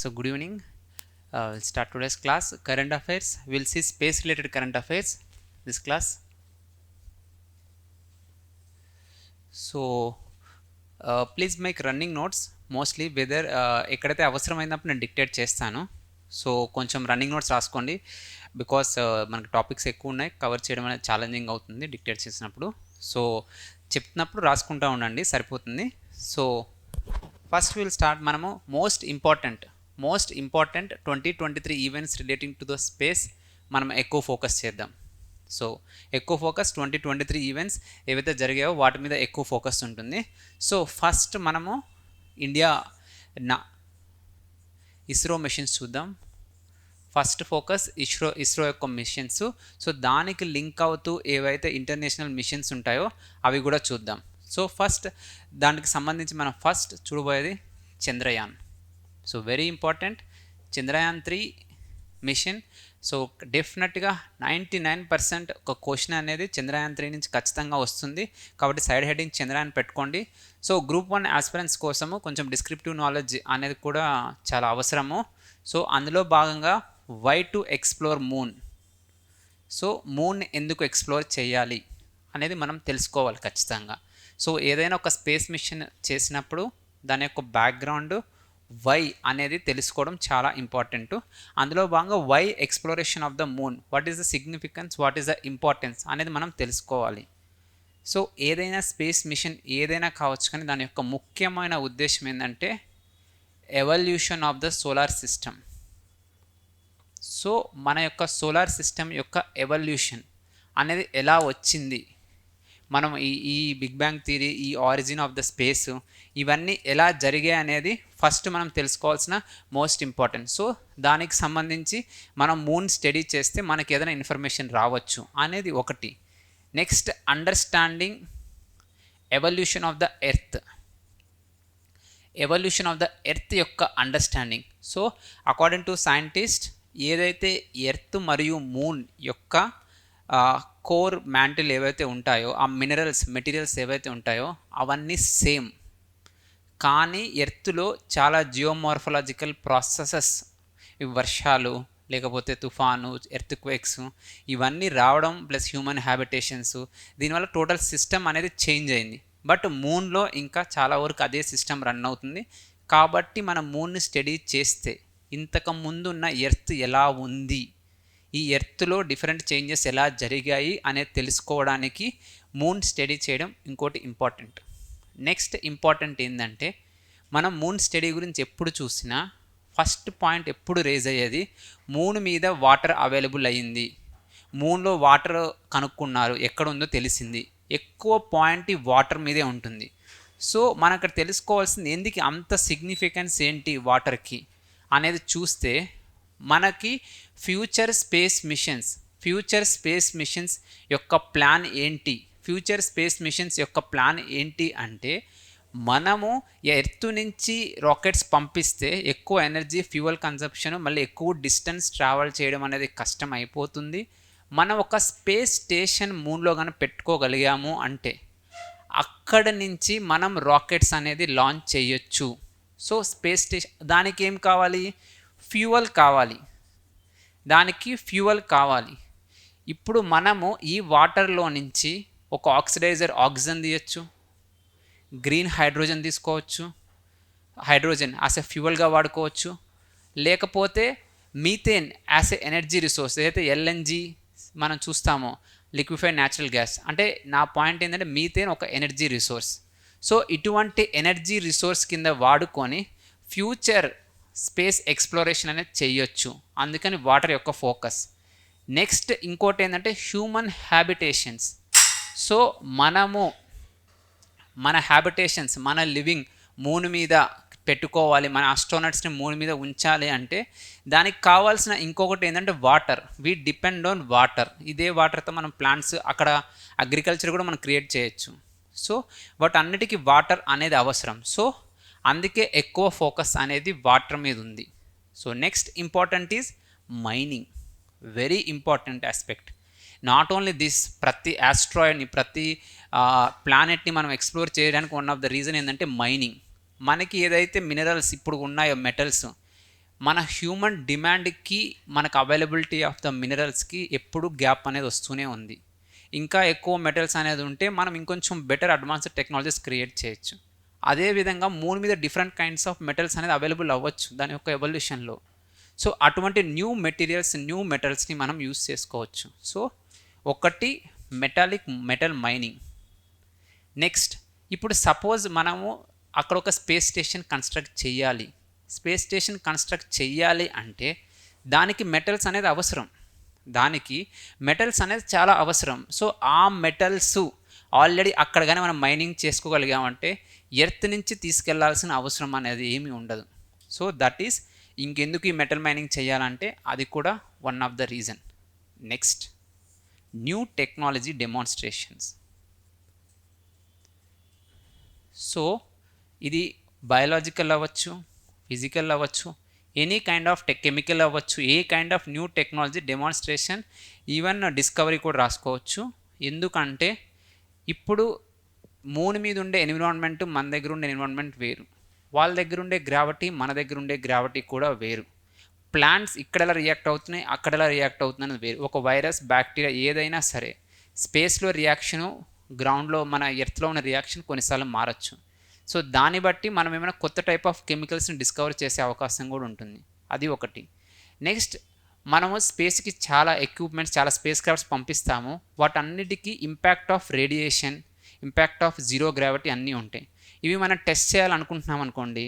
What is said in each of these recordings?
So good evening. We'll start today's class. Current affairs. We'll see space related current affairs this class. So please make running notes. Mostly whether ఎక్కడైతే అవసరమైనప్పుడు నేను dictate చేస్తాను. So కొంచెం running notes రాసుకోండి. Because మనకి topics ఎక్కువ ఉన్నాయి, cover చేయడం అనేది ఛాలెంజింగ్ అవుతుంది డిక్టేట్ చేసినప్పుడు. సో చెప్తున్నప్పుడు రాసుకుంటూ ఉండండి, సరిపోతుంది. So first will start. మనము most important 2023 events relating to the space మనం ఎక్కువ ఫోకస్ చేద్దాం. సో ఎక్కువ ఫోకస్ 2023 ఈవెంట్స్ ఏవైతే జరిగాయో వాటి మీద ఎక్కువ ఫోకస్ ఉంటుంది. సో ఫస్ట్ మనము ఇండియా ఇస్రో మిషన్స్ చూద్దాం. ఫస్ట్ ఫోకస్ ఇస్రో యొక్క మిషన్స్. సో దానికి లింక్ అవుతూ ఏవైతే ఇంటర్నేషనల్ మిషన్స్ ఉంటాయో అవి కూడా చూద్దాం. సో ఫస్ట్ దానికి సంబంధించి మనం ఫస్ట్ చూడబోయేది Chandrayaan. So very important Chandrayaan 3 mission. So డెఫినెట్గా 99% ఒక క్వశ్చన్ అనేది చంద్రయాన్ 3 నుంచి ఖచ్చితంగా వస్తుంది. కాబట్టి సైడ్ హెడ్డింగ్ చంద్రయాన్ పెట్టుకోండి. సో గ్రూప్ 1 ఆస్పిరెంట్స్ కోసము కొంచెం డిస్క్రిప్టివ్ నాలెడ్జ్ అనేది కూడా చాలా అవసరము. సో అందులో భాగంగా why to explore moon. So moon ఎందుకు ఎక్స్ప్లోర్ చేయాలి అనేది మనం తెలుసుకోవాలి ఖచ్చితంగా. సో ఏదైనా ఒక స్పేస్ మిషన్ చేసినప్పుడు దాని యొక్క బ్యాక్గ్రౌండ్ వై అనేది తెలుసుకోవడం చాలా ఇంపార్టెంట్. అందులో భాగంగా why exploration of the moon, what is the significance, what is the importance అనేది మనం తెలుసుకోవాలి. సో ఏదైనా స్పేస్ మిషన్ ఏదైనా కావచ్చు, కానీ దాని యొక్క ముఖ్యమైన ఉద్దేశం ఏంటంటే evolution of the solar system. So మన యొక్క సోలార్ సిస్టమ్ యొక్క ఎవల్యూషన్ అనేది ఎలా వచ్చింది, మనం ఈ బిగ్ బ్యాంగ్ థియరీ, ఈ ఆరిజిన్ ఆఫ్ ద స్పేస్, ఇవన్నీ ఎలా జరిగాయి అనేది ఫస్ట్ మనం తెలుసుకోవాల్సిన మోస్ట్ ఇంపార్టెంట్. సో దానికి సంబంధించి మనం మూన్ స్టడీ చేస్తే మనకి ఏదైనా ఇన్ఫర్మేషన్ రావచ్చు అనేది ఒకటి. Next understanding evolution of the earth. Evolution of the earth యొక్క understanding. So according to scientist ఏదైతే ఎర్త్ మరియు మూన్ యొక్క కోర్ మ్యాంటిల్ ఏవైతే ఉంటాయో, ఆ మెటీరియల్స్ ఏవైతే ఉంటాయో అవన్నీ సేమ్. కానీ ఎర్త్లో చాలా జియోమార్ఫలాజికల్ ప్రాసెసెస్, వర్షాలు లేకపోతే తుఫాను, ఎర్త్ క్వేక్స్ ఇవన్నీ రావడం ప్లస్ హ్యూమన్ హ్యాబిటేషన్స్, దీనివల్ల టోటల్ సిస్టమ్ అనేది చేంజ్ అయింది. బట్ మూన్లో ఇంకా చాలా వరకు అదే సిస్టమ్ రన్ అవుతుంది. కాబట్టి మనం మూన్ని స్టడీ చేస్తే ఇంతకు ముందు ఉన్న ఎర్త్ ఎలా ఉంది, ఈ ఎర్త్లో డిఫరెంట్ చేంజెస్ ఎలా జరిగాయి అనేది తెలుసుకోవడానికి మూన్ స్టడీ చేయడం ఇంకోటి ఇంపార్టెంట్. నెక్స్ట్ ఇంపార్టెంట్ ఏంటంటే మనం మూన్ స్టడీ గురించి ఎప్పుడు చూసినా ఫస్ట్ పాయింట్ ఎప్పుడు రేజ్ అయ్యేది, మూన్ మీద వాటర్ అవైలబుల్ అయ్యింది, మూన్లో వాటర్ కనుక్కున్నారు, ఎక్కడ ఉందో తెలిసింది. ఎక్కువ పాయింట్ ఈ వాటర్ మీదే ఉంటుంది. సో మనం అక్కడ తెలుసుకోవాల్సింది ఎందుకు అంత సిగ్నిఫికెన్స్ ఏంటి వాటర్కి అనేది చూస్తే మనకి ఫ్యూచర్ స్పేస్ మిషన్స్ యొక్క ప్లాన్ ఏంటి అంటే మనము ఎర్త్ నుంచి రాకెట్స్ పంపిస్తే ఎక్కువ ఎనర్జీ, ఫ్యూయల్ కన్సంప్షన్, మళ్ళీ ఎక్కువ డిస్టెన్స్ ట్రావెల్ చేయడం అనేది కష్టం అయిపోతుంది. మనం ఒక స్పేస్ స్టేషన్ మూన్లో కానీ పెట్టుకోగలిగాము అంటే అక్కడ నుంచి మనం రాకెట్స్ అనేది లాంచ్ చేయొచ్చు. సో స్పేస్ స్టేషన్ దానికి ఏం కావాలి, ఫ్యూయల్ కావాలి. ఇప్పుడు మనము ఈ వాటర్లో నుంచి ఒక ఆక్సిడైజర్ ఆక్సిజన్ తీయచ్చు, గ్రీన్ హైడ్రోజన్ తీసుకోవచ్చు, హైడ్రోజన్ యాజ్ ఎ ఫ్యూయల్గా వాడుకోవచ్చు, లేకపోతే methane as a energy resource, ఏదైతే ఎల్ఎన్జీ మనం చూస్తామో లిక్విఫైడ్ న్యాచురల్ గ్యాస్. అంటే నా పాయింట్ ఏంటంటే మీథేన్ ఒక ఎనర్జీ రిసోర్స్. సో ఇటువంటి ఎనర్జీ రిసోర్స్ కింద వాడుకొని ఫ్యూచర్ స్పేస్ ఎక్స్ప్లోరేషన్ అనేది చేయొచ్చు. అందుకని వాటర్ యొక్క ఫోకస్. నెక్స్ట్ ఇంకోటి ఏంటంటే హ్యూమన్ హ్యాబిటేషన్స్. సో మనము మన హ్యాబిటేషన్స్, మన లివింగ్ మూన్ మీద పెట్టుకోవాలి, మన ఆస్ట్రోనట్స్ని మూన్ మీద ఉంచాలి అంటే దానికి కావాల్సిన ఇంకొకటి ఏంటంటే water. We depend on water. ఇదే వాటర్తో మనం ప్లాంట్స్, అక్కడ అగ్రికల్చర్ కూడా మనం క్రియేట్ చేయొచ్చు. సో వాటన్నిటికీ వాటర్ అనేది అవసరం. సో అందుకే ఎక్కువ ఫోకస్ అనేది వాటర్ మీద ఉంది. So next important is mining. Very important aspect. Not only this, ప్రతి ఆస్ట్రాయిడ్ని, ప్రతి ప్లానెట్ని మనం ఎక్స్ప్లోర్ చేయడానికి వన్ ఆఫ్ ద రీజన్ ఏంటంటే మైనింగ్. మనకి ఏదైతే మినరల్స్ ఇప్పుడు ఉన్నాయో, మెటల్స్, మన హ్యూమన్ డిమాండ్కి మనకు అవైలబిలిటీ ఆఫ్ ద మినరల్స్కి ఎప్పుడు గ్యాప్ అనేది వస్తూనే ఉంది. ఇంకా ఎక్కువ మెటల్స్ అనేది ఉంటే మనం ఇంకొంచెం బెటర్ అడ్వాన్స్డ్ టెక్నాలజీస్ క్రియేట్ చేయొచ్చు. అదేవిధంగా మూన్ మీద డిఫరెంట్ కైండ్స్ ఆఫ్ మెటల్స్ అనేది అవైలబుల్ అవ్వచ్చు దాని యొక్క ఎవల్యూషన్లో. సో అటువంటి న్యూ మెటీరియల్స్, న్యూ మెటల్స్ని మనం యూస్ చేసుకోవచ్చు. సో ఒకటి మెటల్ మైనింగ్. నెక్స్ట్, ఇప్పుడు సపోజ్ మనము అక్కడ ఒక స్పేస్ స్టేషన్ కన్స్ట్రక్ట్ చేయాలి. స్పేస్ స్టేషన్ కన్స్ట్రక్ట్ చేయాలి అంటే దానికి మెటల్స్ అనేది అవసరం. దానికి మెటల్స్ అనేది చాలా అవసరం. సో ఆ మెటల్స్ ఆల్రెడీ అక్కడ కానీ మనం మైనింగ్ చేసుకోగలిగామంటే ఎర్త్ నుంచి తీసుకెళ్లాల్సిన అవసరం అనేది ఏమీ ఉండదు. సో దట్ ఈస్ ఇంకెందుకు ఈ మెటల్ మైనింగ్ చేయాలంటే అది కూడా one of the reason. Next, new technology demonstrations. So ఇది బయాలజికల్ అవ్వచ్చు, ఫిజికల్ అవ్వచ్చు, ఎనీ కైండ్ ఆఫ్ కెమికల్ అవ్వచ్చు, a kind of new technology demonstration, even discovery కూడా రాసుకోవచ్చు. ఎందుకంటే ఇప్పుడు మూన్ మీద ఉండే ఎన్విరాన్మెంట్ మన దగ్గర ఉండే ఎన్విరాన్మెంట్ వేరు, వాళ్ళ దగ్గర ఉండే గ్రావిటీ మన దగ్గర ఉండే గ్రావిటీ కూడా వేరు. ప్లాంట్స్ ఇక్కడ ఎలా రియాక్ట్ అవుతున్నాయి, అక్కడ ఎలా రియాక్ట్ అవుతుందని వేరు. ఒక వైరస్, బ్యాక్టీరియా ఏదైనా సరే స్పేస్లో రియాక్షను గ్రౌండ్లో మన ఎర్త్లో ఉన్న రియాక్షన్ కొన్నిసార్లు మారచ్చు. సో దాన్ని బట్టి మనం ఏమైనా కొత్త టైప్ ఆఫ్ కెమికల్స్ని డిస్కవర్ చేసే అవకాశం కూడా ఉంటుంది. అది ఒకటి. నెక్స్ట్, మనము స్పేస్కి చాలా ఎక్విప్మెంట్స్, చాలా స్పేస్ క్రాఫ్ట్స్ పంపిస్తాము. వాటన్నిటికీ impact of radiation, impact of zero gravity అన్నీ ఉంటాయి. ఇవి మనం టెస్ట్ చేయాలనుకుంటున్నాం అనుకోండి,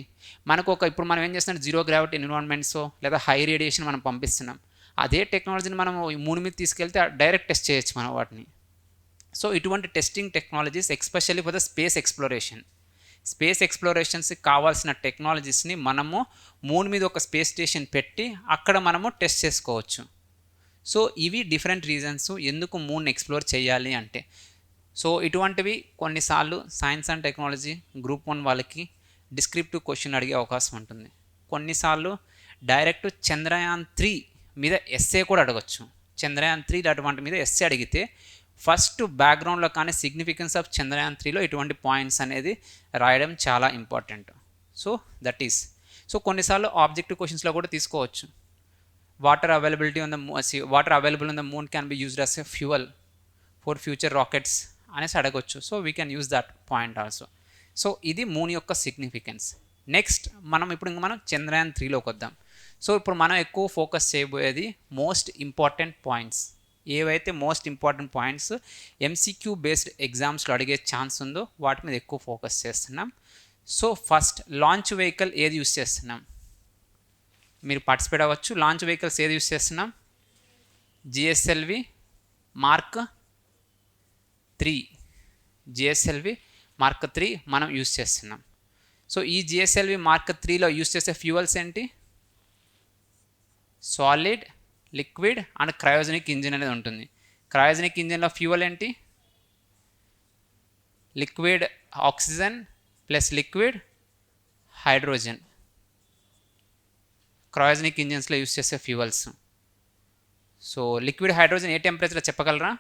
మనకు ఇప్పుడు మనం ఏం చేస్తున్నాం, జీరో గ్రావిటీ ఎన్విరాన్మెంట్స్ లేదా హై రేడియేషన్ మనం పంపిస్తున్నాం. అదే టెక్నాలజీని మనం మూన్ మీద తీసుకెళ్తే డైరెక్ట్ టెస్ట్ చేయొచ్చు మనం వాటిని. సో ఇటువంటి testing technologies especially for the space exploration. Space ఎక్స్ప్లోరేషన్స్కి కావాల్సిన టెక్నాలజీస్ని మనము మూన్ మీద ఒక స్పేస్ స్టేషన్ పెట్టి అక్కడ మనము టెస్ట్ చేసుకోవచ్చు. సో ఇవి డిఫరెంట్ రీజన్స్ ఎందుకు మూన్ ఎక్స్ప్లోర్ చేయాలి అంటే. సో ఇటువంటివి కొన్నిసార్లు సైన్స్ అండ్ టెక్నాలజీ గ్రూప్ 1 వాళ్ళకి డిస్క్రిప్టివ్ క్వశ్చన్ అడిగే అవకాశం ఉంటుంది. కొన్నిసార్లు డైరెక్ట్ చంద్రయాన్ 3 మీద ఎస్సే కూడా అడగచ్చు. చంద్రయాన్ 3 అటువంటి మీద ఎస్సే అడిగితే ఫస్ట్ బ్యాక్గ్రౌండ్లో కానీ సిగ్నిఫికెన్స్ ఆఫ్ చంద్రయాన్ 3లో ఇటువంటి పాయింట్స్ అనేది రాయడం చాలా important. So that is. So కొన్నిసార్లు ఆబ్జెక్టివ్ క్వశ్చన్స్లో కూడా తీసుకోవచ్చు. Water available on the moon can be used as a fuel for future rockets అనేసి అడగొచ్చు. So we can use that point also. So ఇది మూన్ యొక్క సిగ్నిఫికెన్స్. నెక్స్ట్ మనం చంద్రయాన్ 3లోకి వద్దాం. సో ఇప్పుడు మనం ఎక్కువ ఫోకస్ చేయబోయేది మోస్ట్ ఇంపార్టెంట్ పాయింట్స్. ఏవైతే most important points MCQ based ఎగ్జామ్స్లో అడిగే ఛాన్స్ ఉందో వాటి మీద ఎక్కువ ఫోకస్ చేస్తున్నాం. సో ఫస్ట్, లాంచ్ వెహికల్ ఏది యూస్ చేస్తున్నాం, మీరు పార్టిసిపేట్ అవ్వచ్చు. లాంచ్ వెహికల్స్ ఏది యూస్ చేస్తున్నాం, జిఎస్ఎల్వి మార్క్ 3 మనం యూస్ చేస్తున్నాం. సో ఈ జిఎస్ఎల్వి మార్క్ 3లో యూస్ చేసే ఫ్యూయల్స్ ఏంటి, solid, liquid and cryogenic engine అనేది ఉంటుంది. క్రయోజనిక్ ఇంజిన్లో ఫ్యూయల్ ఏంటి, liquid oxygen plus liquid hydrogen. Cryogenic ఇంజిన్స్లో use చేసే ఫ్యూయల్స్. సో లిక్విడ్ హైడ్రోజన్ ఏ టెంపరేచర్లో చెప్పగలరా,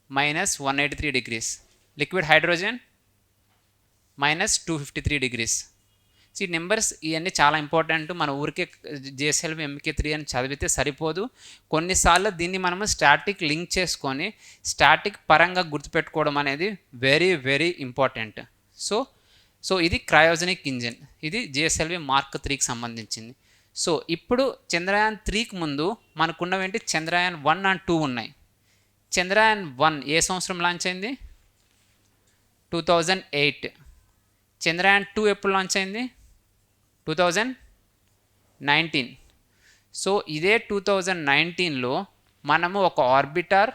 -183 degrees. Liquid hydrogen -253 degrees. ఈ నెంబర్స్ ఇవన్నీ చాలా ఇంపార్టెంట్. మన ఊరికే జిఎస్ఎల్వి MK3 అని చదివితే సరిపోదు. కొన్నిసార్లు దీన్ని మనము స్టాటిక్ లింక్ చేసుకొని స్టాటిక్ పరంగా గుర్తుపెట్టుకోవడం అనేది వెరీ వెరీ ఇంపార్టెంట్. సో ఇది క్రయోజనిక్ ఇంజిన్, ఇది జిఎస్ఎల్వి మార్క్ 3కి సంబంధించింది. సో ఇప్పుడు చంద్రయాన్ 3కి ముందు మనకున్నవేంటి, చంద్రయాన్ 1 and 2 ఉన్నాయి. చంద్రయాన్ 1 ఏ సంవత్సరం లాంచ్ అయింది, 2008. చంద్రయాన్ 2 ఎప్పుడు లాంచ్ అయింది, 2019. సో ఇదే 2019లో మనము ఒక ఆర్బిటర్,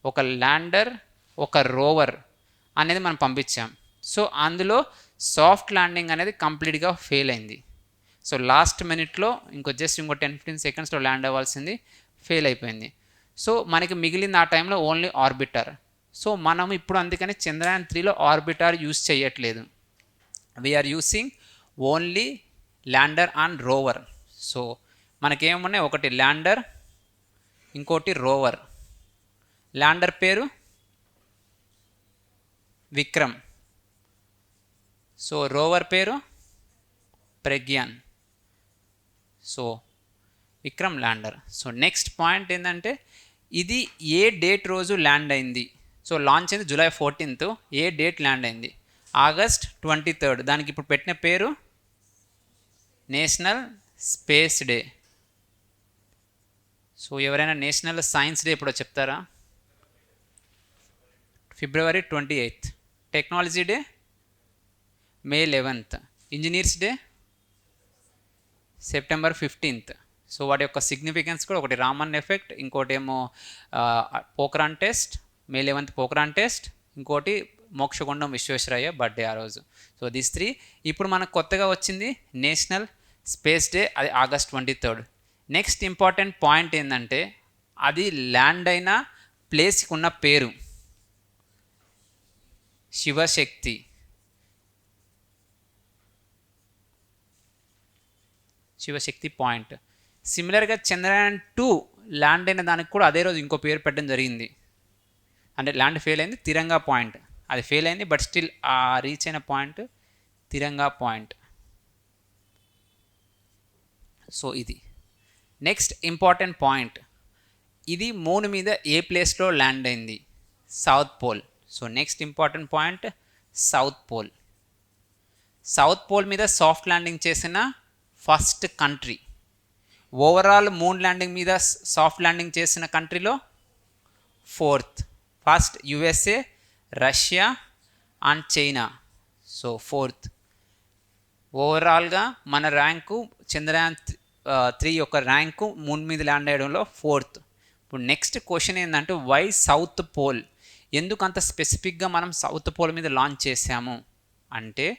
ఒక ల్యాండర్, ఒక రోవర్ అనేది మనం పంపించాం. సో అందులో సాఫ్ట్ ల్యాండింగ్ అనేది కంప్లీట్గా ఫెయిల్ అయింది. సో లాస్ట్ మినిట్లో ఇంకో 10-15 సెకండ్స్లో ల్యాండ్ అవ్వాల్సింది ఫెయిల్ అయిపోయింది. సో మనకి మిగిలింది ఆ టైంలో ఓన్లీ ఆర్బిటర్. సో మనం ఇప్పుడు అందుకని చంద్రయాన్ 3లో ఆర్బిటర్ యూస్ చేయట్లేదు. We're using only lander and rover. So మనకేమున్నాయి, ఒకటి ల్యాండర్, ఇంకోటి రోవర్. ల్యాండర్ పేరు విక్రమ్, సో రోవర్ పేరు Pragyan. So Vikram lander. So next point ఏంటంటే ఇది ఏ డేట్ రోజు ల్యాండ్ అయింది. సో లాంచ్ అయింది July 14th. ఏ డేట్ ల్యాండ్ అయింది? August 23rd. దానికి ఇప్పుడు పెట్టిన పేరు నేషనల్ స్పేస్ డే. సో ఎవరైనా నేషనల్ సైన్స్ డే ఎప్పుడో చెప్తారా? February 28th. Technology day May 11th. Engineers day September 15th. So వాటి యొక్క సిగ్నిఫికెన్స్ కూడా ఒకటి రామన్ ఎఫెక్ట్, ఇంకోటి ఏమో Pokhran test, May 11th Pokhran test, ఇంకోటి మోక్షగుండం విశ్వేశ్వరయ్య బర్త్డే ఆ రోజు. So this 3. ఇప్పుడు మనకు కొత్తగా వచ్చింది నేషనల్ స్పేస్ డే, అది August 23rd. Next important point ఏంటంటే అది ల్యాండ్ అయిన ప్లేస్కి ఉన్న పేరు శివశక్తి. శివశక్తి పాయింట్. సిమిలర్గా చంద్రయాన్ 2 ల్యాండ్ అయిన దానికి కూడా అదే రోజు ఇంకో పేరు పెట్టడం జరిగింది. అంటే ల్యాండ్ ఫెయిల్ అయింది, తిరంగా పాయింట్. అది ఫెయిల్ అయింది బట్ స్టిల్ ఆ రీచ్ అయిన పాయింట్ తిరంగా పాయింట్. సో ఇది నెక్స్ట్ ఇంపార్టెంట్ పాయింట్. ఇది మూన్ మీద ఏ ప్లేస్లో ల్యాండ్ అయింది? South pole. So next important point south pole. South pole మీద సాఫ్ట్ ల్యాండింగ్ చేసిన first country. Overall moon landing మీద సాఫ్ట్ ల్యాండింగ్ చేసిన కంట్రీలో 4th. First USA, Russia and China. So 4th. ఓవరాల్గా మన ర్యాంకు చంద్రయాన్ 3 యొక్క ర్యాంకు మూన్ మీద ల్యాండ్ అయ్యడంలో 4th. ఇప్పుడు నెక్స్ట్ క్వశ్చన్ ఏంటంటే వై సౌత్ పోల్? ఎందుకు అంత స్పెసిఫిక్గా మనం సౌత్ పోల్ మీద లాంచ్ చేసాము అంటే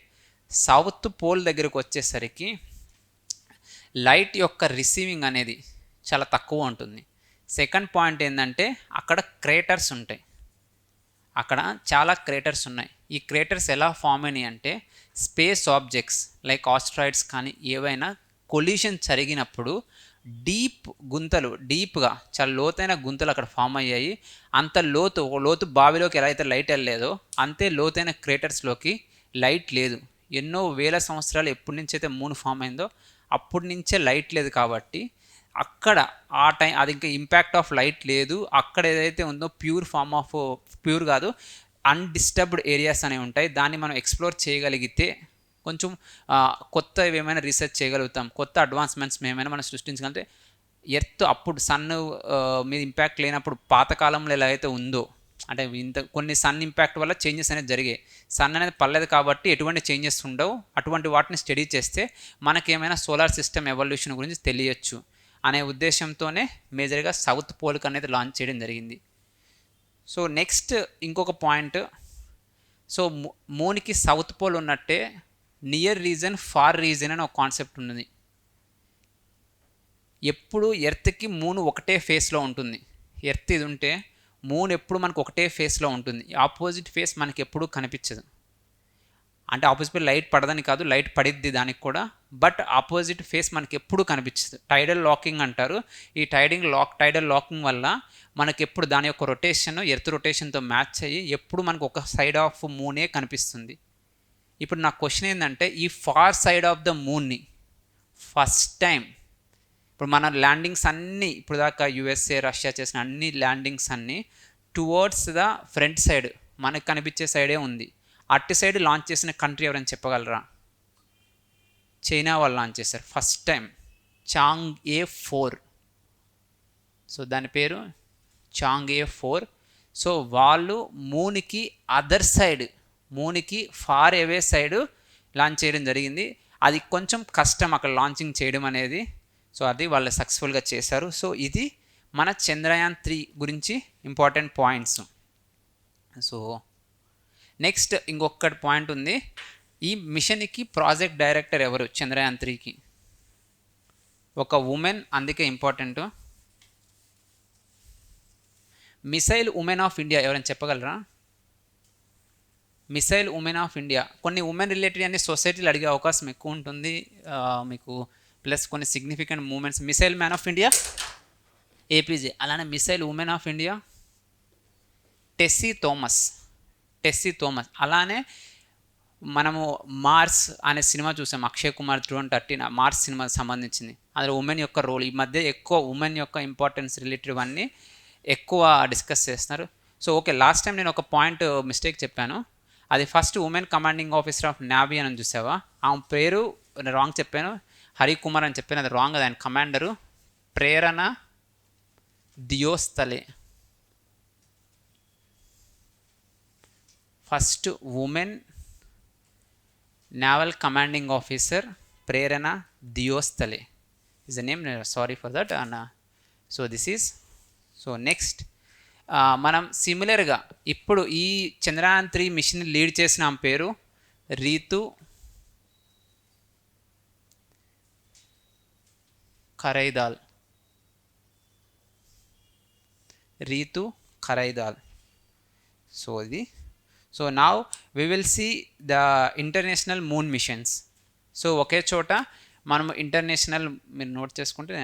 సౌత్ పోల్ దగ్గరకు వచ్చేసరికి లైట్ యొక్క రిసీవింగ్ అనేది చాలా తక్కువ ఉంటుంది. సెకండ్ పాయింట్ ఏంటంటే అక్కడ క్రేటర్స్ ఉంటాయి. అక్కడ చాలా క్రేటర్స్ ఉన్నాయి. ఈ క్రేటర్స్ ఎలా ఫామ్ అయినాయి అంటే స్పేస్ ఆబ్జెక్ట్స్ లైక్ ఆస్ట్రాయిడ్స్ కానీ ఏవైనా కొలిషన్ జరిగినప్పుడు డీప్ గుంతలు, డీప్గా చాలా లోతైన గుంతలు అక్కడ ఫామ్ అయ్యాయి. అంత లోతు బావిలోకి ఎలా అయితే లైట్ వెళ్ళలేదో అంతే లోతైన క్రేటర్స్లోకి లైట్ లేదు. ఎన్నో వేల సంవత్సరాలు ఎప్పటి నుంచి అయితే మూన్ ఫామ్ అయిందో అప్పటి నుంచే లైట్ లేదు. కాబట్టి అక్కడ ఆ టైం అది ఇంకా ఇంపాక్ట్ ఆఫ్ లైట్ లేదు. అక్కడ ఏదైతే ఉందో ప్యూర్ కాదు అన్డిస్టర్బ్డ్ ఏరియాస్ అనేవి ఉంటాయి. దాన్ని మనం ఎక్స్ప్లోర్ చేయగలిగితే కొంచెం కొత్తవి ఏమైనా రీసెర్చ్ చేయగలుగుతాం, కొత్త అడ్వాన్స్మెంట్స్ ఏమైనా మనం సృష్టించగలిగితే. ఎర్త్ అప్పుడు సన్ మీద ఇంపాక్ట్ లేనప్పుడు పాతకాలంలో ఎలా అయితే ఉందో, అంటే కొన్ని సన్ ఇంపాక్ట్ వల్ల చేంజెస్ అనేది జరిగాయి. సన్ అనేది పర్లేదు కాబట్టి ఎటువంటి చేంజెస్ ఉండవు. అటువంటి వాటిని స్టడీ చేస్తే మనకేమైనా సోలార్ సిస్టమ్ ఎవల్యూషన్ గురించి తెలియచ్చు అనే ఉద్దేశంతోనే మేజర్గా సౌత్ పోల్కి అనేది లాంచ్ చేయడం జరిగింది. సో నెక్స్ట్ ఇంకొక పాయింట్. సో మూన్కి సౌత్ పోల్ ఉన్నట్టే నియర్ రీజన్ ఫార్ రీజన్ అని ఒక కాన్సెప్ట్ ఉన్నది. ఎప్పుడు ఎర్త్కి మూన్ ఒకటే ఫేస్లో ఉంటుంది. ఎర్త్ ఇది ఉంటే మూన్ ఎప్పుడు మనకు ఒకటే ఫేస్లో ఉంటుంది. ఆపోజిట్ ఫేస్ మనకి ఎప్పుడూ కనిపించదు. అంటే ఆపోజిట్ లైట్ పడదని కాదు, లైట్ పడిద్ది దానికి కూడా, బట్ ఆపోజిట్ ఫేస్ మనకి ఎప్పుడూ కనిపించదు. టైడల్ లాకింగ్ అంటారు. ఈ టైడల్ లాకింగ్ వల్ల మనకి ఎప్పుడు దాని యొక్క రొటేషన్ ఎర్త్ రొటేషన్తో మ్యాచ్ అయ్యి ఎప్పుడు మనకు ఒక సైడ్ ఆఫ్ మూనే కనిపిస్తుంది. ఇప్పుడు నా క్వశ్చన్ ఏంటంటే ఈ ఫార్ సైడ్ ఆఫ్ ద మూన్ని ఫస్ట్ టైం ఇప్పుడు మన ల్యాండింగ్స్ అన్నీ ఇప్పుడు దాకా USA, రష్యా చేసిన అన్ని ల్యాండింగ్స్ అన్నీ టువర్డ్స్ ద ఫ్రంట్ సైడ్ మనకు కనిపించే సైడే ఉంది. అటు సైడ్ లాంచ్ చేసిన కంట్రీ ఎవరైనా చెప్పగలరా? చైనా వాళ్ళు లాంచ్ చేశారు ఫస్ట్ టైం, Chang'e-4. సో దాని పేరు Chang'e-4. సో వాళ్ళు మూన్కి అదర్ సైడ్, మూన్కి ఫార్ అవే సైడ్ లాంచ్ చేయడం జరిగింది. అది కొంచెం కష్టం అక్కడ లాంచింగ్ చేయడం అనేది. సో అది వాళ్ళు సక్సెస్ఫుల్గా చేశారు. సో ఇది మన చంద్రయాన్ 3 గురించి ఇంపార్టెంట్ పాయింట్స్. సో నెక్స్ట్ ఇంకొకటి పాయింట్ ఉంది. ఈ మిషన్కి ప్రాజెక్ట్ డైరెక్టర్ ఎవరు? చంద్రయాన్ 3కి ఒక ఉమెన్, అందుకే important. Missile women of India ఎవరైనా చెప్పగలరా? Missile women of India. కొన్ని ఉమెన్ రిలేటెడ్ అన్ని సొసైటీలు అడిగే అవకాశం ఎక్కువ ఉంటుంది మీకు, ప్లస్ కొన్ని significant moments. Missile man of India APJ. అలానే missile women of India Tessy Thomas. అలానే మనము మార్స్ అనే సినిమా చూసాం, అక్షయ్ కుమార్ 2013 మార్స్ సినిమా సంబంధించింది. అందులో ఉమెన్ యొక్క రోల్, ఈ మధ్య ఎక్కువ ఉమెన్ యొక్క ఇంపార్టెన్స్ రిలేటెడ్ అన్నీ ఎక్కువ డిస్కస్ చేస్తున్నారు. సో ఓకే, లాస్ట్ టైం నేను ఒక పాయింట్ మిస్టేక్ చెప్పాను. అది first women commanding officer of navy అని చూసావా, ఆమె పేరు రాంగ్ చెప్పాను, హరికుమార్ అని చెప్పాను, అది రాంగ్. అది ఆయన commander Prerna Deosthalee. First women naval commanding officer Prerna Deosthalee is the name. Sorry for that. And so this is, so next మనం సిమిలర్గా ఇప్పుడు ఈ చంద్రయాన్ 3 మిషన్ లీడ్ చేసిన ఆమె పేరు రీతు ఖరైదాల్. రీతు ఖరైదాల్. సో ఇది, so now we will see the international moon missions. So ఒకే చోట మనం ఇంటర్నేషనల్, మీరు నోట్ చేసుకుంటే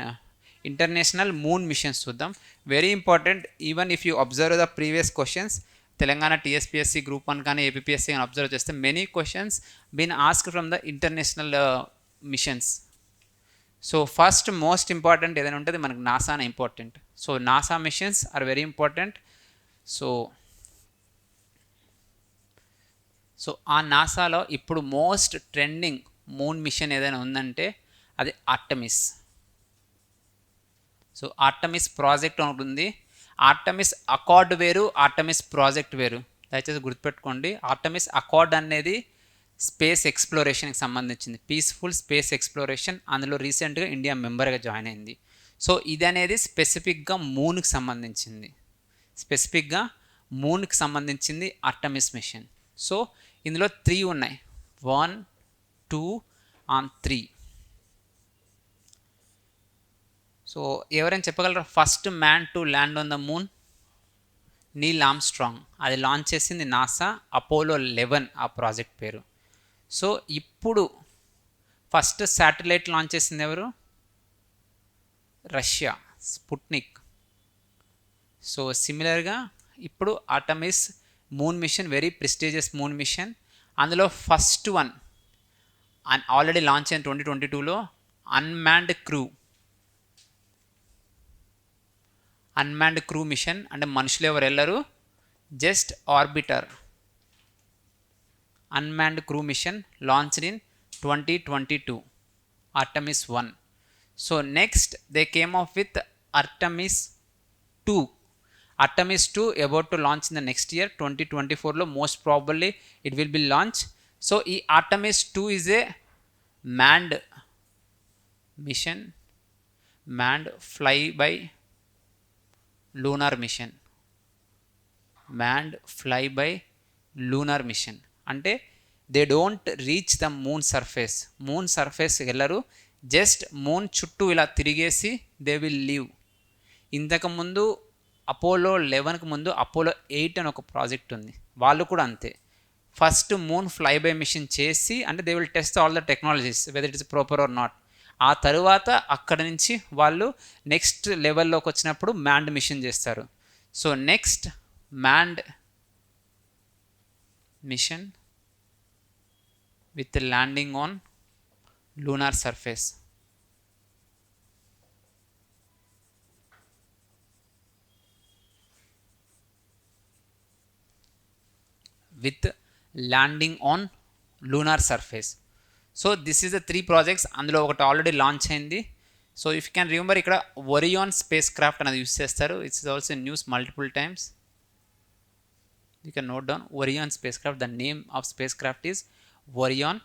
ఇంటర్నేషనల్ మూన్ మిషన్స్ చూద్దాం. Very important. Even if you observe the previous questions, Telangana TSPSC group 1 కానీ ఏపీపీఎస్సీ కానీ అబ్జర్వ్ చేస్తే many questions been asked from the international missions. So first most important ఏదైనా ఉంటుంది మనకు నాసానే ఇంపార్టెంట్. So NASA missions are very important. So ఆ నాసాలో ఇప్పుడు మోస్ట్ ట్రెండింగ్ మూన్ మిషన్ ఏదైనా ఉందంటే అది ఆర్టమిస్. సో ఆర్టమిస్ ప్రాజెక్ట్ ఒకటి ఉంది. ఆర్టమిస్ అకార్డ్ వేరు, ఆర్టమిస్ ప్రాజెక్ట్ వేరు, దయచేసి గుర్తుపెట్టుకోండి. ఆర్టమిస్ అకార్డ్ అనేది స్పేస్ ఎక్స్ప్లోరేషన్కి సంబంధించింది, పీస్ఫుల్ స్పేస్ ఎక్స్ప్లోరేషన్. అందులో రీసెంట్గా ఇండియా మెంబర్గా జాయిన్ అయింది. సో ఇది అనేది స్పెసిఫిక్గా మూన్కి సంబంధించింది, స్పెసిఫిక్గా మూన్కి సంబంధించింది ఆర్టమిస్ మిషన్. సో ఇందులో 3 ఉన్నాయి, 1, 2 and 3. సో ఎవరైనా చెప్పగలరా first man to land on the moon? Neel Armstrong. అది లాంచ్ చేసింది నాసా, అపోలో 11 ఆ ప్రాజెక్ట్ పేరు. సో ఇప్పుడు ఫస్ట్ శాటిలైట్ లాంచ్ చేసింది ఎవరు? Russia, Sputnik. సో సిమిలర్గా ఇప్పుడు Artemis moon mission very prestigious moon mission. అందులో ఫస్ట్ వన్ ఆల్రెడీ లాంచ్ అయిన 2022లో అన్మాన్డ్ క్రూ మిషన్. అంటే మనుషులు ఎవరు వెళ్ళరు, just orbiter. Unmanned crew mission launched in 2022, Artemis 1. So next they came off with Artemis 2. Artemis 2 about to launch in the next year 2024లో most probably it will be launched. So ఈ Artemis 2 is a manned mission, manned flyby lunar mission, manned flyby lunar mission. అంటే they don't reach the moon surface వెళ్ళరు, just moon చుట్టూ ఇలా తిరిగేసి they will leave. ఇంతకుముందు Apollo 11కి ముందు Apollo 8 అని ఒక ప్రాజెక్ట్ ఉంది, వాళ్ళు కూడా అంతే. First moon fly by mission చేసి, అంటే they will test all the technologies whether it is proper or not. ఆ తర్వాత అక్కడ నుంచి వాళ్ళు నెక్స్ట్ లెవెల్లోకి వచ్చినప్పుడు మ్యాన్డ్ మిషన్ చేస్తారు. So next manned mission with landing on lunar surface. with landing on lunar surface. So this is the 3 projects. అందులో ఒకటి ఆల్రెడీ లాంచ్ అయింది. So if you can remember, ఇక్కడ ఒరియాన్ స్పేస్ క్రాఫ్ట్ అనేది use చేస్తారు. It's also news multiple times. You can note down Orion spacecraft. The name of spacecraft is Orion.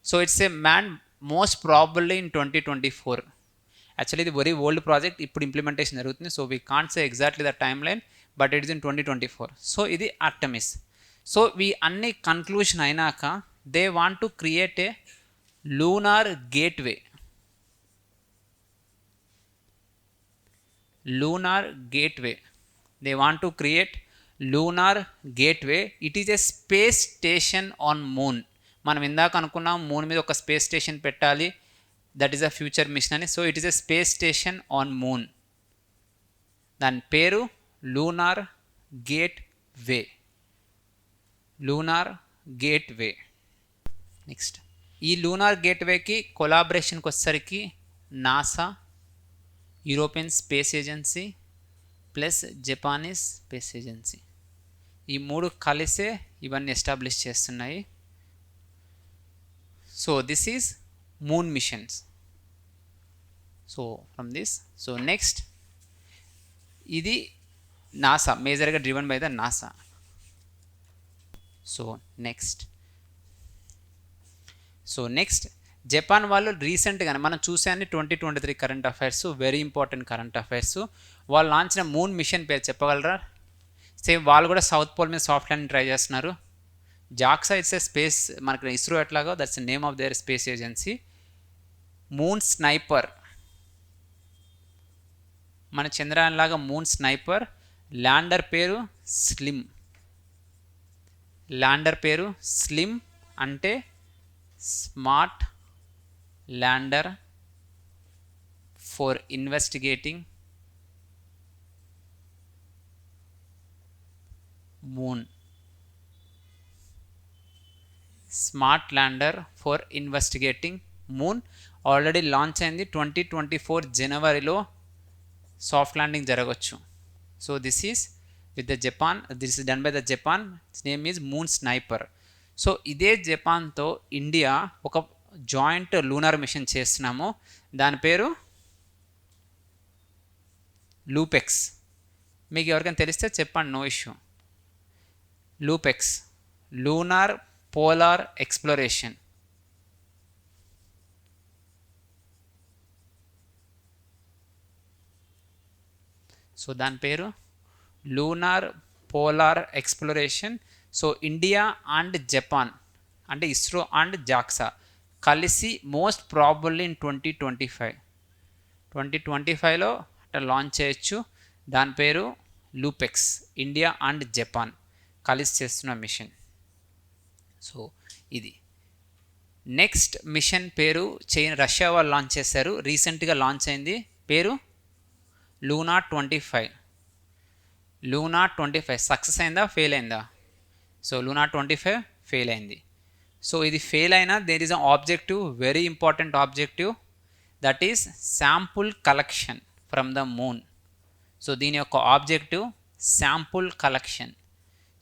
So it's a man most probably in 2024. Actually ఇది very old project, ఇప్పుడు implementation జరుగుతుంది. So we can't say exactly the timeline, but it is in 2024. So ఇది Artemis. So ఈ అన్ని conclusion అయినాక they want to create a lunar gateway. They want to create lunar gateway. It is a space station on moon. మనం ఇందాక అనుకున్నాం moon మీద ఒక space station పెట్టాలి, that is a future mission అని. So it is a space station on moon. దాని పేరు lunar gateway. Next ఈ లూనార్ గేట్వేకి కొలాబరేషన్కి వచ్చేసరికి NASA, European space agency plus Japanese space agency, ఈ మూడు కలిసే ఇవన్నీ ఎస్టాబ్లిష్ చేస్తున్నాయి. So this is moon missions. So from this, so next ఇది నాసా, మేజర్గా driven by the NASA. So next Japan వాళ్ళు రీసెంట్గానే మనం చూసాన్ని 2023 current affairs, very important current affairs. వాళ్ళు లాంచిన మూన్ మిషన్ పేరు చెప్పగలరా? సేమ్ వాళ్ళు కూడా సౌత్ పోల్ మీద సాఫ్ట్ ల్యాండింగ్ ట్రై చేస్తున్నారు. జాక్సా ఇట్స్ ఏ స్పేస్, మనకి ఇస్రో ఎట్లాగో that's name of their space agency. Moon sniper, మన చంద్రయాన్ లాగా మూన్ స్నైపర్. ల్యాండర్ పేరు స్లిమ్, ల్యాండర్ పేరు స్లిమ్ అంటే smart lander for investigating moon. Smart lander for investigating moon already launch అయింది. 2024 జనవరిలో సాఫ్ట్ ల్యాండింగ్ జరగవచ్చు. So this is with the Japan, this is done by the Japan, name is moon sniper. So ఇదే జపాన్తో India ఒక joint lunar mission చేస్తున్నాము, దాని పేరు LUPEX. మీకు ఎవరికైనా తెలిస్తే చెప్పండి, no issue. LUPEX, lunar polar exploration. So దాని పేరు lunar polar exploration. So India and Japan అంటే ఇస్రో అండ్ జాక్సా కలిసి మోస్ట్ ప్రాబబ్లీ ఇన్ 2025లో అట్లా లాంచ్ చేయొచ్చు. దాని పేరు లూపెక్స్. ఇండియా అండ్ జపాన్ కలిసి చేస్తున్న మిషన్. సో ఇది నెక్స్ట్ మిషన్ పేరు రష్యా వాళ్ళు లాంచ్ చేశారు, రీసెంట్గా లాంచ్ అయింది. పేరు లూనా 25. లూనా 25 సక్సెస్ అయిందా, ఫెయిల్ అయిందా? సో లూనా 25 ఫెయిల్ అయింది. సో ఇది ఫెయిల్ అయినా there is a objective, very important objective, that is sample collection from the moon. So దీని యొక్క ఆబ్జెక్టివ్ శాంపుల్ కలెక్షన్.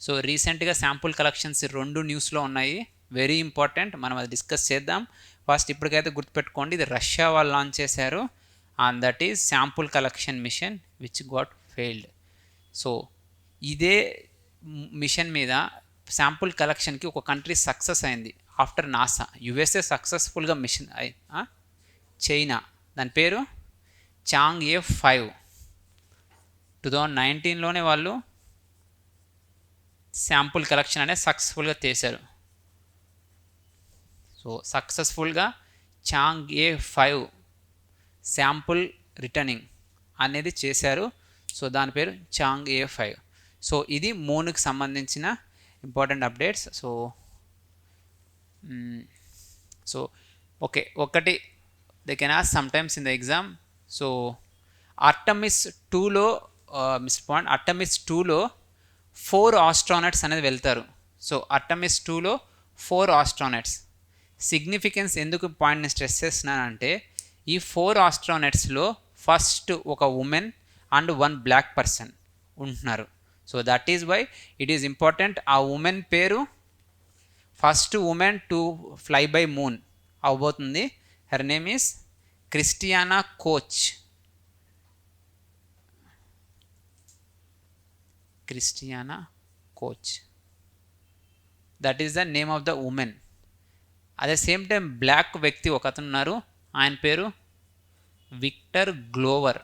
సో రీసెంట్గా శాంపుల్ కలెక్షన్స్ 2 న్యూస్లో ఉన్నాయి, వెరీ ఇంపార్టెంట్, మనం అది డిస్కస్ చేద్దాం. ఫస్ట్ ఇప్పటికైతే గుర్తుపెట్టుకోండి, ఇది రష్యా వాళ్ళు లాంచ్ చేశారు and that is sample collection mission which got failed. So ఇదే మిషన్ మీద శాంపుల్ కలెక్షన్కి ఒక కంట్రీ సక్సెస్ అయింది ఆఫ్టర్ నాసా. యుఎస్ఏ సక్సెస్ఫుల్గా మిషన్ చైనా, దాని పేరు చాంగ్ఏ 5. 2019లోనే వాళ్ళు శాంపుల్ కలెక్షన్ అనేది సక్సెస్ఫుల్గా చేశారు. సో సక్సెస్ఫుల్గా చాంగ్ఏ 5 శాంపుల్ రిటర్నింగ్ అనేది చేశారు. సో దాని పేరు చాంగ్ఏ 5. సో ఇది మూన్కి సంబంధించిన ఇంపార్టెంట్ అప్డేట్స్. సో ఓకే, ఒకటి they can ask some times in the exam. So Artemis 2లో మిస్టర్ పాయింట్, ఆర్టమిస్ 2లో 4 ఆస్ట్రోనట్స్ అనేది వెళ్తారు. సో ఆర్టమిస్ 2లో 4 ఆస్ట్రోనట్స్. సిగ్నిఫికెన్స్ ఎందుకు పాయింట్ని స్ట్రెస్ చేస్తున్నానంటే, ఈ 4 ఆస్ట్రోనట్స్లో ఫస్ట్ ఒక ఉమెన్ అండ్ 1 బ్లాక్ పర్సన్ ఉంటున్నారు. So that is why it is important. ఆ ఉమెన్ పేరు first women to fly by moon అవబోతుంది. Her name is Christiana Koch. Christiana Koch, that is the name of the women. అదే same time black వ్యక్తి ఒక అతను ఉన్నారు, ఆయన పేరు విక్టర్ గ్లోవర్.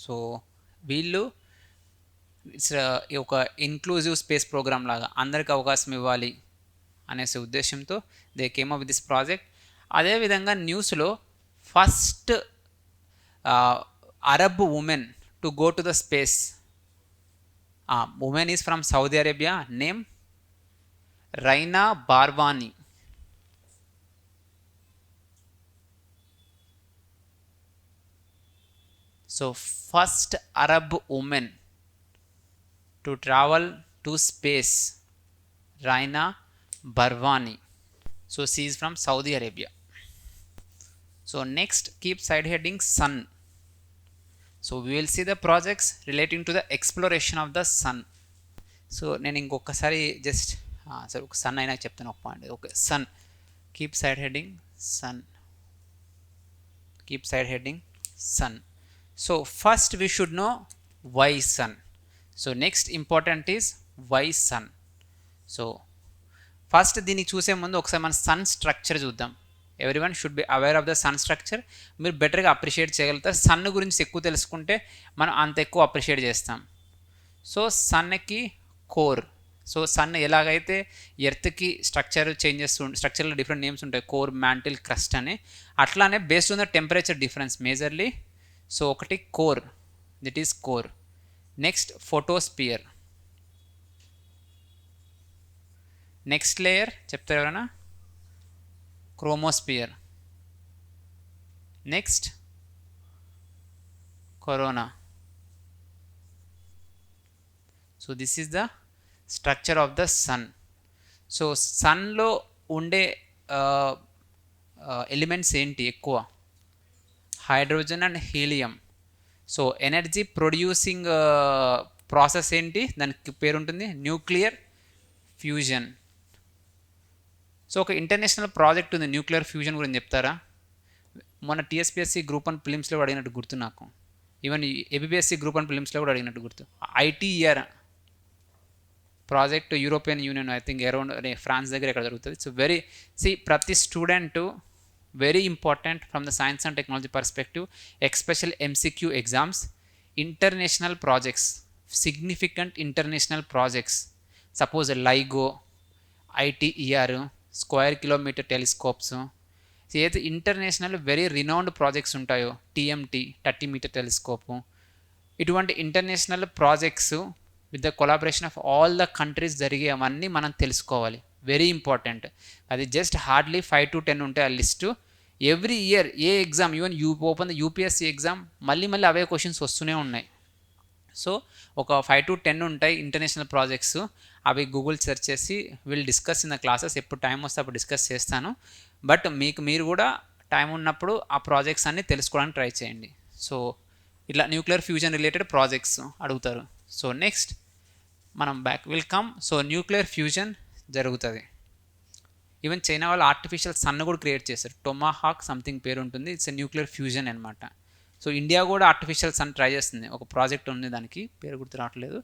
సో వీళ్ళు ఒక ఇన్క్లూజివ్ స్పేస్ ప్రోగ్రామ్ లాగా అందరికి అవకాశం ఇవ్వాలి అనేసి ఉద్దేశంతో they came up with this project. అదేవిధంగా న్యూస్లో first Arab women to go to the space, women is from Saudi Arabia, name Rayyanah Barnawi. So first Arab women to travel to space, Raina Barwani. So she is from Saudi Arabia. So next, keep side heading Sun. So we will see the projects relating to the exploration of the sun. So నేను ఇంకొకసారి just సరే ఒక sun అయినా చెప్తాను ఒక point. Okay, sun, keep side heading sun, keep side heading sun. So first we should know why sun. So next important is why sun. So first దీనికి చూసే ముందు ఒకసారి మన సన్ స్ట్రక్చర్ చూద్దాం. Everyone should be aware of the sun structure. మీరు బెటర్గా appreciate చేయగలుగుతారు. Sun గురించి ఎక్కువ తెలుసుకుంటే మనం అంత ఎక్కువ అప్రిషియేట్ చేస్తాం. సో సన్కి కోర్. సో సన్ ఎలాగైతే ఎర్త్కి స్ట్రక్చర్ చేంజెస్ స్ట్రక్చర్లో డిఫరెంట్ నేమ్స్ ఉంటాయి, కోర్, మ్యాంటిల్, క్రస్ట్ అని, అట్లానే based on the temperature difference majorly. So ఒకటి core, that is core. Next photosphere. Next layer చెప్తారు ఎవరైనా? Chromosphere. Next corona. So this is the structure of the sun. So సన్లో ఉండే elements ఏంటి ఎక్కువ? Hydrogen and helium. So energy producing process ఏంటి? దానికి పేరు ఉంటుంది న్యూక్లియర్ ఫ్యూజన్. సో ఒక ఇంటర్నేషనల్ ప్రాజెక్ట్ ఉంది న్యూక్లియర్ ఫ్యూజన్ గురించి చెప్తారా? మొన్న టీఎస్పీఎస్సీ గ్రూప్ 1 ఫిలిమ్స్లో కూడా అడిగినట్టు గుర్తు నాకు. ఈవెన్ ఏపీఎస్సీ గ్రూప్ 1 ఫిలిమ్స్లో కూడా అడిగినట్టు గుర్తు. ITER project European Union, I think around France దగ్గర ఎక్కడ జరుగుతుంది. సో ప్రతి student very important from the science and technology perspective, especial MCQ exams, international projects, significant international projects, suppose LIGO, ITER, square kilometre telescopes, ఏదైతే international very renowned projects ఉంటాయో, TMT 30 metre telescope, ఇటువంటి international projects with the collaboration of all the countries జరిగే అవన్నీ మనం తెలుసుకోవాలి. Very important. అది just hardly 5 to 10 ఉంటాయి ఆ list. Every year A exam, even open the UPSC exam మళ్ళీ అవే క్వశ్చన్స్ వస్తూనే ఉన్నాయి. సో ఒక 5 to 10 ఉంటాయి ఇంటర్నేషనల్ ప్రాజెక్ట్స్. అవి గూగుల్ సెర్చ్ చేసి will discuss in the classes. ఎప్పుడు టైం వస్తే అప్పుడు డిస్కస్ చేస్తాను. బట్ మీరు కూడా టైం ఉన్నప్పుడు ఆ ప్రాజెక్ట్స్ అన్నీ తెలుసుకోవడానికి ట్రై చేయండి. సో ఇట్లా న్యూక్లియర్ ఫ్యూజన్ రిలేటెడ్ ప్రాజెక్ట్స్ అడుగుతారు. సో నెక్స్ట్ మనం back welcome. So nuclear fusion జరుగుతుంది. ఈవెన్ చైనా వాళ్ళు ఆర్టిఫిషియల్ సన్ కూడా క్రియేట్ చేశారు, టొమాహాక్ సంథింగ్ పేరు ఉంటుంది. ఇట్స్ న్యూక్లియర్ ఫ్యూజన్ అనమాట. సో ఇండియా కూడా ఆర్టిఫిషియల్ సన్ ట్రై చేస్తుంది. ఒక ప్రాజెక్ట్ ఉంది, దానికి పేరు గుర్తు రావట్లేదు.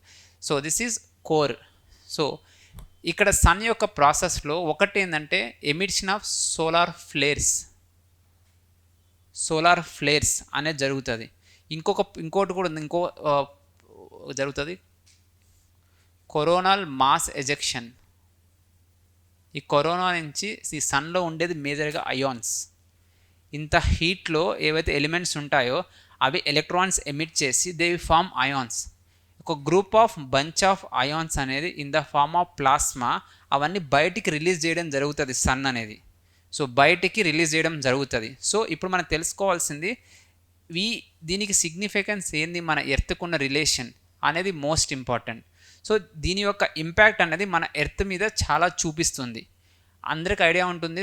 So this is core. So ఇక్కడ సన్ యొక్క ప్రాసెస్లో ఒకటి ఏంటంటే ఎమిషన్ ఆఫ్ సోలార్ ఫ్లేర్స్ అనేది జరుగుతుంది. ఇంకోటి కూడా ఉంది, జరుగుతుంది కొరోనల్ మాస్ ఎజెక్షన్. ఈ కరోనా నుంచి ఈ సన్లో ఉండేది మేజర్గా అయాన్స్. ఇంత హీట్లో ఏవైతే ఎలిమెంట్స్ ఉంటాయో అవి ఎలక్ట్రాన్స్ ఎమిట్ చేసి దే ఫార్మ్ అయాన్స్. ఒక group of bunch of ions అనేది in the form of plasma అవన్నీ బయటికి రిలీజ్ చేయడం జరుగుతుంది సన్ అనేది. సో బయటికి రిలీజ్ చేయడం జరుగుతుంది. సో ఇప్పుడు మనం తెలుసుకోవాల్సింది దీనికి సిగ్నిఫికెన్స్ ఏంది, మన ఎర్త్కున్న రిలేషన్ అనేది మోస్ట్ ఇంపార్టెంట్. సో దీని యొక్క ఇంపాక్ట్ అనేది మన ఎర్త్ మీద చాలా చూపిస్తుంది. అందరికి ఐడియా ఉంటుంది,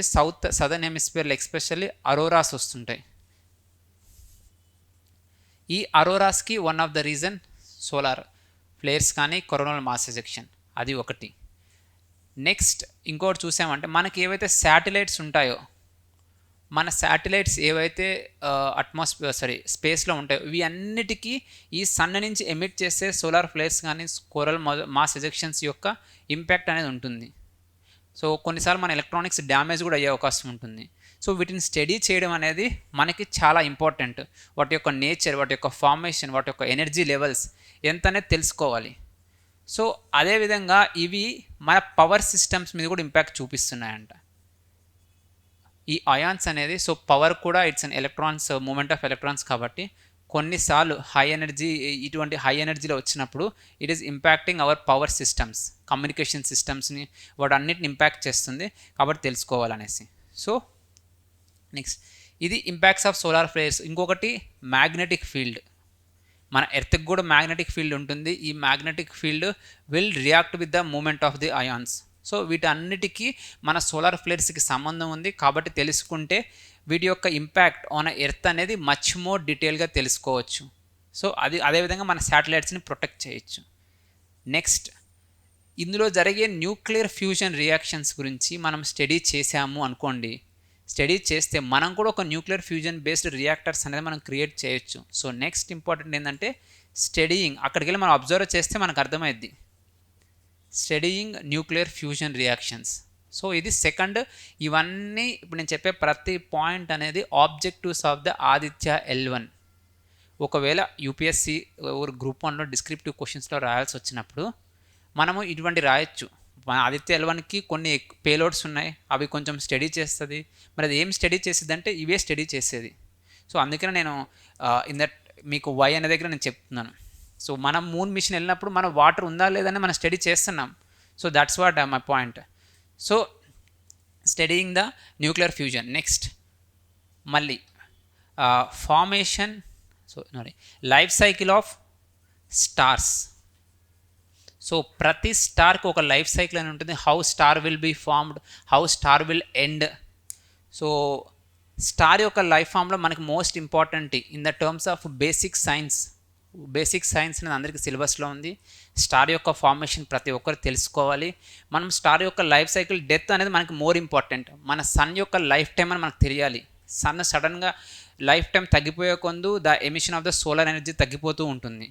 సదర్న్ హెమిస్ఫియర్లో ఎస్పెషల్లీ అరోరాస్ వస్తుంటాయి. ఈ అరోరాస్కి one of the reason solar flares కానీ కొరోనల్ మాస్ ఎజెక్షన్, అది ఒకటి. నెక్స్ట్ ఇంకోటి చూసామంటే మనకి ఏవైతే శాటిలైట్స్ ఉంటాయో, మన శాటిలైట్స్ ఏవైతే స్పేస్లో ఉంటాయో ఇవి అన్నిటికీ ఈ సన్ నుంచి ఎమిట్ చేసే సోలార్ ఫ్లేర్స్ కానీ కొరల్ మాస్ ఎజెక్షన్స్ యొక్క ఇంపాక్ట్ అనేది ఉంటుంది. సో కొన్నిసార్లు మన ఎలక్ట్రానిక్స్ డ్యామేజ్ కూడా అయ్యే అవకాశం ఉంటుంది. సో వీటిని స్టడీ చేయడం అనేది మనకి చాలా ఇంపార్టెంట్. వాటి యొక్క నేచర్, వాటి యొక్క ఫార్మేషన్, వాటి యొక్క ఎనర్జీ లెవెల్స్ ఎంత అనేది తెలుసుకోవాలి. సో అదేవిధంగా ఇవి మన పవర్ సిస్టమ్స్ మీద కూడా ఇంపాక్ట్ చూపిస్తున్నాయంట ఈ అయాన్స్ అనేది. సో పవర్ కూడా it's on electrons, moment of electrons కాబట్టి కొన్నిసార్లు ఇటువంటి హై ఎనర్జీలో వచ్చినప్పుడు it is impacting our power systems, communication సిస్టమ్స్ని, వాటి అన్నిటిని ఇంపాక్ట్ చేస్తుంది కాబట్టి తెలుసుకోవాలనేసి. సో నెక్స్ట్ ఇది ఇంపాక్ట్స్ ఆఫ్ సోలార్ ఫ్లేర్స్. ఇంకొకటి మ్యాగ్నెటిక్ ఫీల్డ్. మన ఎర్త్కి కూడా మ్యాగ్నెటిక్ ఫీల్డ్ ఉంటుంది. ఈ magnetic field will react with the moment of the ions. So వీటన్నిటికీ మన సోలార్ ఫ్లేర్స్కి సంబంధం ఉంది. కాబట్టి తెలుసుకుంటే వీటి యొక్క ఇంపాక్ట్ ఆన్ ఎర్త్ అనేది మచ్ మోర్ డీటెయిల్గా తెలుసుకోవచ్చు. సో అదేవిధంగా మన శాటిలైట్స్ని ప్రొటెక్ట్ చేయొచ్చు. నెక్స్ట్, ఇందులో జరిగే న్యూక్లియర్ ఫ్యూజన్ రియాక్షన్స్ గురించి మనం స్టడీ చేసాము అనుకోండి. స్టడీ చేస్తే మనం కూడా ఒక న్యూక్లియర్ ఫ్యూజన్ బేస్డ్ రియాక్టర్స్ అనేది మనం క్రియేట్ చేయొచ్చు. సో నెక్స్ట్ ఇంపార్టెంట్ ఏంటంటే స్టడీయింగ్. అక్కడికి వెళ్ళి మనం అబ్జర్వ్ చేస్తే మనకు అర్థమైద్ది. Studying nuclear fusion reactions. So ఇది సెకండ్. ఇవన్నీ ఇప్పుడు నేను చెప్పే ప్రతి పాయింట్ అనేది objectives of the Aditya L1. ఒకవేళ యూపీఎస్సీ గ్రూప్ 1లో డిస్క్రిప్టివ్ క్వశ్చన్స్లో రాయాల్సి వచ్చినప్పుడు మనము ఇటువంటి రాయొచ్చు. మన ఆదిత్య L1కి కొన్ని పేలోడ్స్ ఉన్నాయి, అవి కొంచెం స్టడీ చేస్తుంది. మరి అది ఏం స్టడీ చేసేది అంటే ఇవే స్టడీ చేసేది. సో అందుకనే నేను మీకు వై అనే దగ్గర నేను చెప్తున్నాను. సో మనం మూన్ మిషన్ వెళ్ళినప్పుడు మనం వాటర్ ఉందా లేదని మనం స్టడీ చేస్తున్నాం. So that's what my point. So studying the nuclear fusion. Next మళ్ళీ formation, life cycle of stars. So ప్రతి స్టార్కి ఒక లైఫ్ సైకిల్ అని ఉంటుంది. How star will be formed, how star will end. So star యొక్క life ఫామ్లో మనకి most important in the terms of basic science. Basic science అనేది అందరికీ సిలబస్లో ఉంది. స్టార్ యొక్క ఫార్మేషన్ ప్రతి ఒక్కరు తెలుసుకోవాలి. మనం స్టార్ యొక్క లైఫ్ సైకిల్, డెత్ అనేది మనకి మోర్ ఇంపార్టెంట్. మన సన్ యొక్క లైఫ్ టైం అని మనకు తెలియాలి. సన్ సడన్గా లైఫ్ టైం తగ్గిపోయే కొందు the emission of the solar energy తగ్గిపోతూ ఉంటుంది.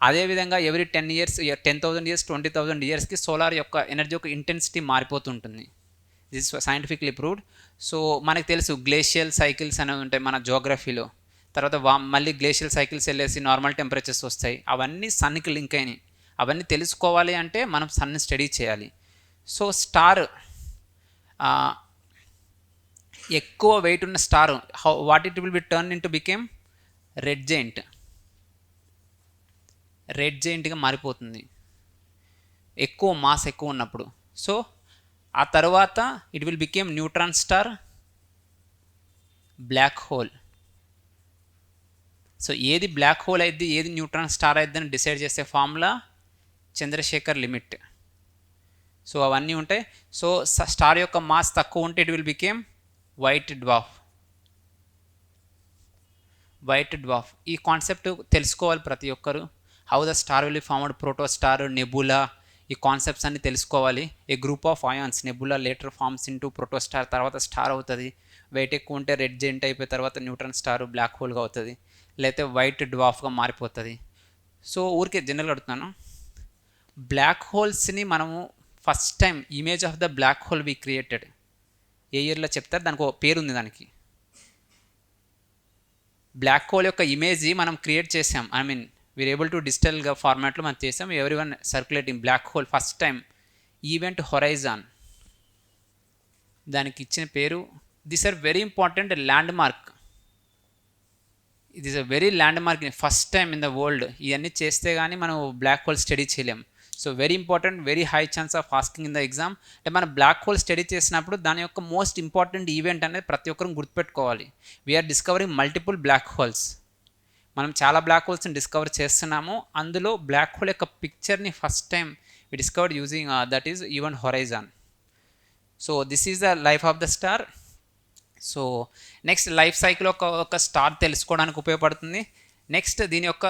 అదేవిధంగా ఎవ్రీ 10 years 10,000 years 20,000 yearsకి సోలార్ యొక్క ఎనర్జీ యొక్క ఇంటెన్సిటీ మారిపోతుంటుంది. This scientifically proved. సో మనకు తెలుసు గ్లేషియల్ సైకిల్స్ అనేవి ఉంటాయి మన జోగ్రఫీలో. తర్వాత మళ్ళీ గ్లేషియల్ సైకిల్స్ వెళ్ళేసి నార్మల్ టెంపరేచర్స్ వస్తాయి. అవన్నీ సన్కి లింక్ అయినాయి. అవన్నీ తెలుసుకోవాలి అంటే మనం సన్ని స్టడీ చేయాలి. సో స్టార్ ఎక్కువ వెయిట్ ఉన్న star what it will be turn in to became red జెయింట్గా మారిపోతుంది ఎక్కువ మాస్ ఎక్కువ ఉన్నప్పుడు. సో ఆ తర్వాత it will became neutron star, black hole. So ఏది బ్లాక్ హోల్ అయిద్ది, ఏది న్యూట్రాన్ స్టార్ అయిద్ది అని డిసైడ్ చేసే ఫార్ములా చంద్రశేఖర్ లిమిట్. సో అవన్నీ ఉంటాయి. సో స్టార్ యొక్క మాస్ తక్కువ ఉంటే it will became white dwarf. ఈ కాన్సెప్ట్ తెలుసుకోవాలి ప్రతి ఒక్కరు. How the star will be formed, protostar, nebula, ఈ కాన్సెప్ట్స్ అన్ని తెలుసుకోవాలి. A group of ions, nebula later forms into protostar, తర్వాత స్టార్ అవుతుంది. వెయిట్ ఎక్కువ ఉంటే రెడ్ జెయింట్ అయిపోయిన తర్వాత న్యూట్రాన్ స్టార్ బ్లాక్ హోల్గా అవుతుంది, లేకపోతే వైట్ డ్వార్ఫ్గా మారిపోతుంది. సో ఊరికే జనరల్గా అడుగుతున్నాను. బ్లాక్ హోల్స్ని మనము first time image of the black hole we created ఏ ఇయర్లో చెప్తారు, దానికి ఒక పేరు ఉంది. దానికి బ్లాక్ హోల్ యొక్క ఇమేజ్ మనం క్రియేట్ చేసాం. I mean we're able to డిజిటల్గా ఫార్మాట్లో మనం చేసాం. Everyone circulating black hole first time event horizon, దానికి ఇచ్చిన పేరు. This are very important landmark. It is a very landmark first time in the world. ఇవన్నీ చేస్తే కానీ మనం బ్లాక్ హోల్ స్టడీ చేయలేం. So very important, very high chance of asking in the exam. అంటే మనం black hole study చేసినప్పుడు దాని యొక్క మోస్ట్ ఇంపార్టెంట్ ఈవెంట్ అనేది ప్రతి ఒక్కరు గుర్తుపెట్టుకోవాలి. We're discovering multiple black holes. మనం చాలా బ్లాక్ హోల్స్ని డిస్కవర్ చేస్తున్నాము. అందులో బ్లాక్ హోల్ యొక్క పిక్చర్ని first time we discovered using that is event horizon. So this is the life of the star. So next life cycle ఒక స్టార్ తెలుసుకోవడానికి ఉపయోగపడుతుంది. Next దీని యొక్క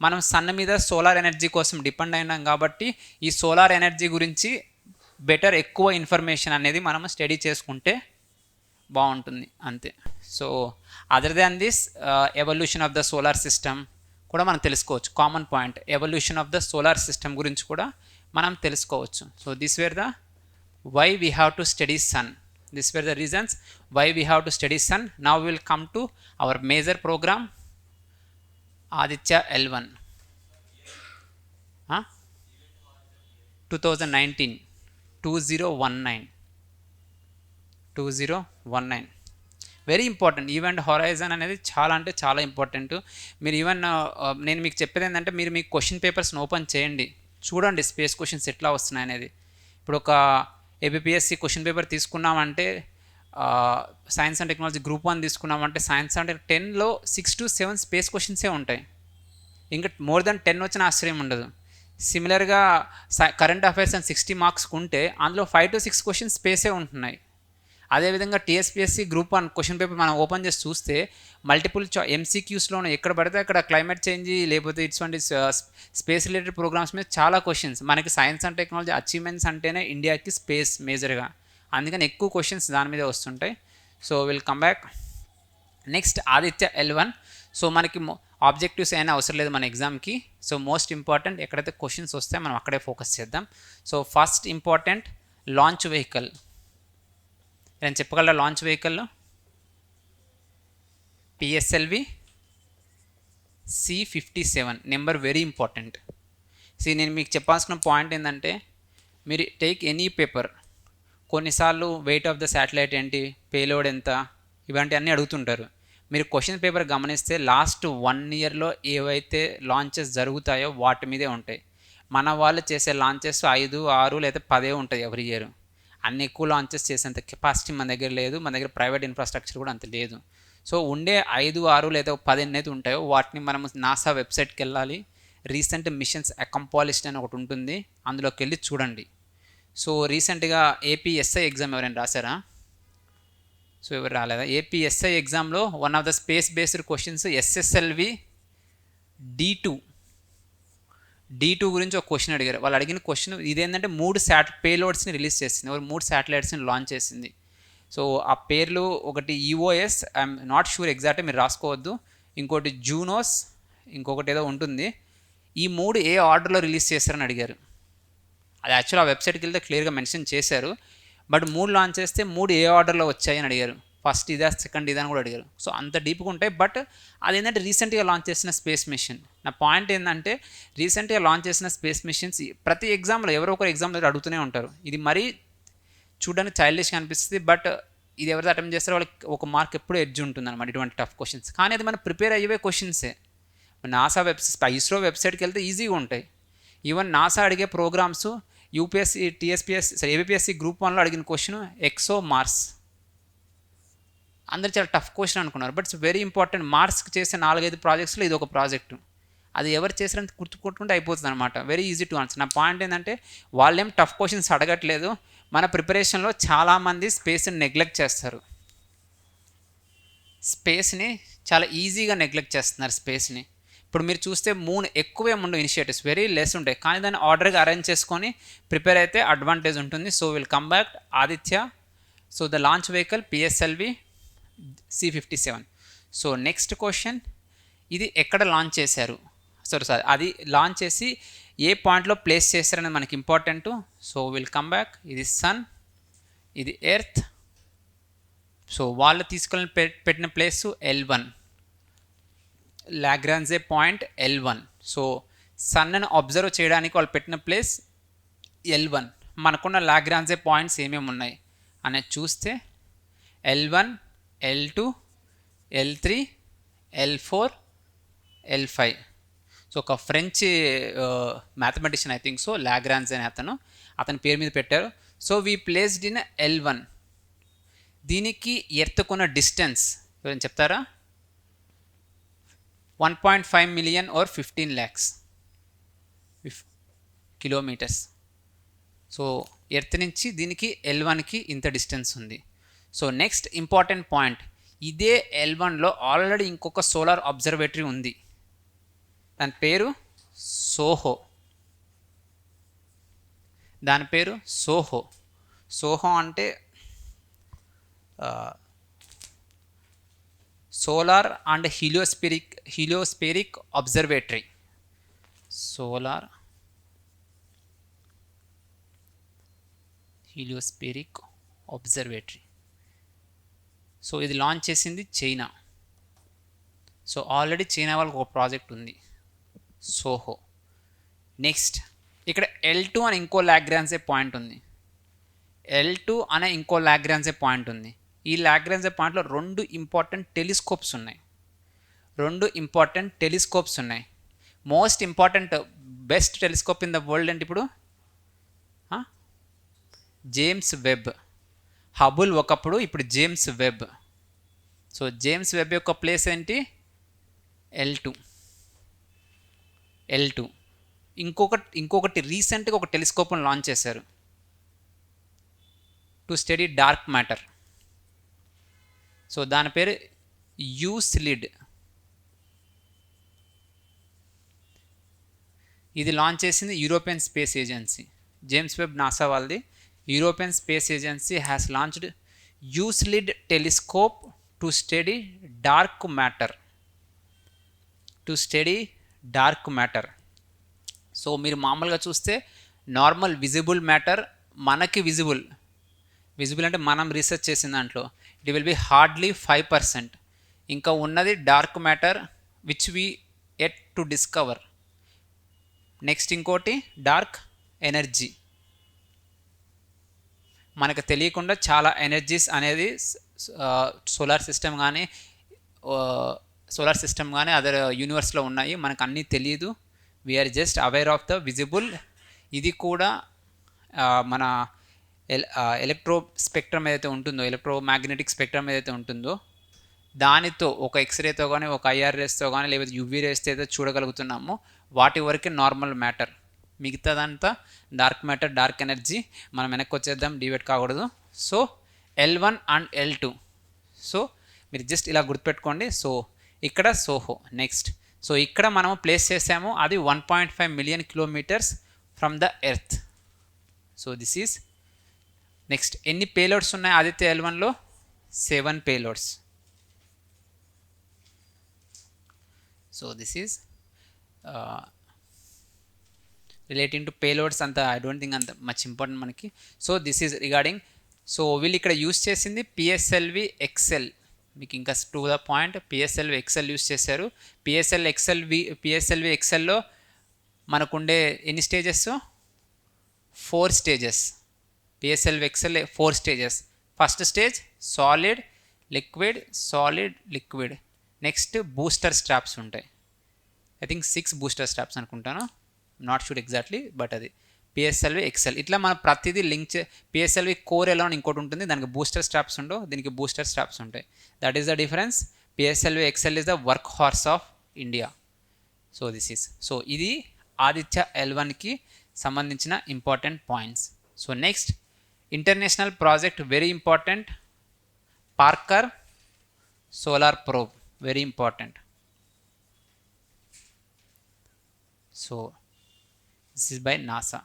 మనం సన్ మీద సోలార్ ఎనర్జీ కోసం డిపెండ్ అయినాం కాబట్టి ఈ సోలార్ ఎనర్జీ గురించి బెటర్ ఎక్కువ ఇన్ఫర్మేషన్ అనేది మనం స్టడీ చేసుకుంటే బాగుంటుంది అంతే. So other than this evolution of the solar system కూడా మనం తెలుసుకోవచ్చు. Common point evolution of the solar system గురించి కూడా మనం తెలుసుకోవచ్చు. So this where the why we have to study sun. These were the reasons why we have to study sun. Now we will come to our major program Aditya L1. 2019 2019 very important. Event horizon అనేది చాలా అంటే చాలా important. మీరు even నేను మీకు చెప్పేది ఏంటంటే మీరు మీ క్వశ్చన్ పేపర్స్ని ఓపెన్ చేయండి, చూడండి స్పేస్ క్వశ్చన్స్ ఎట్లా వస్తున్నాయి అనేది. ఇప్పుడు ఒక APPSC క్వశ్చన్ పేపర్ తీసుకున్నామంటే సైన్స్ అండ్ టెక్నాలజీ గ్రూప్ 1 తీసుకున్నామంటే సైన్స్ అంటే 10లో 6 to 7 స్పేస్ క్వశ్చన్సే ఉంటాయి. ఇంకా మోర్ దెన్ 10 వచ్చిన ఆశ్చర్యం ఉండదు. సిమిలర్గా కరెంట్ అఫైర్స్ అని 60 మార్క్స్కి ఉంటే అందులో 5 to 6 క్వశ్చన్స్ స్పేసే ఉంటున్నాయి. అదేవిధంగా టీఎస్పీఎస్సీ గ్రూప్ 1 క్వశ్చన్ పేపర్ మనం ఓపెన్ చేసి చూస్తే మల్టిపుల్ ఎంసీక్యూస్లోనే ఎక్కడ పడితే అక్కడ క్లైమేట్ చేంజ్ లేకపోతే ఇటువంటి స్పేస్ రిలేటెడ్ ప్రోగ్రామ్స్ మీద చాలా క్వశ్చన్స్. మనకి సైన్స్ అండ్ టెక్నాలజీ అచీవ్మెంట్స్ అంటేనే ఇండియాకి స్పేస్ మేజర్గా, అందుకని ఎక్కువ క్వశ్చన్స్ దాని మీదే వస్తుంటాయి. So will come back. Next Aditya L1. So మనకి ఆబ్జెక్టివ్స్ అయినా అవసరం లేదు మన ఎగ్జామ్కి. సో మోస్ట్ ఇంపార్టెంట్ ఎక్కడైతే క్వశ్చన్స్ వస్తాయో మనం అక్కడే ఫోకస్ చేద్దాం. So first important launch vehicle. నేను చెప్పగలరా launch vehicle? PSLV C-57 number very important. నేను మీకు చెప్పాల్సిన పాయింట్ ఏంటంటే మీరు టేక్ ఎనీ పేపర్, కొన్నిసార్లు వెయిట్ ఆఫ్ ద శాటిలైట్ ఏంటి, పేలోడ్ ఎంత, ఇలాంటి అన్నీ అడుగుతుంటారు. మీరు క్వశ్చన్ పేపర్ గమనిస్తే లాస్ట్ 1 yearలో ఏవైతే లాంచెస్ జరుగుతాయో వాటి మీదే ఉంటాయి. మన వాళ్ళు చేసే లాంచెస్ 5, 6 లేదా 10 ఉంటాయి ఎవ్రీ ఇయర్. అన్ని ఎక్కువ లాంచెస్ చేసేంత కెపాసిటీ మన దగ్గర లేదు, మన దగ్గర ప్రైవేట్ ఇన్ఫ్రాస్ట్రక్చర్ కూడా అంత లేదు. సో ఉండే 5, 6 లేదా 10 అయితే ఉంటాయో వాటిని మనం నాసా వెబ్సైట్కి వెళ్ళాలి. రీసెంట్ మిషన్స్ అకంపాలిష్డ్ అని ఒకటి ఉంటుంది, అందులోకి వెళ్ళి చూడండి. సో రీసెంట్గా APSI ఎగ్జామ్ ఎవరైనా రాశారా? సో ఎవరు రాలేదా? APSI ఎగ్జామ్లో one of the space based questions SSLV D2 గురించి ఒక క్వశ్చన్ అడిగారు. వాళ్ళు అడిగిన క్వశ్చన్ ఇదేంటంటే 3 పేలోడ్స్ని రిలీజ్ చేసింది, 3 శాటిలైట్స్ని లాంచ్ చేసింది. సో ఆ పేర్లు ఒకటి EOS, ఐఎమ్ నాట్ షూర్ ఎగ్జాక్ట్గా, మీరు రాసుకోవద్దు. ఇంకోటి జూనోస్, ఇంకొకటి ఏదో ఉంటుంది. ఈ 3 ఏ ఆర్డర్లో రిలీజ్ చేస్తారని అడిగారు. అది యాక్చువల్ ఆ వెబ్సైట్కి వెళ్తే క్లియర్గా మెన్షన్ చేశారు. బట్ 3 లాంచ్ చేస్తే 3 ఏ ఆర్డర్లో వచ్చాయని అడిగారు. ఫస్ట్ ఇదా, సెకండ్ ఇదా అని కూడా అడిగారు. సో అంత డీప్గా ఉంటాయి. బట్ అదేంటంటే రీసెంట్గా లాంచ్ చేసిన స్పేస్ మిషన్. నా పాయింట్ ఏంటంటే రీసెంట్గా లాంచ్ చేసిన స్పేస్ మిషన్స్ ప్రతి ఎగ్జామ్లో ఎవరో ఒకరు ఎగ్జామ్లో అడుగుతూనే ఉంటారు. ఇది మరీ చూడడానికి చైల్డిష్గా అనిపిస్తుంది, బట్ ఇది ఎవరైతే అటెంప్ట్ చేస్తారో వాళ్ళకి ఒక మార్క్ ఎప్పుడూ ఎడ్జ్ ఉంటుంది అనమాట ఇటువంటి టఫ్ క్వశ్చన్స్. కానీ అది మనం ప్రిపేర్ అయ్యే క్వశ్చన్సే. నాసా ఇస్రో వెబ్సైట్కి వెళ్తే ఈజీగా ఉంటాయి. ఈవెన్ నాసా అడిగే programmes UPSC TSPSC APPSC group 1లో అడిగిన క్వశ్చన్ ఎక్సో మార్స్. అందరు చాలా టఫ్ క్వశ్చన్ అనుకున్నారు, బట్ ఇట్స్ వెరీ ఇంపార్టెంట్. మార్స్కి చేసే 4-5 ప్రాజెక్ట్స్లో ఇది ఒక ప్రాజెక్టు. అది ఎవరు చేసారని గుర్తుకుంటుంటే అయిపోతుంది అనమాట. Very easy to answer. నా పాయింట్ ఏంటంటే వాళ్ళేం టఫ్ క్వశ్చన్స్ అడగట్లేదు. మన ప్రిపరేషన్లో చాలామంది స్పేస్ని నెగ్లెక్ట్ చేస్తారు. స్పేస్ని చాలా ఈజీగా నెగ్లెక్ట్ చేస్తున్నారు స్పేస్ని. ఇప్పుడు మీరు చూస్తే 3 ఎక్కువే ఉండవు ఇనిషియేటివ్స్, వెరీ లెస్ ఉంటాయి. కానీ దాన్ని ఆర్డర్గా అరేంజ్ చేసుకొని ప్రిపేర్ అయితే అడ్వాంటేజ్ ఉంటుంది. So will come back Aditya. So the launch vehicle PSLV C-57. So next question, ఇది ఎక్కడ లాంచ్ చేశారు? సారీ అది లాంచ్ చేసి ఏ పాయింట్లో ప్లేస్ చేశారనేది మనకి important. So will come back. ఇది సన్, ఇది ఎర్త్. సో వాళ్ళు తీసుకొని పెట్టిన place L1, Lagrange point L1. సో సన్ను అబ్జర్వ్ చేయడానికి వాళ్ళు పెట్టిన ప్లేస్ L1. మనకున్న లాగ్రాంజే పాయింట్స్ ఏమేమి ఉన్నాయి అనేది చూస్తే L1, L2, L3, L4, L5. So ఒక French mathematician I think so, Lagrange అని అతని పేరు మీద పెట్టారు. So we placed in L1. దీనికి ఎర్త్కున్న డిస్టెన్స్ ఎవరైనా చెప్తారా? 1.5 million or 15 lakhs kilometres. So earth నుంచి దీనికి L1కి ఇంత డిస్టెన్స్ ఉంది. సో నెక్స్ట్ ఇంపార్టెంట్ పాయింట్, ఇదే L1లో ఆల్రెడీ ఇంకొక సోలార్ అబ్జర్వేటరీ ఉంది. దాని పేరు సోహో. సోహో అంటే solar and heliospheric observatory. Solar heliospheric observatory. So ఇది లాంచ్ చేసింది చైనా. సో ఆల్రెడీ చైనా వాళ్ళకి ఒక ప్రాజెక్ట్ ఉంది సోహో. నెక్స్ట్ ఇక్కడ L2 అని ఇంకో లాగ్రాంజే పాయింట్ ఉంది. ఈ లాగ్రాంజే పాయింట్లో 2 ఇంపార్టెంట్ టెలిస్కోప్స్ ఉన్నాయి. Most important best telescope in the world అంటే ఇప్పుడు జేమ్స్ వెబ్. హబుల్ ఒకప్పుడు, ఇప్పుడు James Webb. So James Webb యొక్క ప్లేస్ ఏంటి? L2. L2. ఇంకొకటి రీసెంట్గా ఒక టెలిస్కోప్ను లాంచ్ చేశారు to study dark matter. So దాని పేరు యూస్లిడ్. ఇది లాంచ్ చేసింది European space Agency, James Webb NASA వాళ్ళది. European space Agency has launched Euclid telescope to study dark matter. So మీరు మామూలుగా చూస్తే నార్మల్ విజిబుల్ మ్యాటర్ మనకి విజిబుల్ అంటే మనం రీసెర్చ్ చేసిన దాంట్లో ఇట్ విల్ బి హార్డ్లీ 5%. ఇంకా ఉన్నది dark matter which we yet to discover. Next ఇంకోటి డార్క్ ఎనర్జీ. మనకు తెలియకుండా చాలా ఎనర్జీస్ అనేది సోలార్ సిస్టమ్ కానీ అదర్ యూనివర్స్లో ఉన్నాయి, మనకు అన్నీ తెలియదు. We're just aware of the visible. ఇది కూడా మన ఎలక్ట్రో స్పెక్ట్రమ్ ఏదైతే ఉంటుందో, ఎలక్ట్రోమాగ్నెటిక్ స్పెక్ట్రమ్ ఏదైతే ఉంటుందో దానితో ఒక ఎక్స్రేతో కానీ ఒక ఐఆర్ రేస్తో కానీ లేకపోతే యువీ రేస్తో ఏదైతే చూడగలుగుతున్నామో వాటి వరకే నార్మల్ మ్యాటర్. మిగతాదంతా డార్క్ మ్యాటర్, డార్క్ ఎనర్జీ. మనం వెనక్కి వచ్చేద్దాం, డివైడ్ కాకూడదు. So L1 and L2. So మీరు జస్ట్ ఇలా గుర్తుపెట్టుకోండి. సో ఇక్కడ సోహో. నెక్స్ట్ సో ఇక్కడ మనము ప్లేస్ చేసాము, అది 1.5 million kilometres from the earth. So this is next. ఎన్ని పేలోడ్స్ ఉన్నాయి ఆదిత్య L1లో? 7 payloads. So this is relating to payloads. అంత ఐ డోంట్ థింక్ అంత మచ్ ఇంపార్టెంట్ మనకి. So this is regarding. So వీళ్ళు ఇక్కడ యూస్ చేసింది పిఎస్ఎల్వి ఎక్సెల్. మీకు ఇంకా to the point, PSLV XL use చేశారు. పిఎస్ఎల్వి ఎక్సెల్లో మనకుండే ఎన్ని stages? 4 stages. PSLV XL 4 stages. First stage solid, liquid. Next booster straps ఉంటాయి. ఐ థింక్ 6 బూస్టర్ స్ట్రాప్స్ అనుకుంటాను, నాట్ షూర్ ఎగ్జాక్ట్లీ, బట్ అది పిఎస్ఎల్వి ఎక్సెల్. ఇట్లా మనం ప్రతిదీ లింక్ పిఎస్ఎల్వి కోర్ ఎలా ఇంకోటి ఉంటుంది, దానికి బూస్టర్ స్ట్రాప్స్ ఉండవు, దీనికి బూస్టర్ స్ట్రాప్స్ ఉంటాయి. That is the difference. PSLV XL is the workhorse of India. So this is. So ఇది ఆదిత్య L1కి సంబంధించిన important points. So next international project, very important. Parker solar probe, very important. So this is by NASA.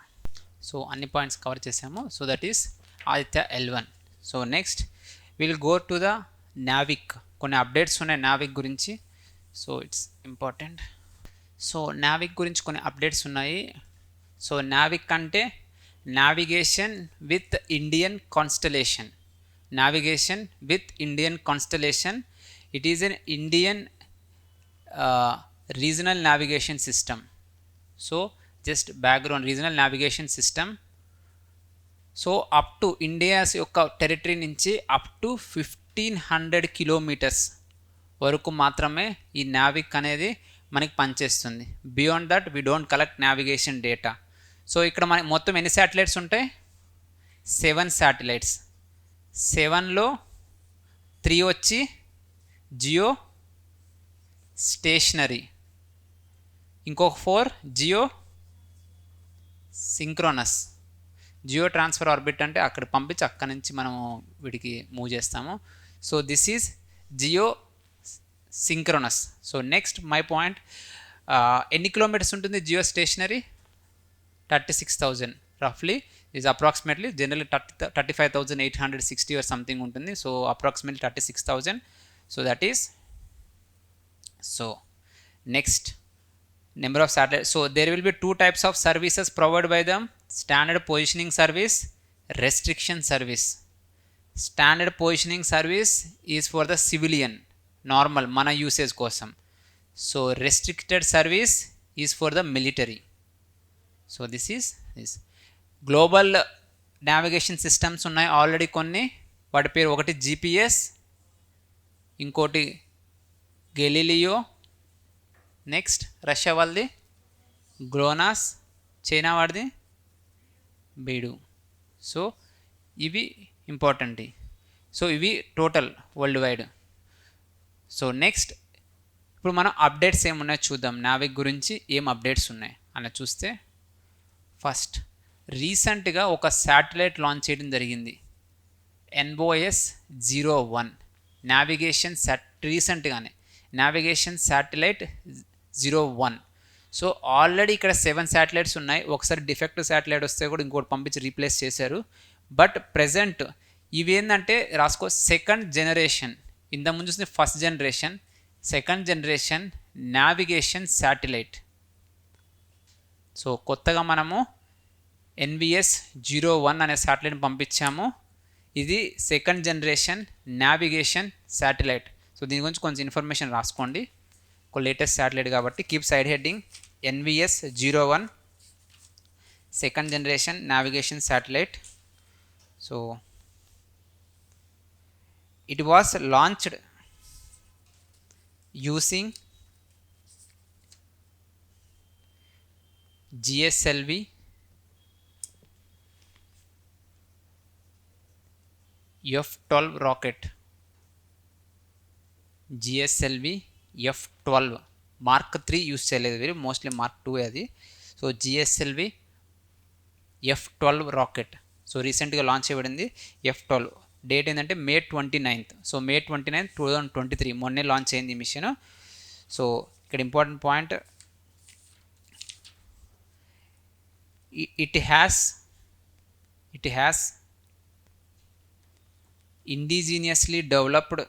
So అన్ని points cover చేసాము. So that is Aditya L1. So next will go to the NavIC. కొన్ని updates ఉన్నాయి NavIC గురించి. So it's important. So NavIC గురించి కొన్ని updates ఉన్నాయి. So NavIC అంటే navigation with Indian constellation. It is an Indian regional navigation system. So just background, regional navigation system. So up to India's యొక్క territory నుంచి up to 1500 kilometres వరకు మాత్రమే ఈ నావిక్ అనేది మనకి పనిచేస్తుంది. Beyond that we don't collect navigation data. So ఇక్కడ మనకి మొత్తం ఎన్ని శాటిలైట్స్ ఉంటాయి? 7 శాటిలైట్స్. 7లో 3 వచ్చి జియో స్టేషనరీ, ఇంకొక 4 geosynchronous. Geo transfer orbit అంటే అక్కడ పంపించి అక్కడి నుంచి మనము వీటికి మూవ్ చేస్తాము. So this is geosynchronous. So next my point, ఎన్ని కిలోమీటర్స్ ఉంటుంది జియో స్టేషనరీ? 36,000 రఫ్లీ. Is approximately, generally 35,860 or something ఉంటుంది. So approximately 36,000. So that is. So next number of satellites. So there will be 2 types of services provided by them: standard positioning service, restriction service. Standard positioning service is for the civilian, normal mana usage kosam. So restricted service is for the military. So this is global navigation systems unnai already konni. వాటి పేరు ఒకటి GPS, ఇంకోటి Galileo, next Russia వాళ్ళది GLONASS, China వాడిది బీడు. So ఇవి important. So ఇవి total world wide. So next ఇప్పుడు మనం అప్డేట్స్ ఏమున్నాయో చూద్దాం. నావిక్ గురించి ఏం అప్డేట్స్ ఉన్నాయి అని చూస్తే, ఫస్ట్ రీసెంట్గా ఒక శాటిలైట్ లాంచ్ చేయడం జరిగింది, NOS 01 నావిగేషన్ రీసెంట్గానే నావిగేషన్ శాటిలైట్ 01. సో ఆల్రెడీ ఇక్కడ 7 శాటిలైట్స్ ఉన్నాయి. ఒకసారి డిఫెక్ట్ శాటిలైట్ వస్తే కూడా ఇంకోటి పంపించి రీప్లేస్ చేశారు. బట్ ప్రెజెంట్ ఇవి ఏంటంటే రాసుకో, సెకండ్ జనరేషన్. ఇంతకుముందు చూస్తే first generation, second generation navigation satellite. So కొత్తగా మనము NVS 01 అనే శాటిలైట్ని పంపించాము. ఇది second generation navigation satellite. So దీని గురించి కొంచెం ఇన్ఫర్మేషన్ రాసుకోండి, ఒక లేటెస్ట్ శాటిలైట్ కాబట్టి. Keep side heading NVS 01 second generation navigation satellite. So it was launched using GSLV F-12 rocket. GSLV F-12 mark 3 use చేయలేదు వీరు, మోస్ట్లీ మార్క్ 2 అది. So GSLV F-12 rocket. So రీసెంట్గా లాంచ్ చేయబడింది F-12. Date ఏంటంటే May 29th. So May 29th 2023 మొన్నే launch అయింది ఈ machine. So ఇక్కడ important point, it has indigenously developed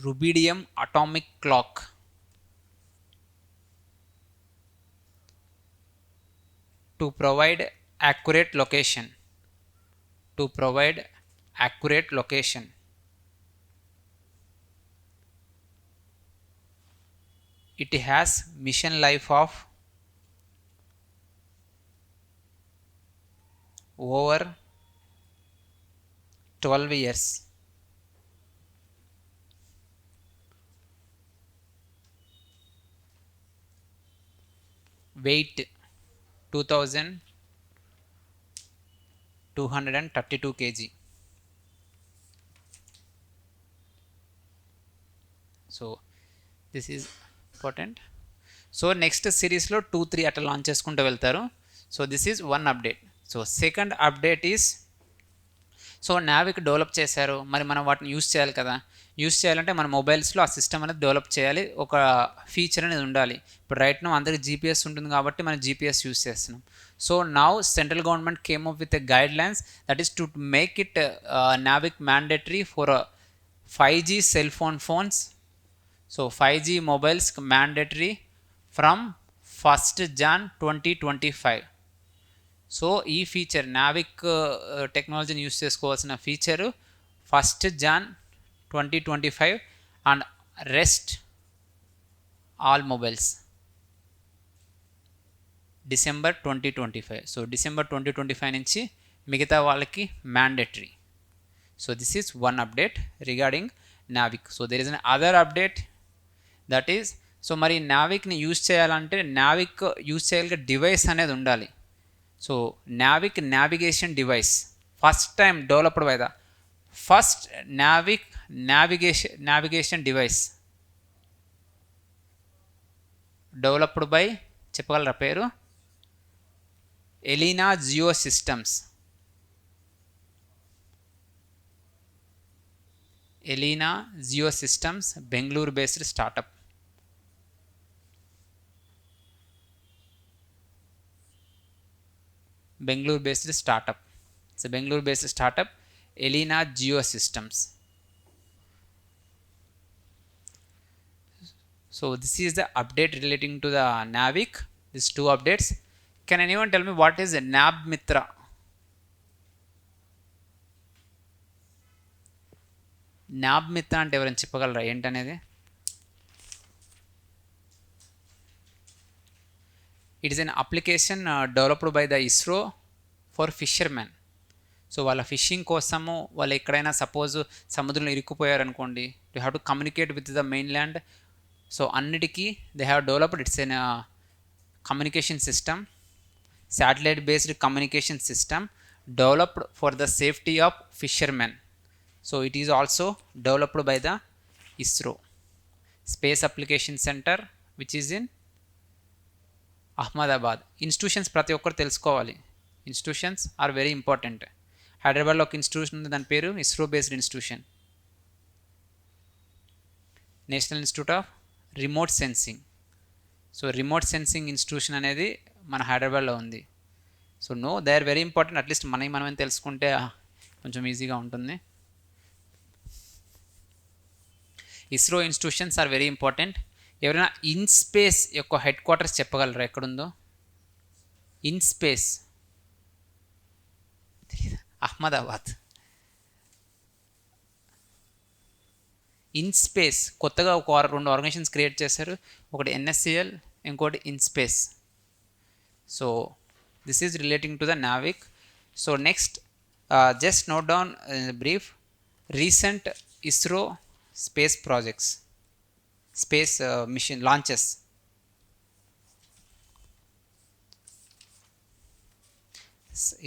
rubidium atomic clock to provide accurate location. It has mission life of over 12 years. Weight 2232 kg. So this is important. So next సిరీస్లో 2-3 అట్లా launch చేసుకుంటూ వెళ్తారు. So this is one update. So second update is, so Navik develop చేశారు, మరి మనం వాటిని use చేయాలి కదా. యూస్ చేయాలంటే మన మొబైల్స్లో ఆ సిస్టమ్ అనేది డెవలప్ చేయాలి, ఒక ఫీచర్ అనేది ఉండాలి. ఇప్పుడు రైట్ నో అందరికి GPS ఉంటుంది కాబట్టి మనం GPS యూస్ చేస్తున్నాం. So now central government came up with a guide lines, that is to make it Navik mandatory for 5G cell phones. So 5G mobiles mandatory from 1st Jan 2025. So ఈ feature Navik టెక్నాలజీని use చేసుకోవాల్సిన feature 1st Jan 2025 and rest all mobiles December 2025. So December 2025 నుంచి మిగతా వాళ్ళకి mandatory. So this is one update regarding Navik. So there is an other update, that is, so మరి నావిక్ని use చేయాలంటే Navik use చేయగలిగే device అనేది ఉండాలి. So NavIC navigation device first time developed by the first navigation device developed by, చెప్పగలరా పేరు? Elena Geo Systems. Elena Geo Systems Bengaluru based startup. Bangalore based startup. It's a Bangalore based startup, Elena Geo Systems. So this is the update relating to the Navic. These two updates. Can anyone tell me what is a NAB Mitra? NAB Mitra అంటే ఎవరైనా చెప్పగలరా ఏంటనేది? It is an application developed by the ISRO for fishermen. So వాళ్ళ fishing కోసము వాళ్ళు ఎక్కడైనా suppose సముద్రంలో ఇరుక్కుపోయారనుకోండి, you have to communicate with the mainland. So అన్నిటికీ they have developed, it's an communication system. satellite based communication system developed for the safety of fishermen. So it is also developed by the ISRO Space Application Center, which is in Ahmedabad. Institutions ప్రతి ఒక్కరు తెలుసుకోవాలి. Institutions are very important. హైదరాబాద్లో ఒక institution ఉంది, దాని పేరు ISRO based institution, National Institute of Remote Sensing. So remote sensing institution అనేది మన హైదరాబాద్లో ఉంది. So they are very important. At least మనమే తెలుసుకుంటే కొంచెం ఈజీగా ఉంటుంది. ISRO institutions are very important. ఎవరైనా ఇన్స్పేస్ యొక్క హెడ్ క్వార్టర్స్ చెప్పగలరా ఎక్కడుందో? ఇన్స్పేస్ అహ్మదాబాద్. ఇన్స్పేస్ కొత్తగా ఒక 2 ఆర్గనైజేషన్స్ క్రియేట్ చేశారు, ఒకటి NSCL, ఇంకోటి IN-SPACe. So this is relating to the Navik. So next just note down brief recent ISRO space projects, space machine launches.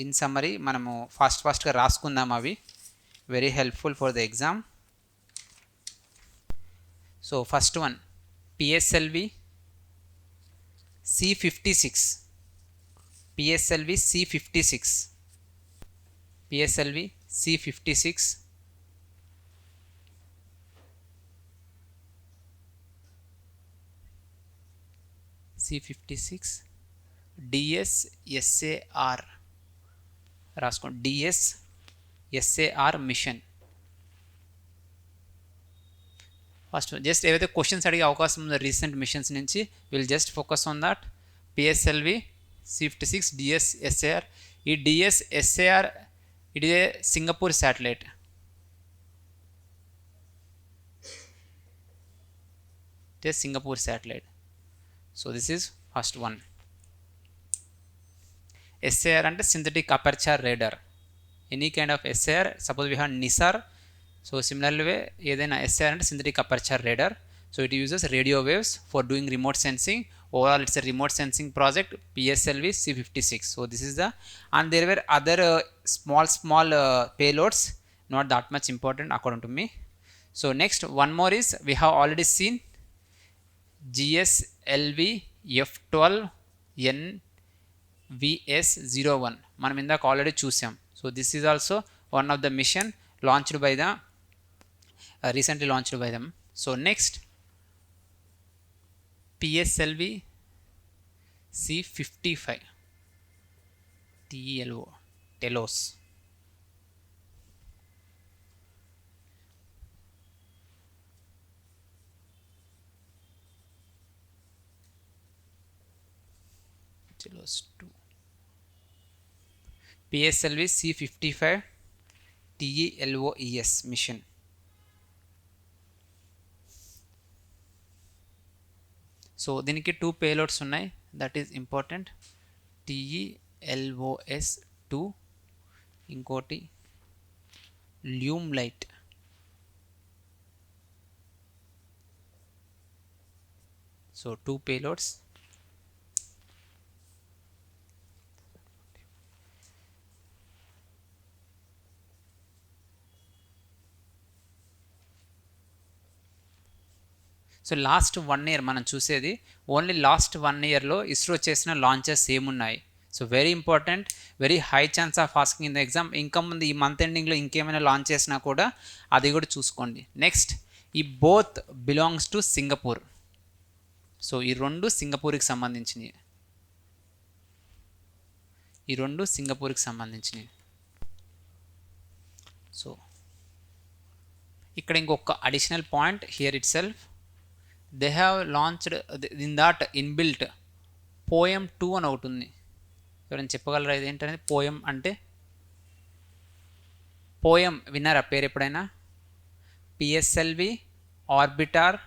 In summary మనము ఫాస్ట్గా రాసుకుందాం, అవి very helpful for the exam. So first one PSLV C56, PSLV C56, PSLV C56, C56 DSSAR రాసుకోండి, DSSAR mission. First just ఏవైతే questions అడిగే అవకాశం ఉందో recent missions నుంచి, will just focus on that. PSLV C56 DSSAR. ఈ DSSAR it is a Singapore satellite. It is Singapore satellite. So this is first one. SAR అంటే synthetic aperture radar. Any kind of SAR, suppose we have NISAR. So similarly way ఏదైనా SAR అంటే synthetic aperture radar. So it uses radio waves for doing remote sensing. Overall it's a remote sensing project, PSLV C56. So this is the, and there were other small payloads, not that much important according to me. So next one more is, we have already seen GSLV F12 NVS01. మనం ఇందాక already చూసాం. So this is also one of the mission launched by the recently launched by them. So next PSLV C55 TELO, Telos. Telos 2. PSLV C55 TELOES mission. So దీనికి 2 payloads ఉన్నాయి, that is important. TELOS2, ఇంకోటి Lumelite. So 2 payloads. So last 1 year మనం చూసేది, only last 1 yearలో ISRO చేసిన launches ఏమున్నాయి. So very important, very high chance of asking in the exam. ఇంకా ముందు ఈ మంత్ ఎండింగ్లో ఇంకేమైనా లాంచ్ చేసినా కూడా అది కూడా చూసుకోండి. నెక్స్ట్, ఈ both belongs to Singapore. So ఈ 2 సింగపూర్కి సంబంధించినవి, ఈ 2 సింగపూర్కి సంబంధించినవి. సో ఇక్కడ ఇంకొక additional point here it self, they have launched in that inbuilt poem 2 అని ఒకటి ఉంది. ఎవరైనా చెప్పగలరా ఇది ఏంటనేది? పోయం అంటే, పోయం విన్నారా పేరు ఎప్పుడైనా? PSLV orbital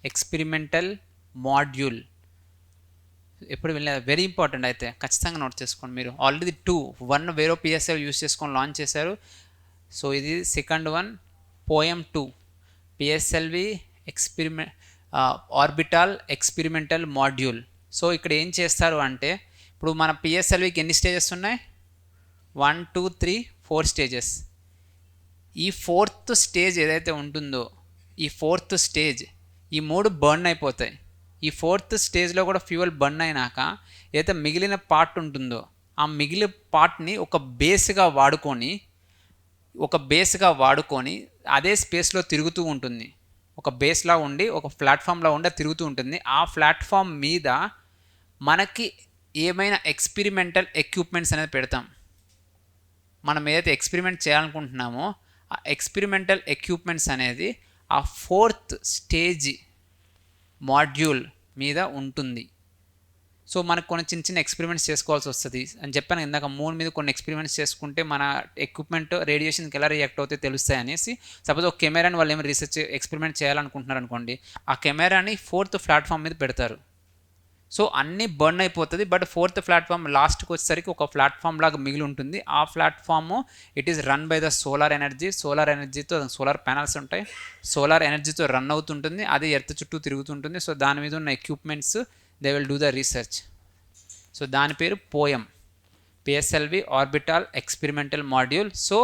experimental module. ఎప్పుడు వినలేదు, వెరీ ఇంపార్టెంట్. అయితే ఖచ్చితంగా నోట్ చేసుకోండి మీరు. ఆల్రెడీ 1 వేరే PSLV యూస్ చేసుకొని లాంచ్ చేశారు. సో ఇది second one, poem 2 PSLV orbital experimental module. So ఇక్కడ ఏం చేస్తారు అంటే, ఇప్పుడు మన పిఎస్ఎల్వికి ఎన్ని స్టేజెస్ ఉన్నాయి? 1 2 3 4 స్టేజెస్. ఈ 4th స్టేజ్ ఏదైతే ఉంటుందో ఈ 4th స్టేజ్ ఈ 3 బర్న్ అయిపోతాయి. ఈ 4th స్టేజ్లో కూడా ఫ్యూయల్ బర్న్ అయినాక ఏదైతే మిగిలిన పార్ట్ ఉంటుందో ఆ మిగిలిన పార్ట్ని ఒక బేస్గా వాడుకొని అదే స్పేస్లో తిరుగుతూ ఉంటుంది. ఒక బేస్లా ఉండి ఒక ప్లాట్ఫామ్లో ఉండి తిరుగుతూ ఉంటుంది. ఆ ప్లాట్ఫామ్ మీద మనకి ఏమైనా ఎక్స్పెరిమెంటల్ ఎక్విప్మెంట్స్ అనేది పెడతాం. మనం ఏదైతే ఎక్స్పెరిమెంట్ చేయాలనుకుంటున్నామో ఆ ఎక్స్పెరిమెంటల్ ఎక్విప్మెంట్స్ అనేది ఆ 4th స్టేజ్ మాడ్యూల్ మీద ఉంటుంది. సో మనకు కొన్ని చిన్న చిన్న ఎక్స్పెరిమెంట్స్ చేసుకోవాల్సి వస్తుంది అని చెప్పాను ఇందాక. మూన్ మీద కొన్ని ఎక్స్పెరిమెంట్స్ చేసుకుంటే మన ఎక్విప్మెంట్ రేడియేషన్కి ఎలా రియాక్ట్ అవుతాయి తెలుస్తాయి అనేసి. సపోజ్ ఒక కెమెరాని వాళ్ళు ఏమైనా రీసెర్చ్ ఎక్స్పెరిమెంట్ చేయాలనుకుంటున్నారు అనుకోండి, ఆ కెమెరాని 4th ప్లాట్ఫామ్ మీద పెడతారు. సో అన్నీ బర్న్ అయిపోతుంది. బట్ 4th ప్లాట్ఫామ్ లాస్ట్కి వచ్చేసరికి ఒక ప్లాట్ఫామ్ లాగా మిగిలి ఉంటుంది. ఆ platform it is run by the solar ఎనర్జీతో సోలార్ ప్యానల్స్ ఉంటాయి. సోలార్ ఎనర్జీతో రన్ అవుతుంటుంది. అది ఎర్త్ చుట్టూ తిరుగుతుంటుంది. సో దాని మీద ఉన్న equipments they will do the research. So దాని పేరు POEM, PSLV orbital experimental module. So